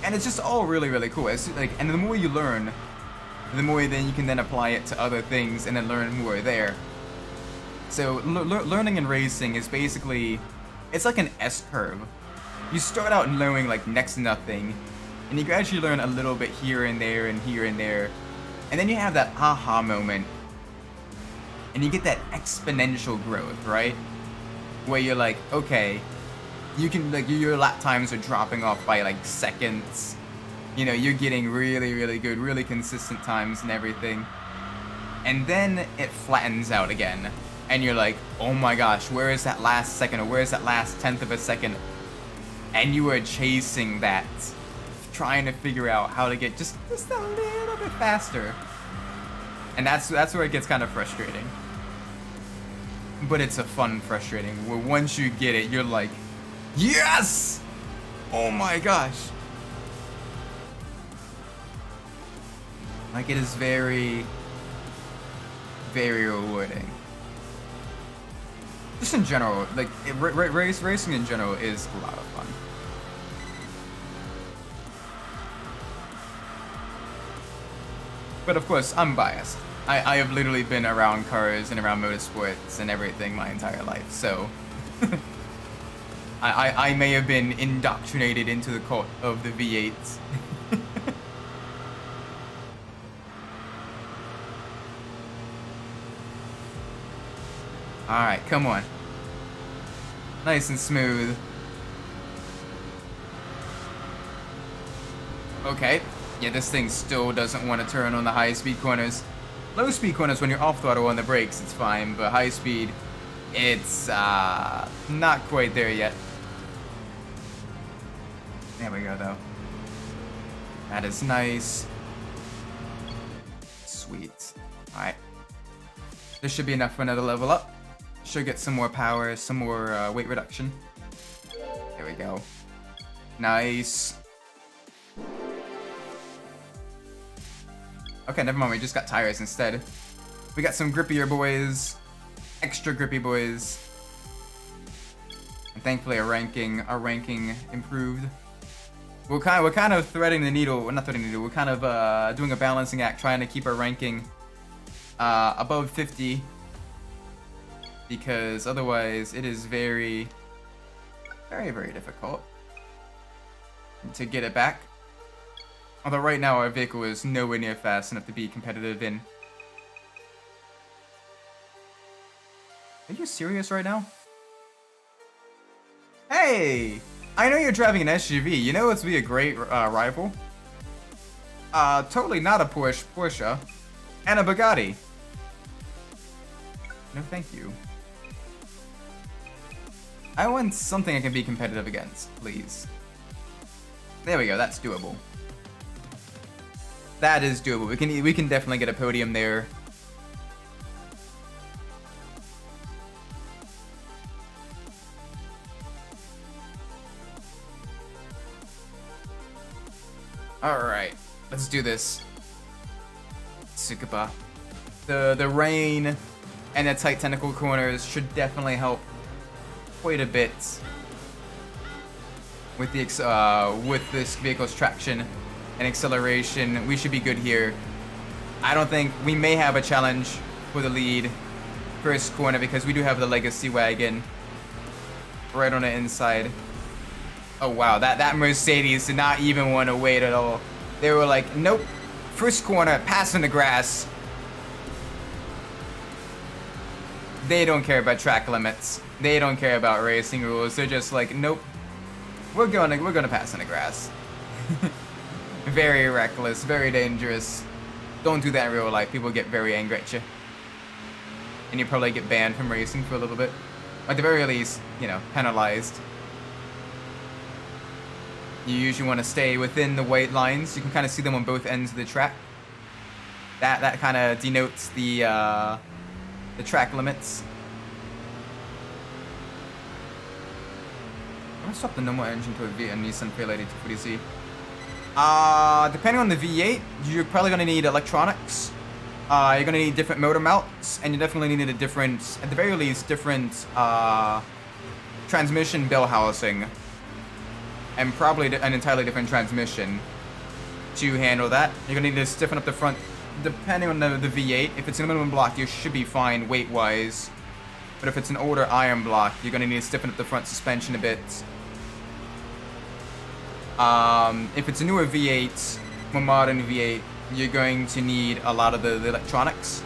And it's just all really cool. It's like, and the more you learn, the more then you can then apply it to other things and then learn more there. So learning and racing is basically, it's like an S-curve. You start out knowing like next to nothing, and you gradually learn a little bit here and there and here and there, and then you have that aha moment, and you get that exponential growth, right? Where you're like, okay, you can, like, your lap times are dropping off by like seconds. You know, you're getting really good, really consistent times and everything. And then it flattens out again, and you're like, oh my gosh, where is that last second, or where is that last tenth of a second? And you are chasing that, trying to figure out how to get just a little bit faster. And that's where it gets kind of frustrating. But it's a fun frustrating, where once you get it, you're like, yes! Oh my gosh. Like, it is very rewarding. Just in general, like, racing in general is a lot of fun. But of course, I'm biased. I have literally been around cars and around motorsports and everything my entire life, so I may have been indoctrinated into the cult of the V8s. Alright, come on. Nice and smooth. Okay. Yeah, this thing still doesn't want to turn on the high speed corners. Low speed corners, when you're off throttle on the brakes, it's fine, but high speed, it's not quite there yet. There we go, though. That is nice. Sweet. Alright. This should be enough for another level up. Should get some more power, some more weight reduction. There we go. Nice. Okay, never mind, we just got tires instead. We got some grippier boys. Extra grippy boys. And thankfully our ranking improved. We're kind of threading the needle, well, not threading the needle, we're kind of doing a balancing act, trying to keep our ranking above 50. because otherwise it is very, very, very difficult to get it back. Although right now our vehicle is nowhere near fast enough to be competitive in. Are you serious right now? Hey! I know you're driving an SUV. You know what's be a great rival? Totally not a Porsche. And a Bugatti. No thank you. I want something I can be competitive against, please. There we go, that's doable. That is doable. We can definitely get a podium there. Alright, let's do this. Tsukuba. The rain and the tight tentacle corners should definitely help quite a bit with the with this vehicle's traction and acceleration. We should be good here. I don't think we may have a challenge for the lead first corner because we do have the legacy wagon right on the inside. Oh wow, that Mercedes did not even want to wait at all. They were like, nope, first corner, passing the grass. They don't care about track limits. They don't care about racing rules. They're just like, nope, we're gonna pass in the grass. Very reckless, very dangerous. Don't do that in real life. People get very angry at you, and you probably get banned from racing for a little bit. At the very least, you know, penalized. You usually want to stay within the white lines. You can kind of see them on both ends of the track. That kind of denotes the track limits. I'm gonna swap the normal engine to a Nissan Fairlady 240Z. Depending on the V8, you're probably gonna need electronics. You're gonna need different motor mounts, and you definitely need a different, at the very least, different transmission bell housing. And probably an entirely different transmission to handle that. You're gonna need to stiffen up the front, depending on the V8. If it's an aluminum block, you should be fine weight-wise. But if it's an older iron block, you're gonna need to stiffen up the front suspension a bit. If it's a newer V8, more modern V8, you're going to need a lot of the electronics.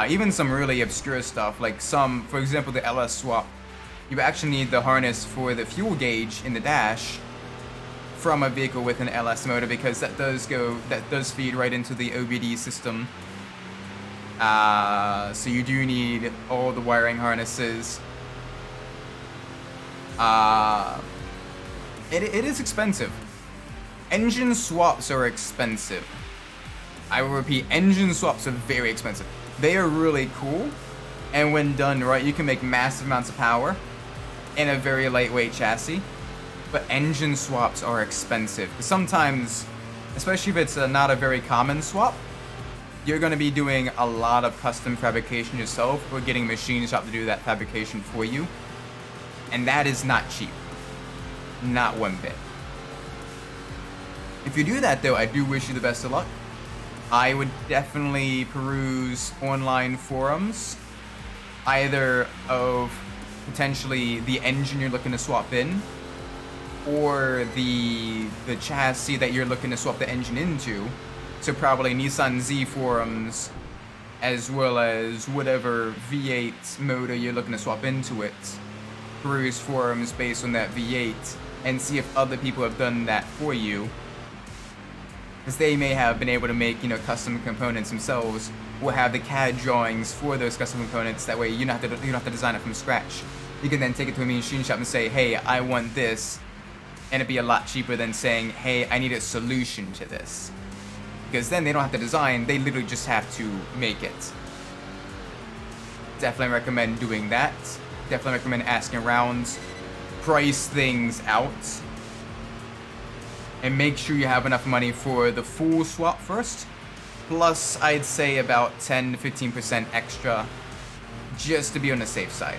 Even some really obscure stuff, like some, for example, the LS swap. You actually need the harness for the fuel gauge in the dash from a vehicle with an LS motor because that does feed right into the OBD system. So you do need all the wiring harnesses. It is expensive. Engine swaps are expensive. I will repeat, engine swaps are very expensive. They are really cool, and when done right, you can make massive amounts of power in a very lightweight chassis. But engine swaps are expensive. Sometimes, especially if it's not a very common swap, you're going to be doing a lot of custom fabrication yourself or getting a machine shop to do that fabrication for you. And that is not cheap. Not one bit. If you do that though, I do wish you the best of luck. I would definitely peruse online forums, either of potentially the engine you're looking to swap in, or the chassis that you're looking to swap the engine into. So probably Nissan Z forums, as well as whatever V8 motor you're looking to swap into it. Peruse forums based on that V8 and see if other people have done that for you. Because they may have been able to make, you know, custom components themselves, or have the CAD drawings for those custom components. That way you don't have to design it from scratch. You can then take it to a machine shop and say, hey, I want this, and it'd be a lot cheaper than saying, hey, I need a solution to this. Because then they don't have to design, they literally just have to make it. Definitely recommend doing that. Definitely recommend asking around, price things out, and make sure you have enough money for the full swap first. Plus, I'd say about 10 to 15% extra, just to be on the safe side.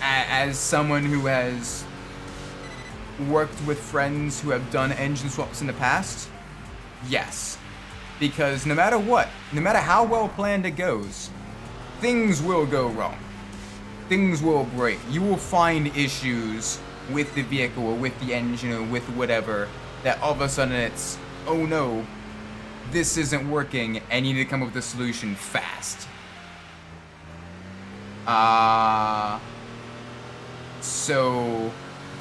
As someone who has worked with friends who have done engine swaps in the past, yes. Because no matter what, no matter how well planned it goes, things will go wrong. Things will break. You will find issues with the vehicle or with the engine or with whatever that all of a sudden it's, oh no, this isn't working, and you need to come up with a solution fast. So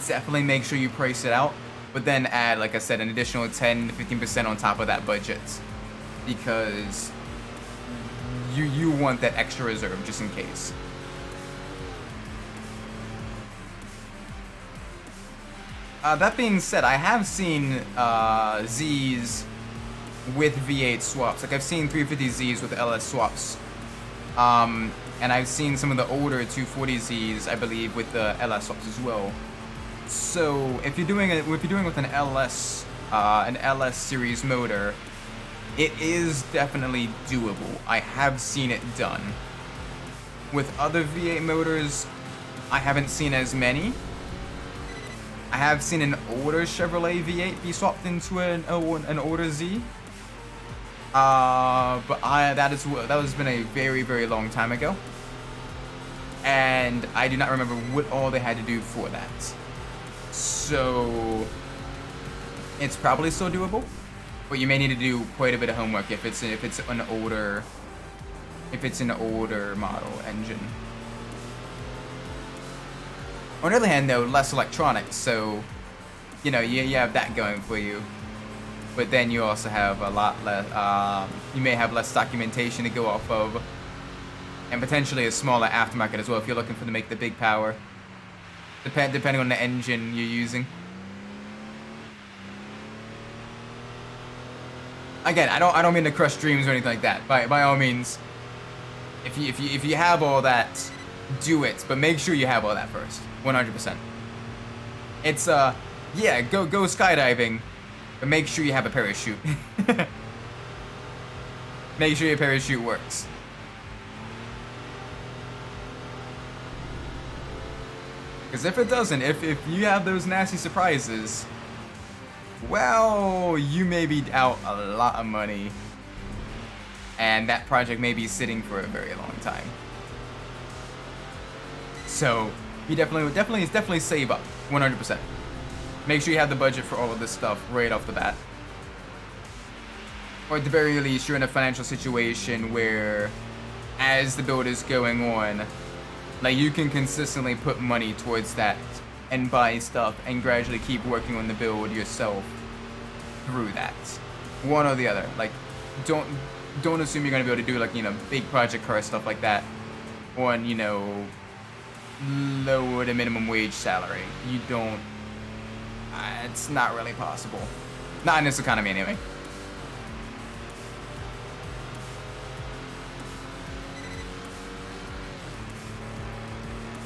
definitely make sure you price it out, but then add, like I said, an additional 10 to 15% on top of that budget, because you want that extra reserve just in case. That being said, I have seen Zs with V8 swaps. Like, I've seen 350Zs with LS swaps. And I've seen some of the older 240Zs, I believe, with the LS swaps as well. So if you're doing it, with an LS series motor, it is definitely doable. I have seen it done. With other V8 motors, I haven't seen as many. I have seen an older Chevrolet V8 be swapped into an older Z. But that has been a very, very long time ago. And I do not remember what all they had to do for that. So it's probably still doable, but you may need to do quite a bit of homework if it's an older model engine. On the other hand, though, less electronics, so you know you have that going for you. But then you also have a lot less. You may have less documentation to go off of, and potentially a smaller aftermarket as well if you're looking to make the big power. Depending on the engine you're using. Again, I don't mean to crush dreams or anything like that. By all means, if you have all that, do it. But make sure you have all that first. 100%. It's yeah, go skydiving, but make sure you have a parachute. Make sure your parachute works. Because if it doesn't, if you have those nasty surprises, well, you may be out a lot of money, and that project may be sitting for a very long time. So you definitely save up 100%. Make sure you have the budget for all of this stuff right off the bat. Or at the very least, you're in a financial situation where, as the build is going on, like, you can consistently put money towards that and buy stuff and gradually keep working on the build yourself through that. One or the other. Like, don't assume you're gonna be able to do, like, you know, big project car stuff like that on, you know, lower to minimum wage salary. You don't. It's not really possible. Not in this economy, anyway.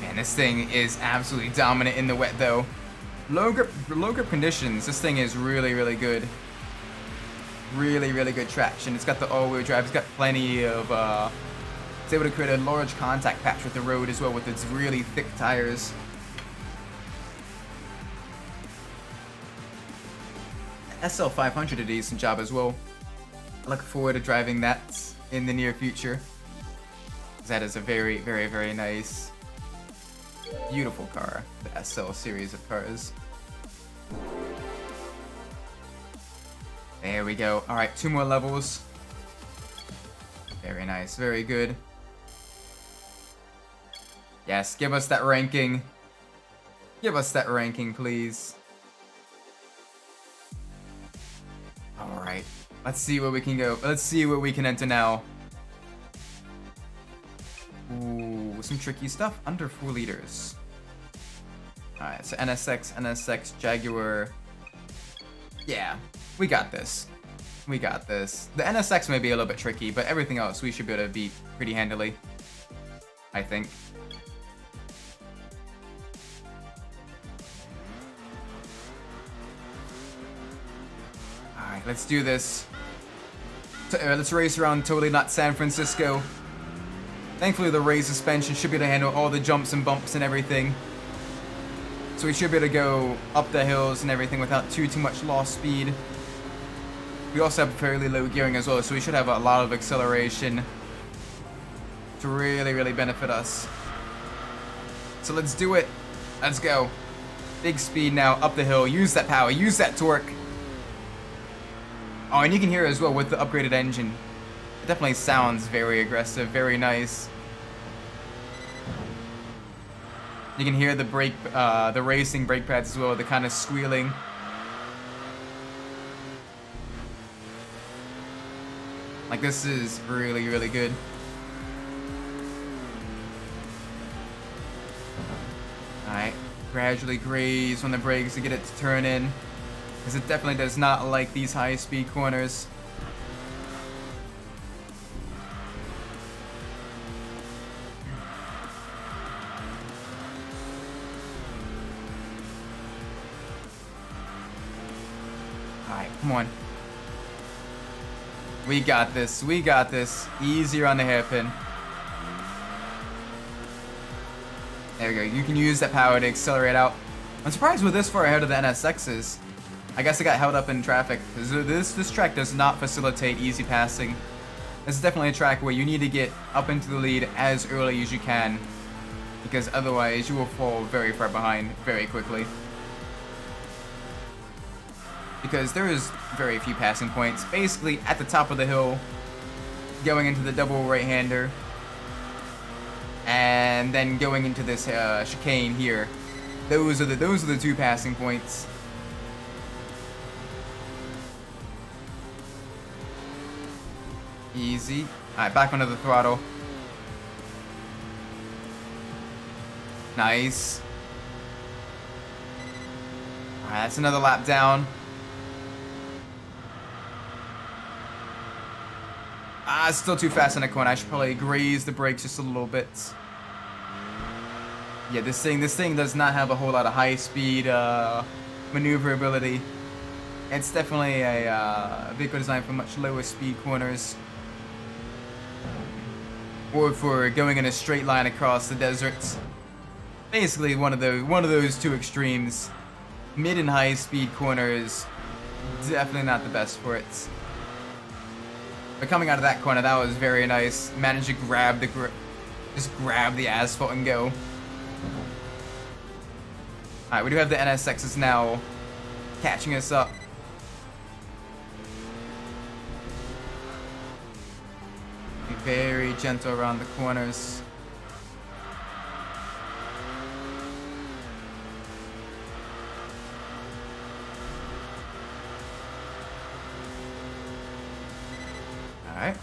Man, this thing is absolutely dominant in the wet, though. Low grip conditions. This thing is really, really good. Really, really good traction. It's got the all-wheel drive. It's got plenty of. It's able to create a large contact patch with the road as well with its really thick tires. SL500 did a decent job as well. I look forward to driving that in the near future. That is a very, very, very nice, beautiful car. The SL series of cars. There we go. Alright, 2 more levels. Very nice, very good. Yes, give us that ranking. Give us that ranking, please. Alright, let's see where we can go. Let's see where we can enter now. Ooh, some tricky stuff. Under 4 liters. Alright, so NSX, Jaguar. Yeah, we got this. We got this. The NSX may be a little bit tricky, but everything else we should be able to beat pretty handily, I think. Alright, let's do this. Let's race around totally not San Francisco. Thankfully, the raised suspension should be able to handle all the jumps and bumps and everything. So we should be able to go up the hills and everything without too much lost speed. We also have fairly low gearing as well, so we should have a lot of acceleration. to really, really benefit us. So let's do it. Let's go. Big speed now, up the hill. Use that power, use that torque. Oh, and you can hear as well with the upgraded engine. It definitely sounds very aggressive, very nice. You can hear the brake, the racing brake pads as well, the kind of squealing. Like, this is really, really good. Alright, gradually graze on the brakes to get it to turn in, because it definitely does not like these high-speed corners. Alright, come on. We got this. We got this. Easier on the hairpin. There we go. You can use that power to accelerate out. I'm surprised we're this far ahead of the NSXs. I guess it got held up in traffic. This track does not facilitate easy passing. This is definitely a track where you need to get up into the lead as early as you can, because otherwise you will fall very far behind very quickly. Because there is very few passing points. Basically, at the top of the hill, going into the double right-hander, and then going into this chicane here. Those are the two passing points. Easy. All right, back onto the throttle. Nice. All right, that's another lap down. It's still too fast in the corner. I should probably graze the brakes just a little bit. Yeah, this thing does not have a whole lot of high-speed maneuverability. It's definitely a vehicle designed for much lower speed corners, or for going in a straight line across the deserts. Basically, one of those two extremes. Mid and high speed corners, definitely not the best for it. But coming out of that corner, that was very nice. Managed to grab just grab the asphalt and go. Alright, we do have the NSXs now catching us up. Be very gentle around the corners. Alright.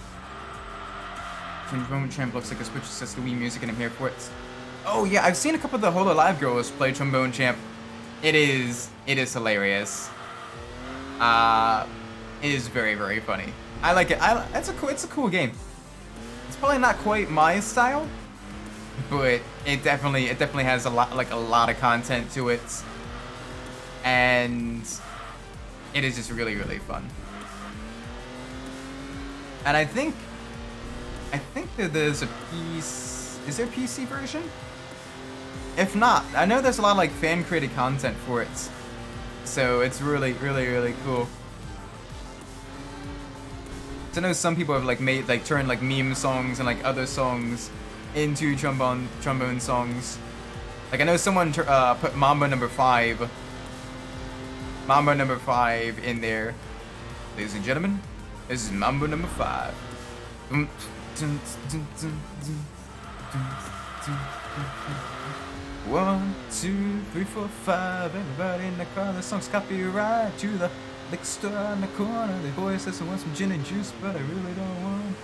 Change moment champ looks like a switch sets the Wii music and I'm here for it. Oh yeah, I've seen a couple of the Holo Live girls play Trombone Champ. It is hilarious. It is very, very funny. I like it. It's a cool game. It's probably not quite my style, but it definitely has a lot of content to it, and it is just really, really fun. And I think that there's a piece. Is there a PC version? If not, I know there's a lot of like fan created content for it, so it's really, really, really cool. So I know some people have turned like meme songs and like other songs into trombone songs. Like I know someone put Mambo number 5 in there. Ladies and gentlemen, this is Mambo number 5. 1, 2, 3, 4, 5. Everybody in the car. The song's copyright to the liquor store on the corner. The boy says he wants some gin and juice, but I really don't want.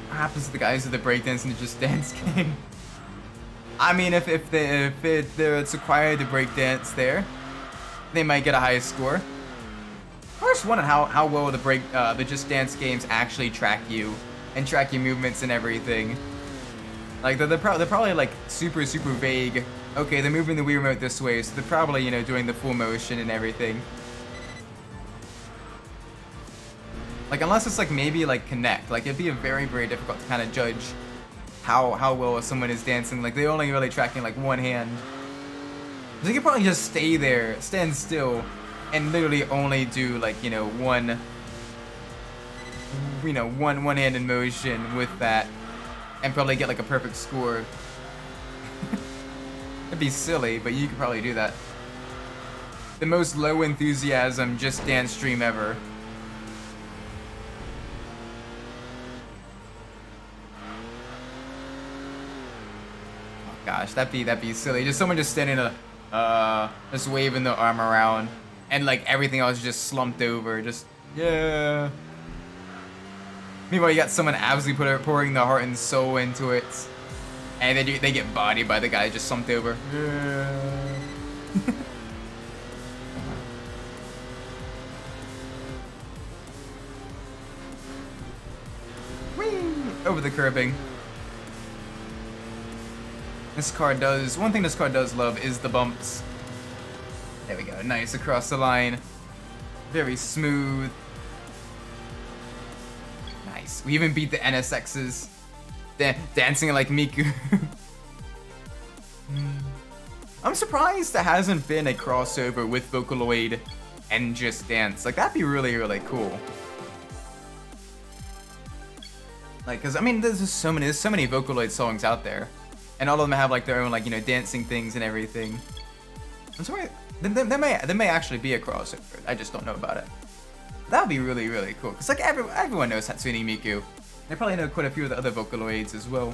What happens to the guys at the breakdance and the Just Dance game? I mean, if it's required to breakdance there, they might get a high score. I just wondered how well the Just Dance games actually track you and track your movements and everything. Like they're probably like super vague. Okay, they're moving the Wii remote this way, so they're probably doing the full motion and everything. Like unless it's like maybe like Connect, like it'd be very difficult to kind of judge how well someone is dancing. Like they're only really tracking like one hand. So you could probably just stay there, stand still, and literally only do like one you know, one-handed motion with that and probably get like a perfect score. It'd be silly, but you could probably do that. The most low enthusiasm just dance stream ever. Oh gosh, that'd be silly. Just someone just standing just waving the arm around, and like everything else just slumped over. Just yeah. Meanwhile, you got someone absolutely pouring their heart and soul into it, and they get bodied by the guy just slumped over. Yeah. Over the curbing. One thing this car does love is the bumps. There we go, nice across the line. Very smooth. Nice. We even beat the NSXs. Dancing like Miku. I'm surprised there hasn't been a crossover with Vocaloid and Just Dance. Like, that'd be really, really cool. Like, cause I mean, there's so many Vocaloid songs out there, and all of them have like their own, like, you know, dancing things and everything. I'm sorry, there may actually be a crossover. I just don't know about it. That would be really, really cool. Cause like everyone knows Hatsune Miku. They probably know quite a few of the other Vocaloids as well.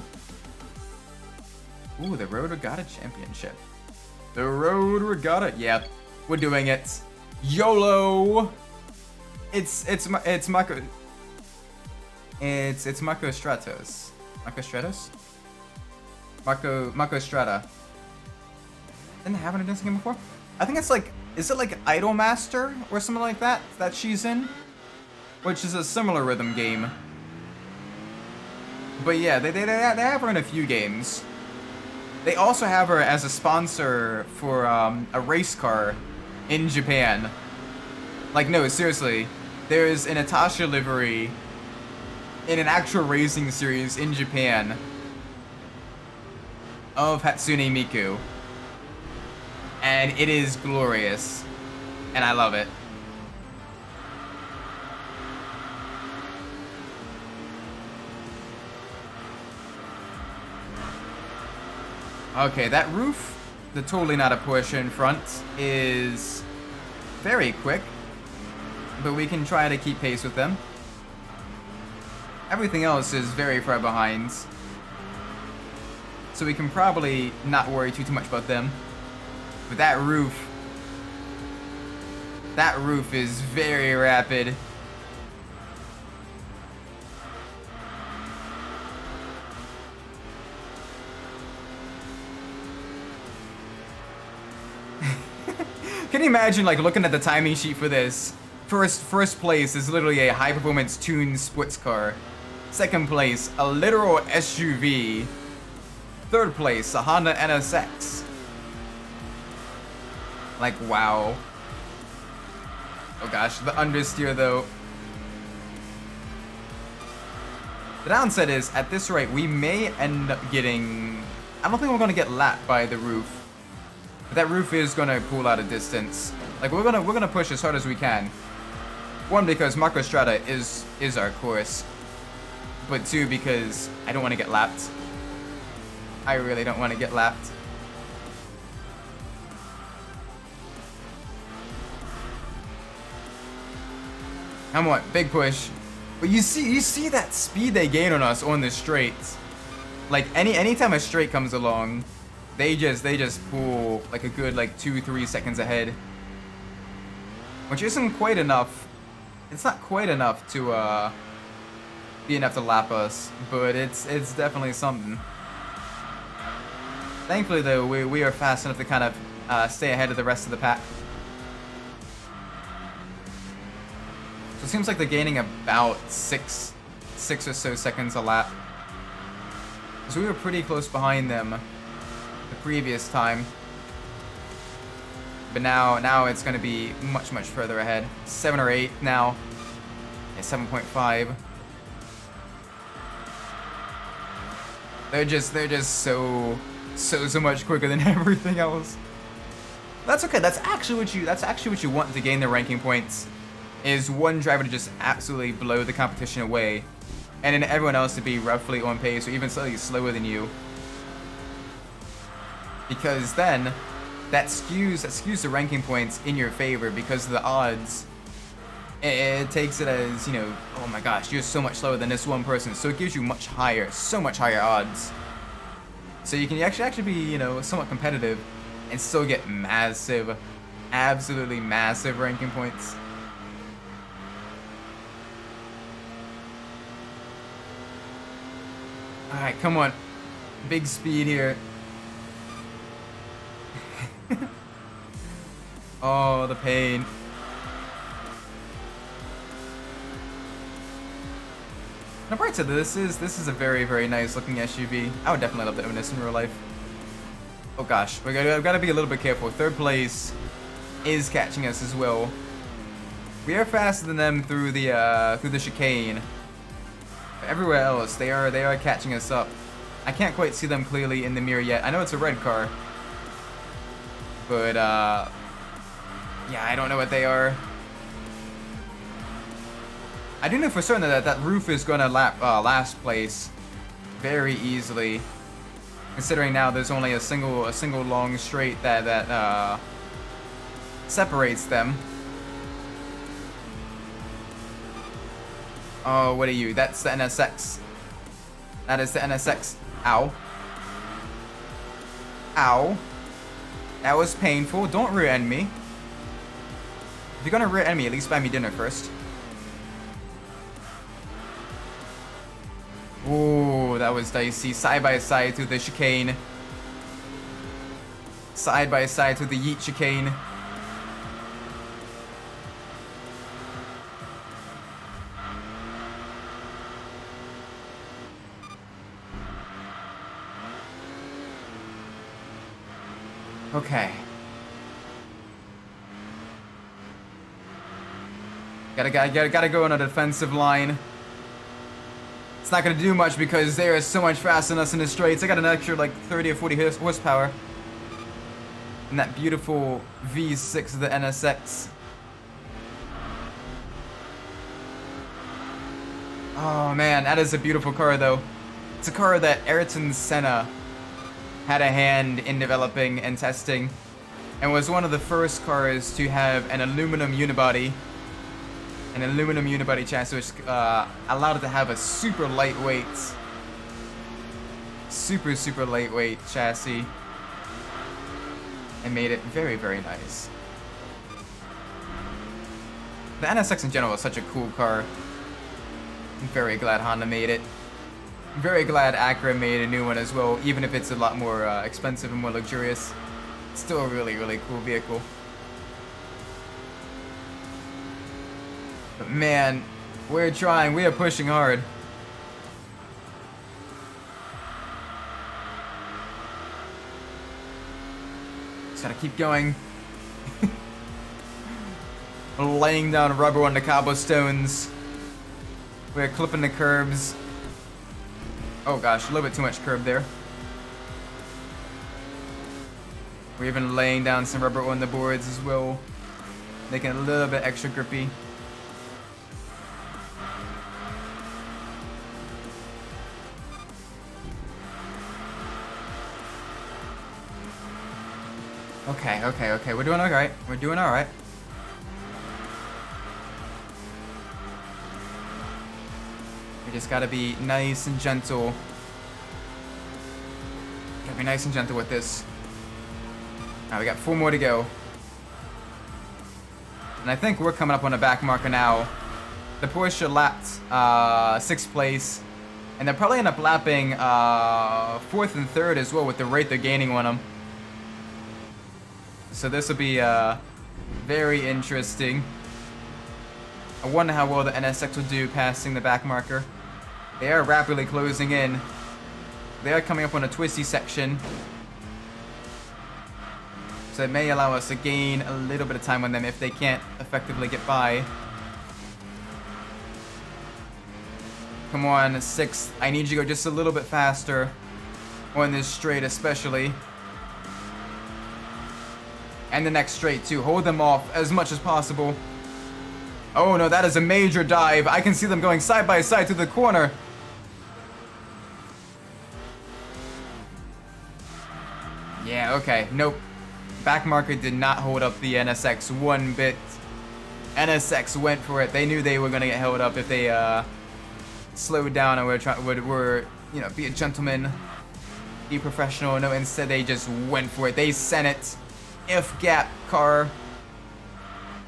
Ooh, the Road Regatta Championship. The Road Regatta, yeah, we're doing it. YOLO. It's Mako. It's Mako Stratos. Mako Stratos? Mako Strata. Didn't have an dancing game before? I think it's like, is it like Idol Master or something like that she's in? Which is a similar rhythm game. But yeah, they have her in a few games. They also have her as a sponsor for a race car in Japan. Like, no, seriously. There's a Natasha livery in an actual racing series in Japan of Hatsune Miku, and it is glorious, and I love it. Okay, that roof, the totally not a Porsche in front, is very quick, but we can try to keep pace with them. Everything else is very far behind, so we can probably not worry too much about them. But that roof is very rapid. Can you imagine, like, looking at the timing sheet for this? First place is literally a high-performance tuned sports car. Second place, a literal SUV. Third place, a Honda NSX. Like, wow. Oh gosh, the understeer though. The downside is, at this rate, we may end up getting... I don't think we're gonna get lapped by the roof. But that roof is gonna pull out a distance. Like, we're gonna push as hard as we can. One, because Mako Strata is our course. But two, because I don't want to get lapped. I really don't want to get lapped. Come on, big push. But you see that speed they gain on us on the straights. Like anytime a straight comes along, they just pull like a good like 2-3 seconds ahead. Which isn't quite enough. It's not quite enough to be enough to lap us, but it's definitely something. Thankfully though, we are fast enough to kind of stay ahead of the rest of the pack. So it seems like they're gaining about six or so seconds a lap. So we were pretty close behind them the previous time. But now it's going to be much further ahead. 7 or 8 now. Yeah, 7.5. They're just so much quicker than everything else. That's okay. That's actually what you want to gain the ranking points. is one driver to just absolutely blow the competition away, and then everyone else to be roughly on pace or even slightly slower than you. Because then that skews the ranking points in your favor because of the odds. It takes it as, you know, oh my gosh, you're so much slower than this one person, so it gives you so much higher odds. So you can actually be, you know, somewhat competitive and still get massive, absolutely massive ranking points. Alright, come on. Big speed here. Oh, the pain. On the bright side, this is a very, very nice looking SUV. I would definitely love to own this in real life. Oh gosh, I've got to be a little bit careful. Third place is catching us as well. We are faster than them through the chicane. But everywhere else, they are catching us up. I can't quite see them clearly in the mirror yet. I know it's a red car, but yeah, I don't know what they are. I do know for certain that roof is going to lap last place very easily, considering now there's only a single long straight that separates them. Oh, what are you? That's the NSX. That is the NSX. Ow. Ow. That was painful. Don't rear-end me. If you're gonna rear-end me, at least buy me dinner first. Ooh, that was dicey. Side by side through the chicane. Side by side through the yeet chicane. Okay. Gotta go on a defensive line. It's not gonna do much because they are so much faster than us in the straights. I got an extra like 30 or 40 horsepower. And that beautiful V6 of the NSX. Oh man, that is a beautiful car though. It's a car that Ayrton Senna had a hand in developing and testing, and was one of the first cars to have an aluminum unibody. An aluminum unibody chassis which allowed it to have a super lightweight chassis and made it very, very nice. The NSX in general is such a cool car. I'm very glad Honda made it. I'm very glad Acura made a new one as well, even if it's a lot more expensive and more luxurious. It's still a really, really cool vehicle. But man, we're trying, we are pushing hard. Just gotta keep going. Laying down rubber on the cobblestones. We're clipping the curbs. Oh gosh, a little bit too much curb there. We're even laying down some rubber on the boards as well, making it a little bit extra grippy. Okay. We're doing alright. We're doing alright. We just gotta be nice and gentle. Gotta be nice and gentle with this. Alright, we got 4 more to go. And I think we're coming up on a back marker now. The Porsche lapped 6th place. And they'll probably end up lapping 4th and 3rd as well with the rate they're gaining on them. So this will be very interesting. I wonder how well the NSX will do passing the back marker. They are rapidly closing in. They are coming up on a twisty section. So it may allow us to gain a little bit of time on them if they can't effectively get by. Come on, 6th. I need you to go just a little bit faster on this straight especially. And the next straight too. Hold them off as much as possible. Oh no, that is a major dive. I can see them going side by side through the corner. Yeah, okay, nope. Back marker did not hold up the NSX one bit. NSX went for it. They knew they were gonna get held up if they slowed down and were you know, be a gentleman, be professional. No, instead they just went for it. They sent it. If gap car.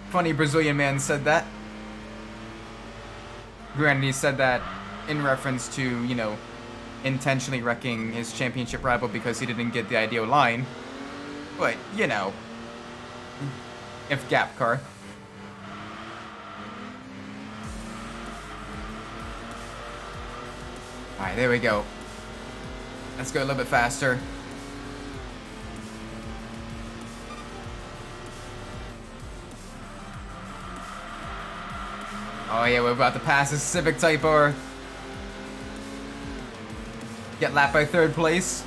Funny Brazilian man said that. Granted, he said that in reference to, you know, intentionally wrecking his championship rival because he didn't get the ideal line. But, you know, if gap car. Alright, there we go. Let's go a little bit faster. Oh yeah, we're about to pass a Civic Type R. Get lapped by third place.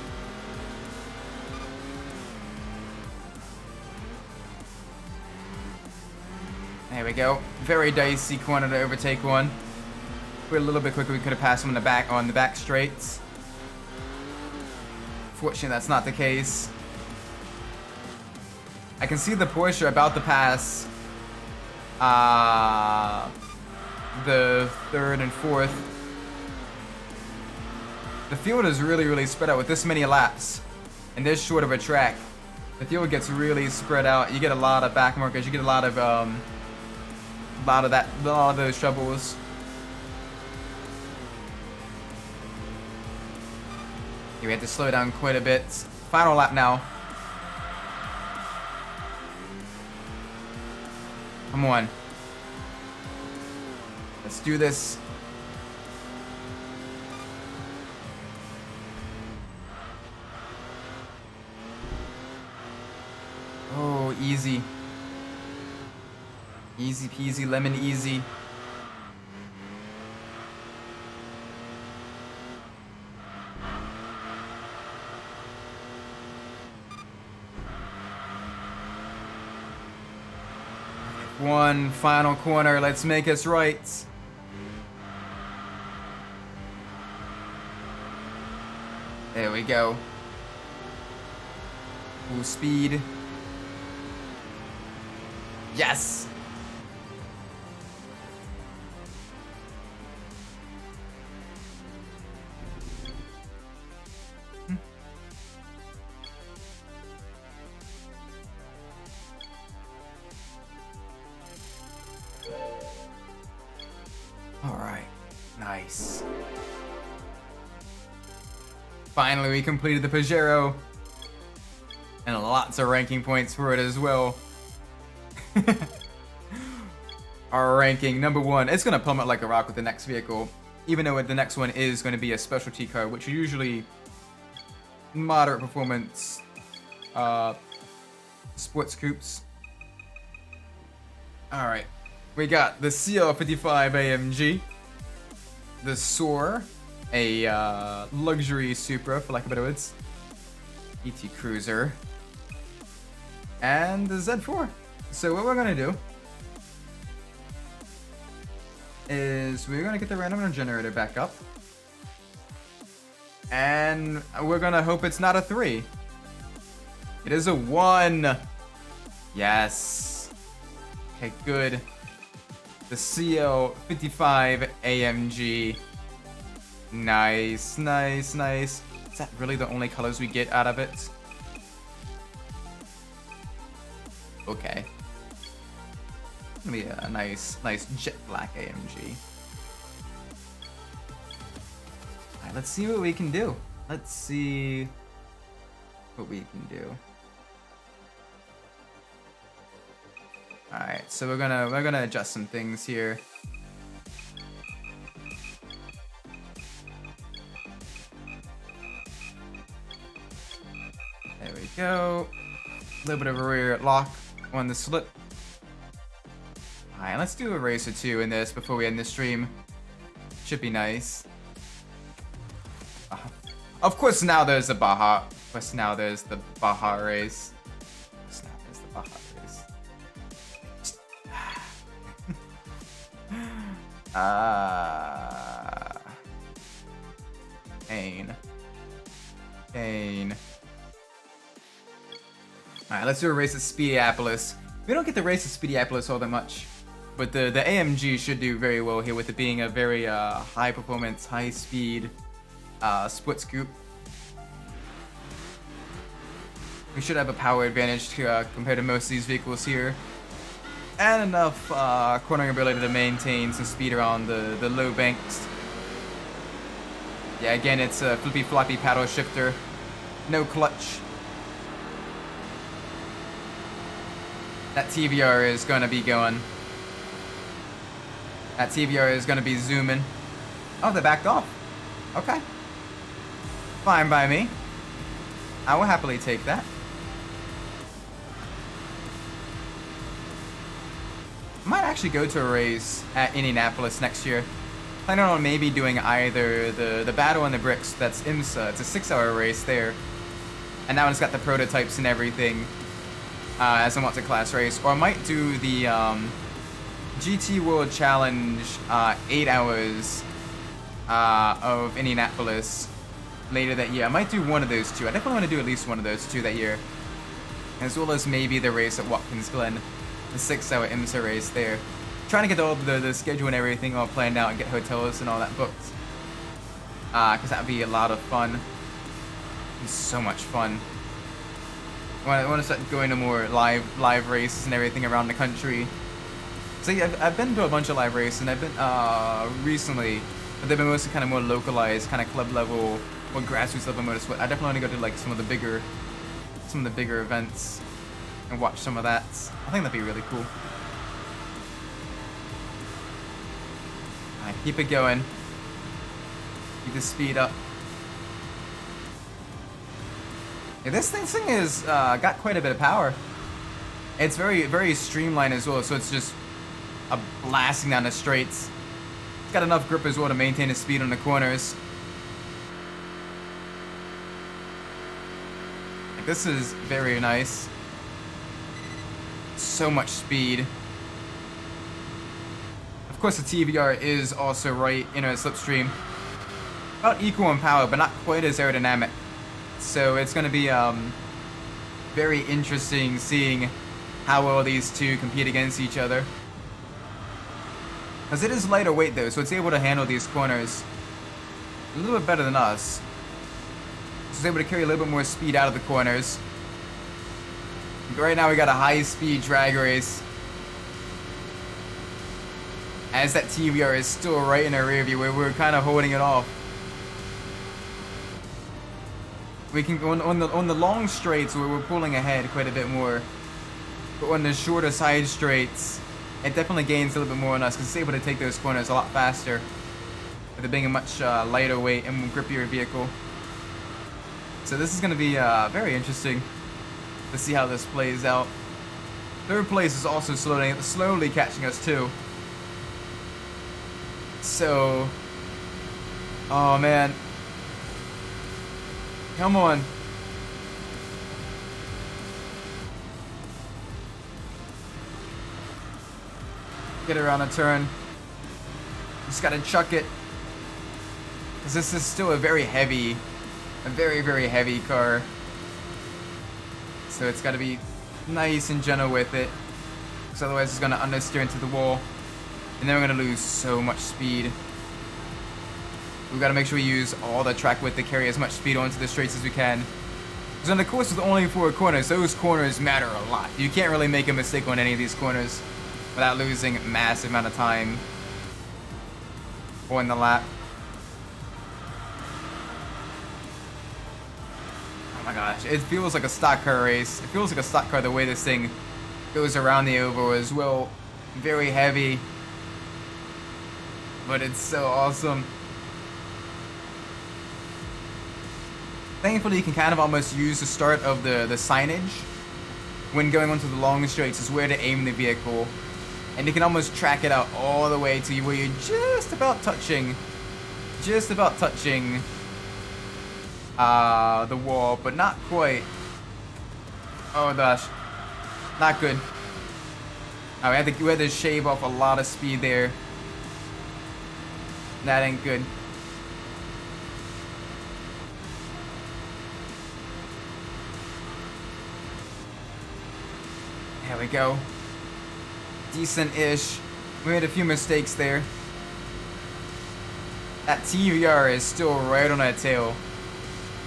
There we go. Very dicey corner to overtake one. We're a little bit quicker. We could have passed him on the back straights. Fortunately, that's not the case. I can see the Porsche about to pass the third and fourth. The field is really, really spread out with this many laps and this short of a track. The field gets really spread out. You get a lot of back markers. You get a lot of those troubles. We have to slow down quite a bit. Final lap now. Come on. Let's do this. Oh, easy. Easy peasy, lemon easy. One final corner, let's make us right. There we go. Full speed. Yes! Alright, nice. Finally, we completed the Pajero. And lots of ranking points for it as well. Our ranking, number 1. It's going to plummet like a rock with the next vehicle. Even though the next one is going to be a specialty car, which are usually moderate performance sports coupes. Alright. We got the CL55 AMG. The Soar. A luxury Supra, for lack of better words. ET Cruiser. And the Z4. So what we're going to do is we're going to get the random generator back up. And we're going to hope it's not a 3. It is a 1. Yes. Okay, good. The CL55 AMG. Nice, nice, nice. Is that really the only colors we get out of it? Okay. Gonna be a nice jet black AMG. Alright, let's see what we can do. Let's see what we can do. Alright, so we're gonna adjust some things here. There we go. A little bit of a rear lock on the slip. Alright, let's do a race or two in this before we end the stream. Should be nice. Of course now there's the Baja. Of course now there's the Baja race. Of course now there's the Baja race. Pain. Pain. Alright, let's do a race at Speediopolis. We don't get to race at Speediopolis all that much, but the AMG should do very well here with it being a very high performance, high speed split scoop. We should have a power advantage to, compared to most of these vehicles here. And enough cornering ability to maintain some speed around the low banks. Yeah, again, it's a flippy floppy paddle shifter. No clutch. That TVR is gonna be going. That TVR is gonna be zooming. Oh, they backed off. Okay. Fine by me. I will happily take that. I might actually go to a race at Indianapolis next year. Planning on maybe doing either the Battle in the Bricks, that's IMSA, it's a 6-hour race there. And that one's got the prototypes and everything as a multi-class race. Or I might do the GT World Challenge 8 hours of Indianapolis later that year. I might do one of those two. I definitely want to do at least one of those two that year. As well as maybe the race at Watkins Glen. The 6-hour IMSA race there. Trying to get all the schedule and everything all planned out and get hotels and all that booked. Because that would be a lot of fun. It's so much fun. I want to start going to more live races and everything around the country. So yeah, I've been to a bunch of live races and I've been recently, but they've been mostly kind of more localized, kind of club level or grassroots level motorsport. I definitely want to go to like some of the bigger events and watch some of that. I think that'd be really cool. Alright, keep it going. Keep the speed up. Yeah, this thing is got quite a bit of power. It's very streamlined as well, so it's just a blasting down the straights. It's got enough grip as well to maintain the speed on the corners. Like, this is very nice. So much speed. Of course, the TVR is also right in our slipstream. About equal in power, but not quite as aerodynamic. So it's going to be very interesting seeing how well these two compete against each other. Because it is lighter weight though, so it's able to handle these corners a little bit better than us. So it's able to carry a little bit more speed out of the corners. Right now we got a high-speed drag race. As that TVR is still right in our rear view, where we're kind of holding it off. We can go on the long straights where we're pulling ahead quite a bit more. But on the shorter side straights, it definitely gains a little bit more on us because it's able to take those corners a lot faster. With it being a much lighter weight and grippier vehicle. So this is going to be very interesting to see how this plays out. Third place is also slowly catching us too. So, oh man. Come on. Get around a turn. Just gotta chuck it. Because this is still a very heavy, very heavy car. So it's gotta be nice and gentle with it. Because otherwise it's gonna understeer into the wall. And then we're gonna lose so much speed. We've got to make sure we use all the track width to carry as much speed onto the straights as we can. Because on the course with only 4 corners, those corners matter a lot. You can't really make a mistake on any of these corners without losing a massive amount of time on the lap. Oh my gosh, it feels like a stock car race. It feels like a stock car the way this thing goes around the oval as well. Very heavy. But it's so awesome. Thankfully, you can kind of almost use the start of the signage when going onto the long straights is where to aim the vehicle. And you can almost track it out all the way to where you're just about touching the wall, but not quite. Oh gosh, not good. We had to shave off a lot of speed there. That ain't good. There we go. Decent-ish. We made a few mistakes there. That TVR is still right on that tail.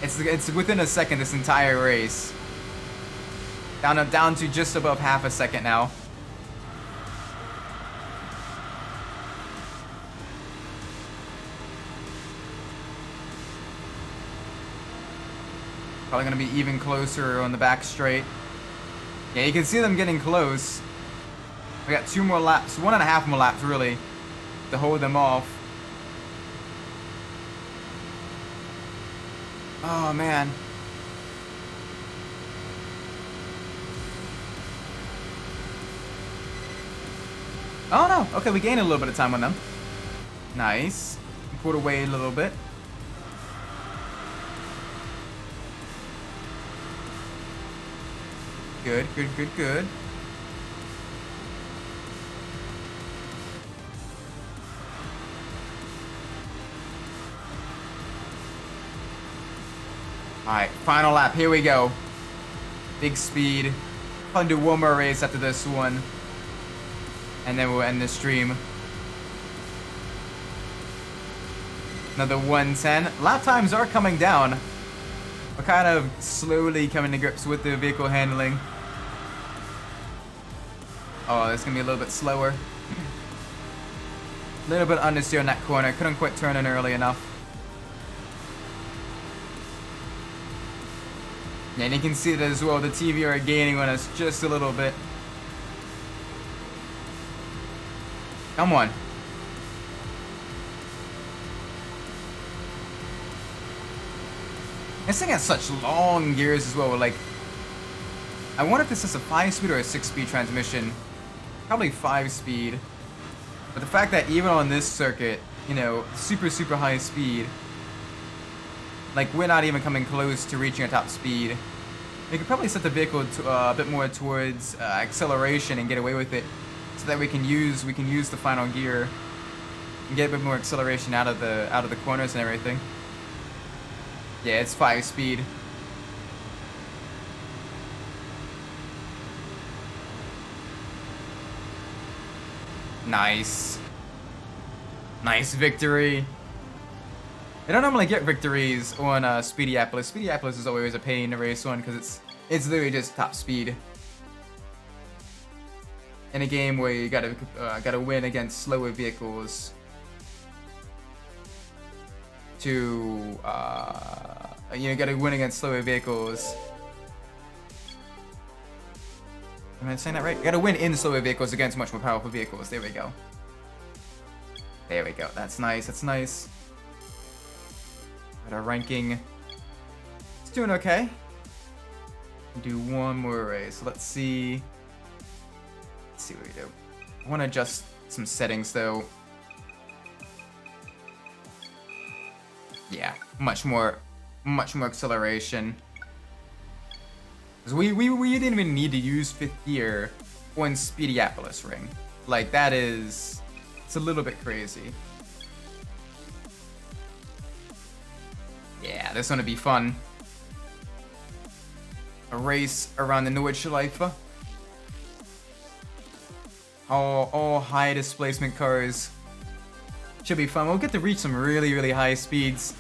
It's within a second this entire race. Down to just above half a second now. Probably gonna be even closer on the back straight. Yeah, you can see them getting close. We got 2 more laps, 1.5 more laps really, to hold them off. Oh man. Oh no, okay, we gained a little bit of time on them. Nice. Pulled away a little bit. Good, good, good, good. Alright, final lap, here we go. Big speed. Probably do one more race after this one. And then we'll end the stream. Another 110. Lap times are coming down. We're kind of slowly coming to grips with the vehicle handling. Oh, it's gonna be a little bit slower. A little bit understeer in that corner. Couldn't quite turn in early enough. Yeah, and you can see that as well. The TV are gaining on us just a little bit. Come on. This thing has such long gears as well. Like, I wonder if this is a 5-speed or a 6-speed transmission. Probably 5-speed. But the fact that even on this circuit, you know, super, super high speed, like, we're not even coming close to reaching a top speed. We could probably set the vehicle to, a bit more towards acceleration and get away with it, so that we can use the final gear and get a bit more acceleration out of the corners and everything. Yeah, it's 5-speed. Nice. Nice victory. I don't normally get victories on Speedyapolis. Speedyapolis is always a pain to race on because it's literally just top speed. In a game where you gotta win against slower vehicles to you know, gotta win against slower vehicles. Am I saying that right? You gotta win in slower vehicles against much more powerful vehicles. There we go. There we go. That's nice. That's nice. But our ranking, it's doing okay. Do one more race. Let's see. Let's see what we do. I want to adjust some settings though. Yeah, much more acceleration. Because we didn't even need to use 5th gear on Speedyapolis ring. Like, that is, it's a little bit crazy. Yeah, this is gonna be fun. A race around the Nordschleife. All high displacement cars. Should be fun. We'll get to reach some really, really high speeds.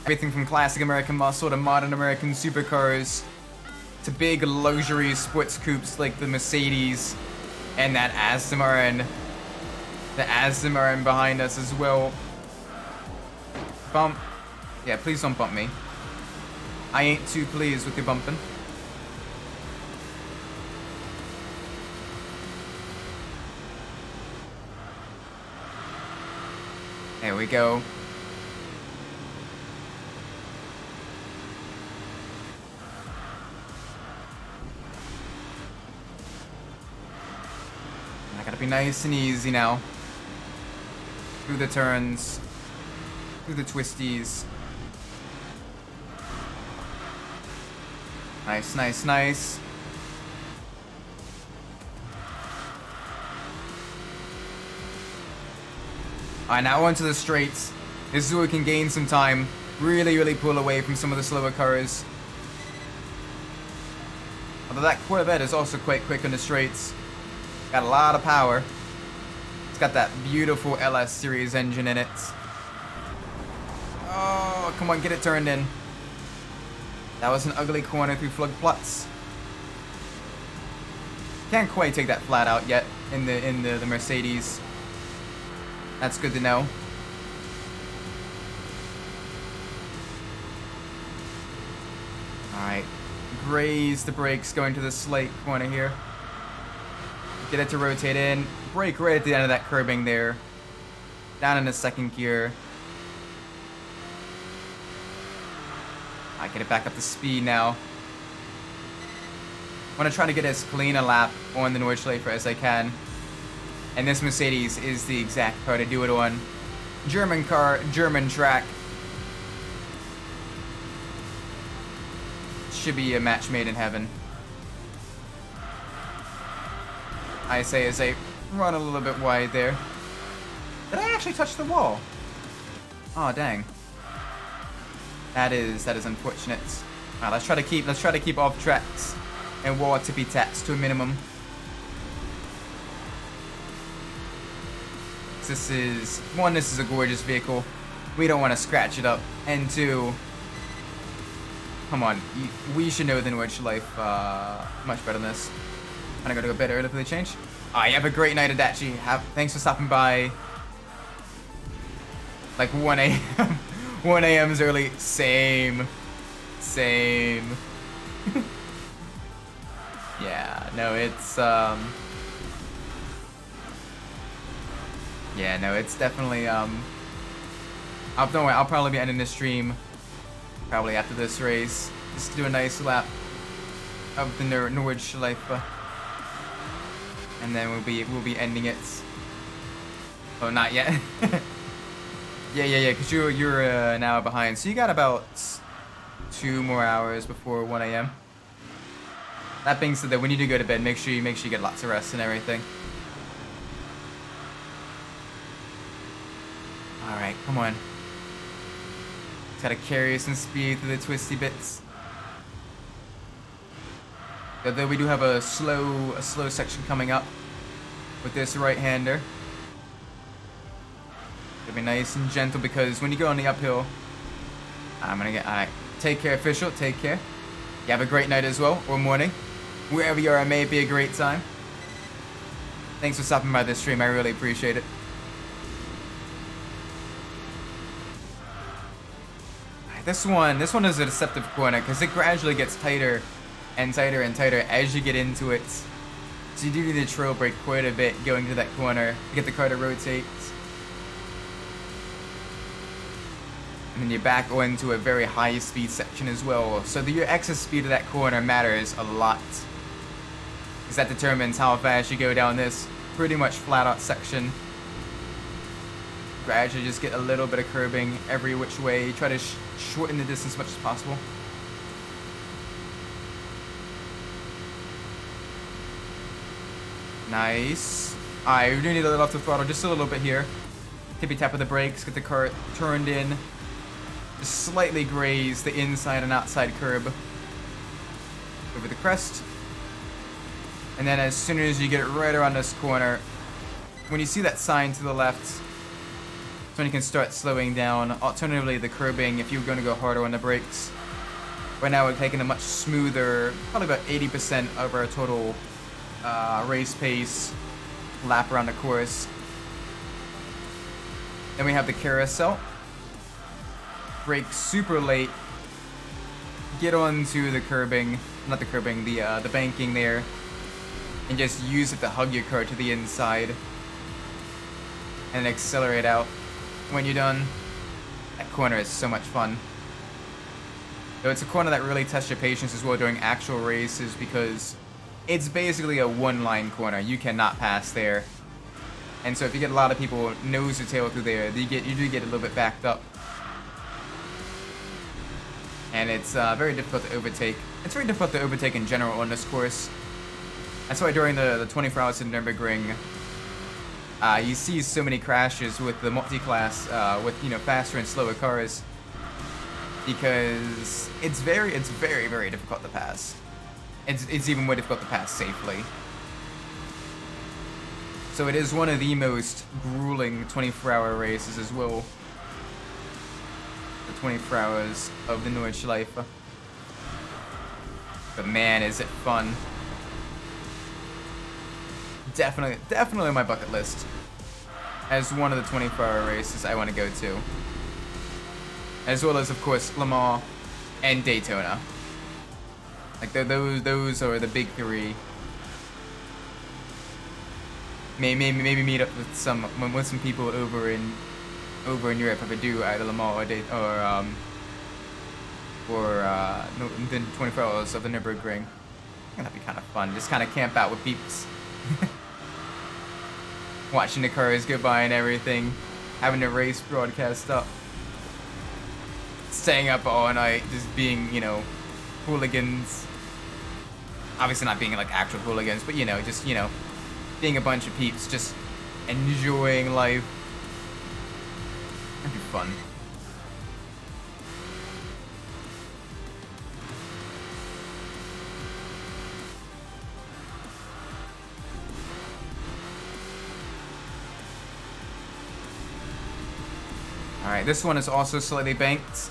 Everything from classic American muscle to modern American supercars to big luxury sports coupes like the Mercedes and that Aston Martin. The Aston Martin behind us as well. Bump. Yeah, please don't bump me. I ain't too pleased with you bumping. There we go. I gotta be nice and easy now. Through the turns. Through the twisties. Nice, nice, nice. Alright, now onto the straights. This is where we can gain some time. Really pull away from some of the slower cars. Although that Corvette is also quite quick on the straights. Got a lot of power. It's got that beautiful LS series engine in it. Oh, come on, get it turned in. That was an ugly corner through floodplots. Can't quite take that flat out yet in the Mercedes. That's good to know. Alright. Graze the brakes going to the slate corner here. Get it to rotate in. Brake right at the end of that curbing there. Down in the second gear. I get it back up to speed now. I want to try to get as clean a lap on the Nordschleife as I can. And this Mercedes is the exact car to do it on. German car, German track. Should be a match made in heaven. I say as I run a little bit wide there. Did I actually touch the wall? Oh dang. That is unfortunate. Alright, let's try to keep off tracks and wall tippy taps to a minimum. This is a gorgeous vehicle. We don't want to scratch it up. And two, come on, we should know the Nordschleife much better than this. I'm gonna go bed early for the change. You have a great night, Adachi. Thanks for stopping by. Like 1 a.m. 1 a.m. is early. Same. Yeah, no, it's yeah, no, it's definitely don't worry, I'll probably be ending the stream probably after this race. Just do a nice lap of the Nordschleife. And then we'll be ending it. Oh, not yet. yeah, because you're an hour behind, so you got about 2 more hours before 1 a.m. That being said, that when you do go to bed, make sure you get lots of rest and everything. All right, come on. Gotta carry some speed through the twisty bits. Although we do have a slow section coming up with this right-hander. Gotta be nice and gentle because when you go on the uphill, alright, take care, official, take care. You have a great night as well, or morning. Wherever you are, it may be a great time. Thanks for stopping by this stream, I really appreciate it. This one is a deceptive corner because it gradually gets tighter and tighter and tighter as you get into it. So you do need to trail brake quite a bit going to that corner to get the car to rotate. And then you're back onto a very high speed section as well. So your excess speed of that corner matters a lot. Because that determines how fast you go down this pretty much flat out section. Gradually just get a little bit of curbing every which way. Try to shorten the distance as much as possible. Nice. Alright, we do need to let off the throttle just a little bit here. Tippy tap of the brakes, get the car turned in. Just slightly graze the inside and outside curb. Over the crest. And then as soon as you get it right around this corner, when you see that sign to the left, that's when you can start slowing down. Alternatively, the curbing, if you're going to go harder on the brakes. Right now we're taking a much smoother, probably about 80% of our total race pace lap around the course. Then we have the carousel. Brake super late. Get onto the curbing, not the curbing, the banking there, and just use it to hug your car to the inside and accelerate out. When you're done, that corner is so much fun. Though it's a corner that really tests your patience as well during actual races because it's basically a one-line corner. You cannot pass there. And so if you get a lot of people nose to tail through there, you do get a little bit backed up. And it's very difficult to overtake. It's very difficult to overtake in general on this course. That's why during the 24 Hours of Nürburgring, You see so many crashes with the multi-class, with faster and slower cars, because it's very difficult to pass. It's even more difficult to pass safely. So it is one of the most grueling 24-hour races as well. The 24 hours of the Nordschleife. But man, is it fun. Definitely on my bucket list. As one of the 24-hour races I want to go to. As well as, of course, Le Mans and Daytona. Like, those are the big three. Maybe meet up with some people over in Europe if I do either Le Mans or the 24 hours of the Nürburgring. That'd be kind of fun. Just kind of camp out with peeps. Watching the cars go by and everything. Having the race broadcast up. Staying up all night, just being, hooligans. Obviously not being like actual hooligans, but just, being a bunch of peeps, just enjoying life. That'd be fun. Alright, this one is also slightly banked.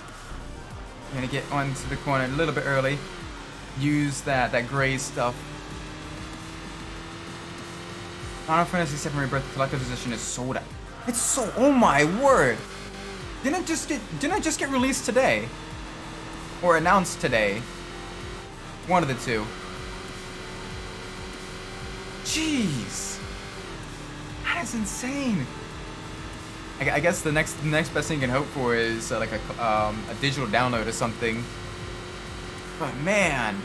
I'm gonna get onto the corner a little bit early. Use that gray stuff. Final Fantasy VII Rebirth Collector's Edition is sold out. It's so, oh my word! Didn't it just get released today? Or announced today? One of the two. Jeez! That is insane! I guess the next best thing you can hope for is like a digital download or something. But man,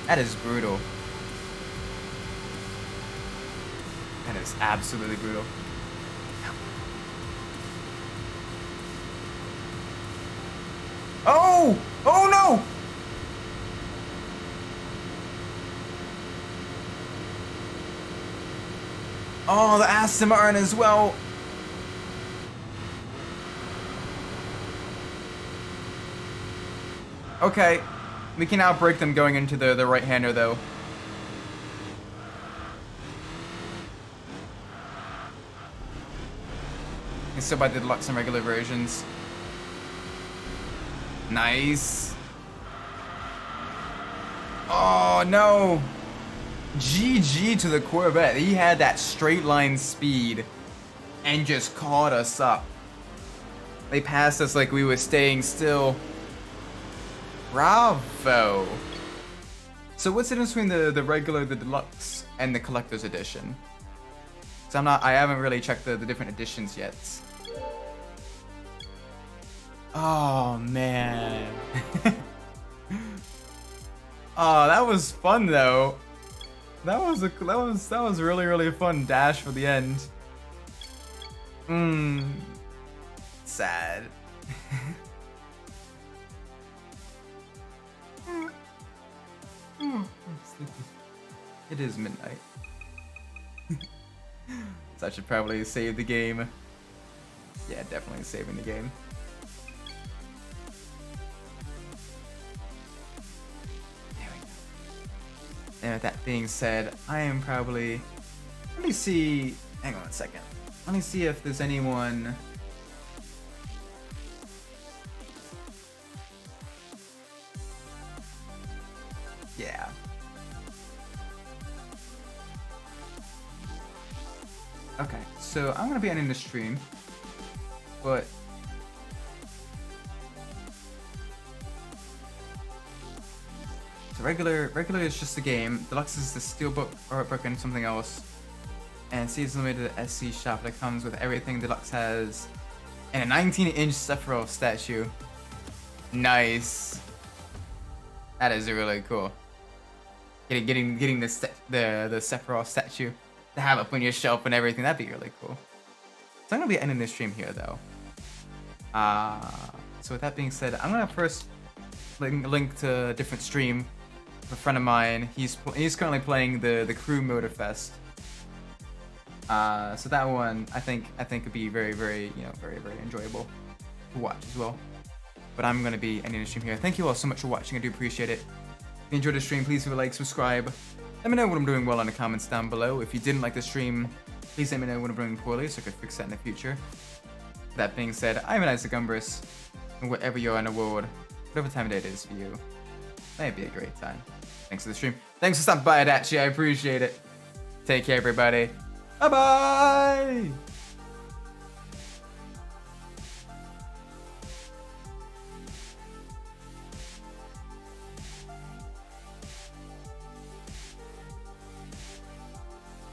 that is brutal. That is absolutely brutal. Oh! Oh no! Oh, the Aston Martin as well. Okay, we can outbreak them going into the right-hander though. You can still buy the deluxe and regular versions. Nice. Oh no. GG to the Corvette. He had that straight line speed and just caught us up. They passed us like we were staying still. Bravo. So what's the difference between the regular, the deluxe, and the collector's edition? So I haven't really checked the different editions yet. Oh man. Oh, that was fun though. That was really fun dash for the end. Sad. It is midnight. So I should probably save the game. Yeah, definitely saving the game. There we go. And with that being said, I am probably... Let me see... Hang on a second. Let me see if there's anyone... Yeah. Okay, so I'm gonna be ending the stream, but so regular is just a game. Deluxe is the steelbook or book and something else, and season limited SC shop that comes with everything Deluxe has, and a 19-inch Sephiroth statue. Nice. That is really cool. Getting the Sephiroth statue to have up on your shelf and everything, that'd be really cool. So I'm gonna be ending this stream here though. So with that being said, I'm gonna first link to a different stream of a friend of mine. He's currently playing the Crew Motorfest. So that one, I think would be very, very, very, very enjoyable to watch as well. But I'm gonna be ending the stream here. Thank you all so much for watching. I do appreciate it. If you enjoyed the stream, please leave a like, subscribe. Let me know what I'm doing well in the comments down below. If you didn't like the stream, please let me know what I'm doing poorly so I can fix that in the future. That being said, I'm Isaac Umbras, and wherever you are in the world, whatever time of day it is for you, may it be a great time. Thanks for the stream. Thanks for stopping by, Adachi. I appreciate it. Take care, everybody. Bye-bye!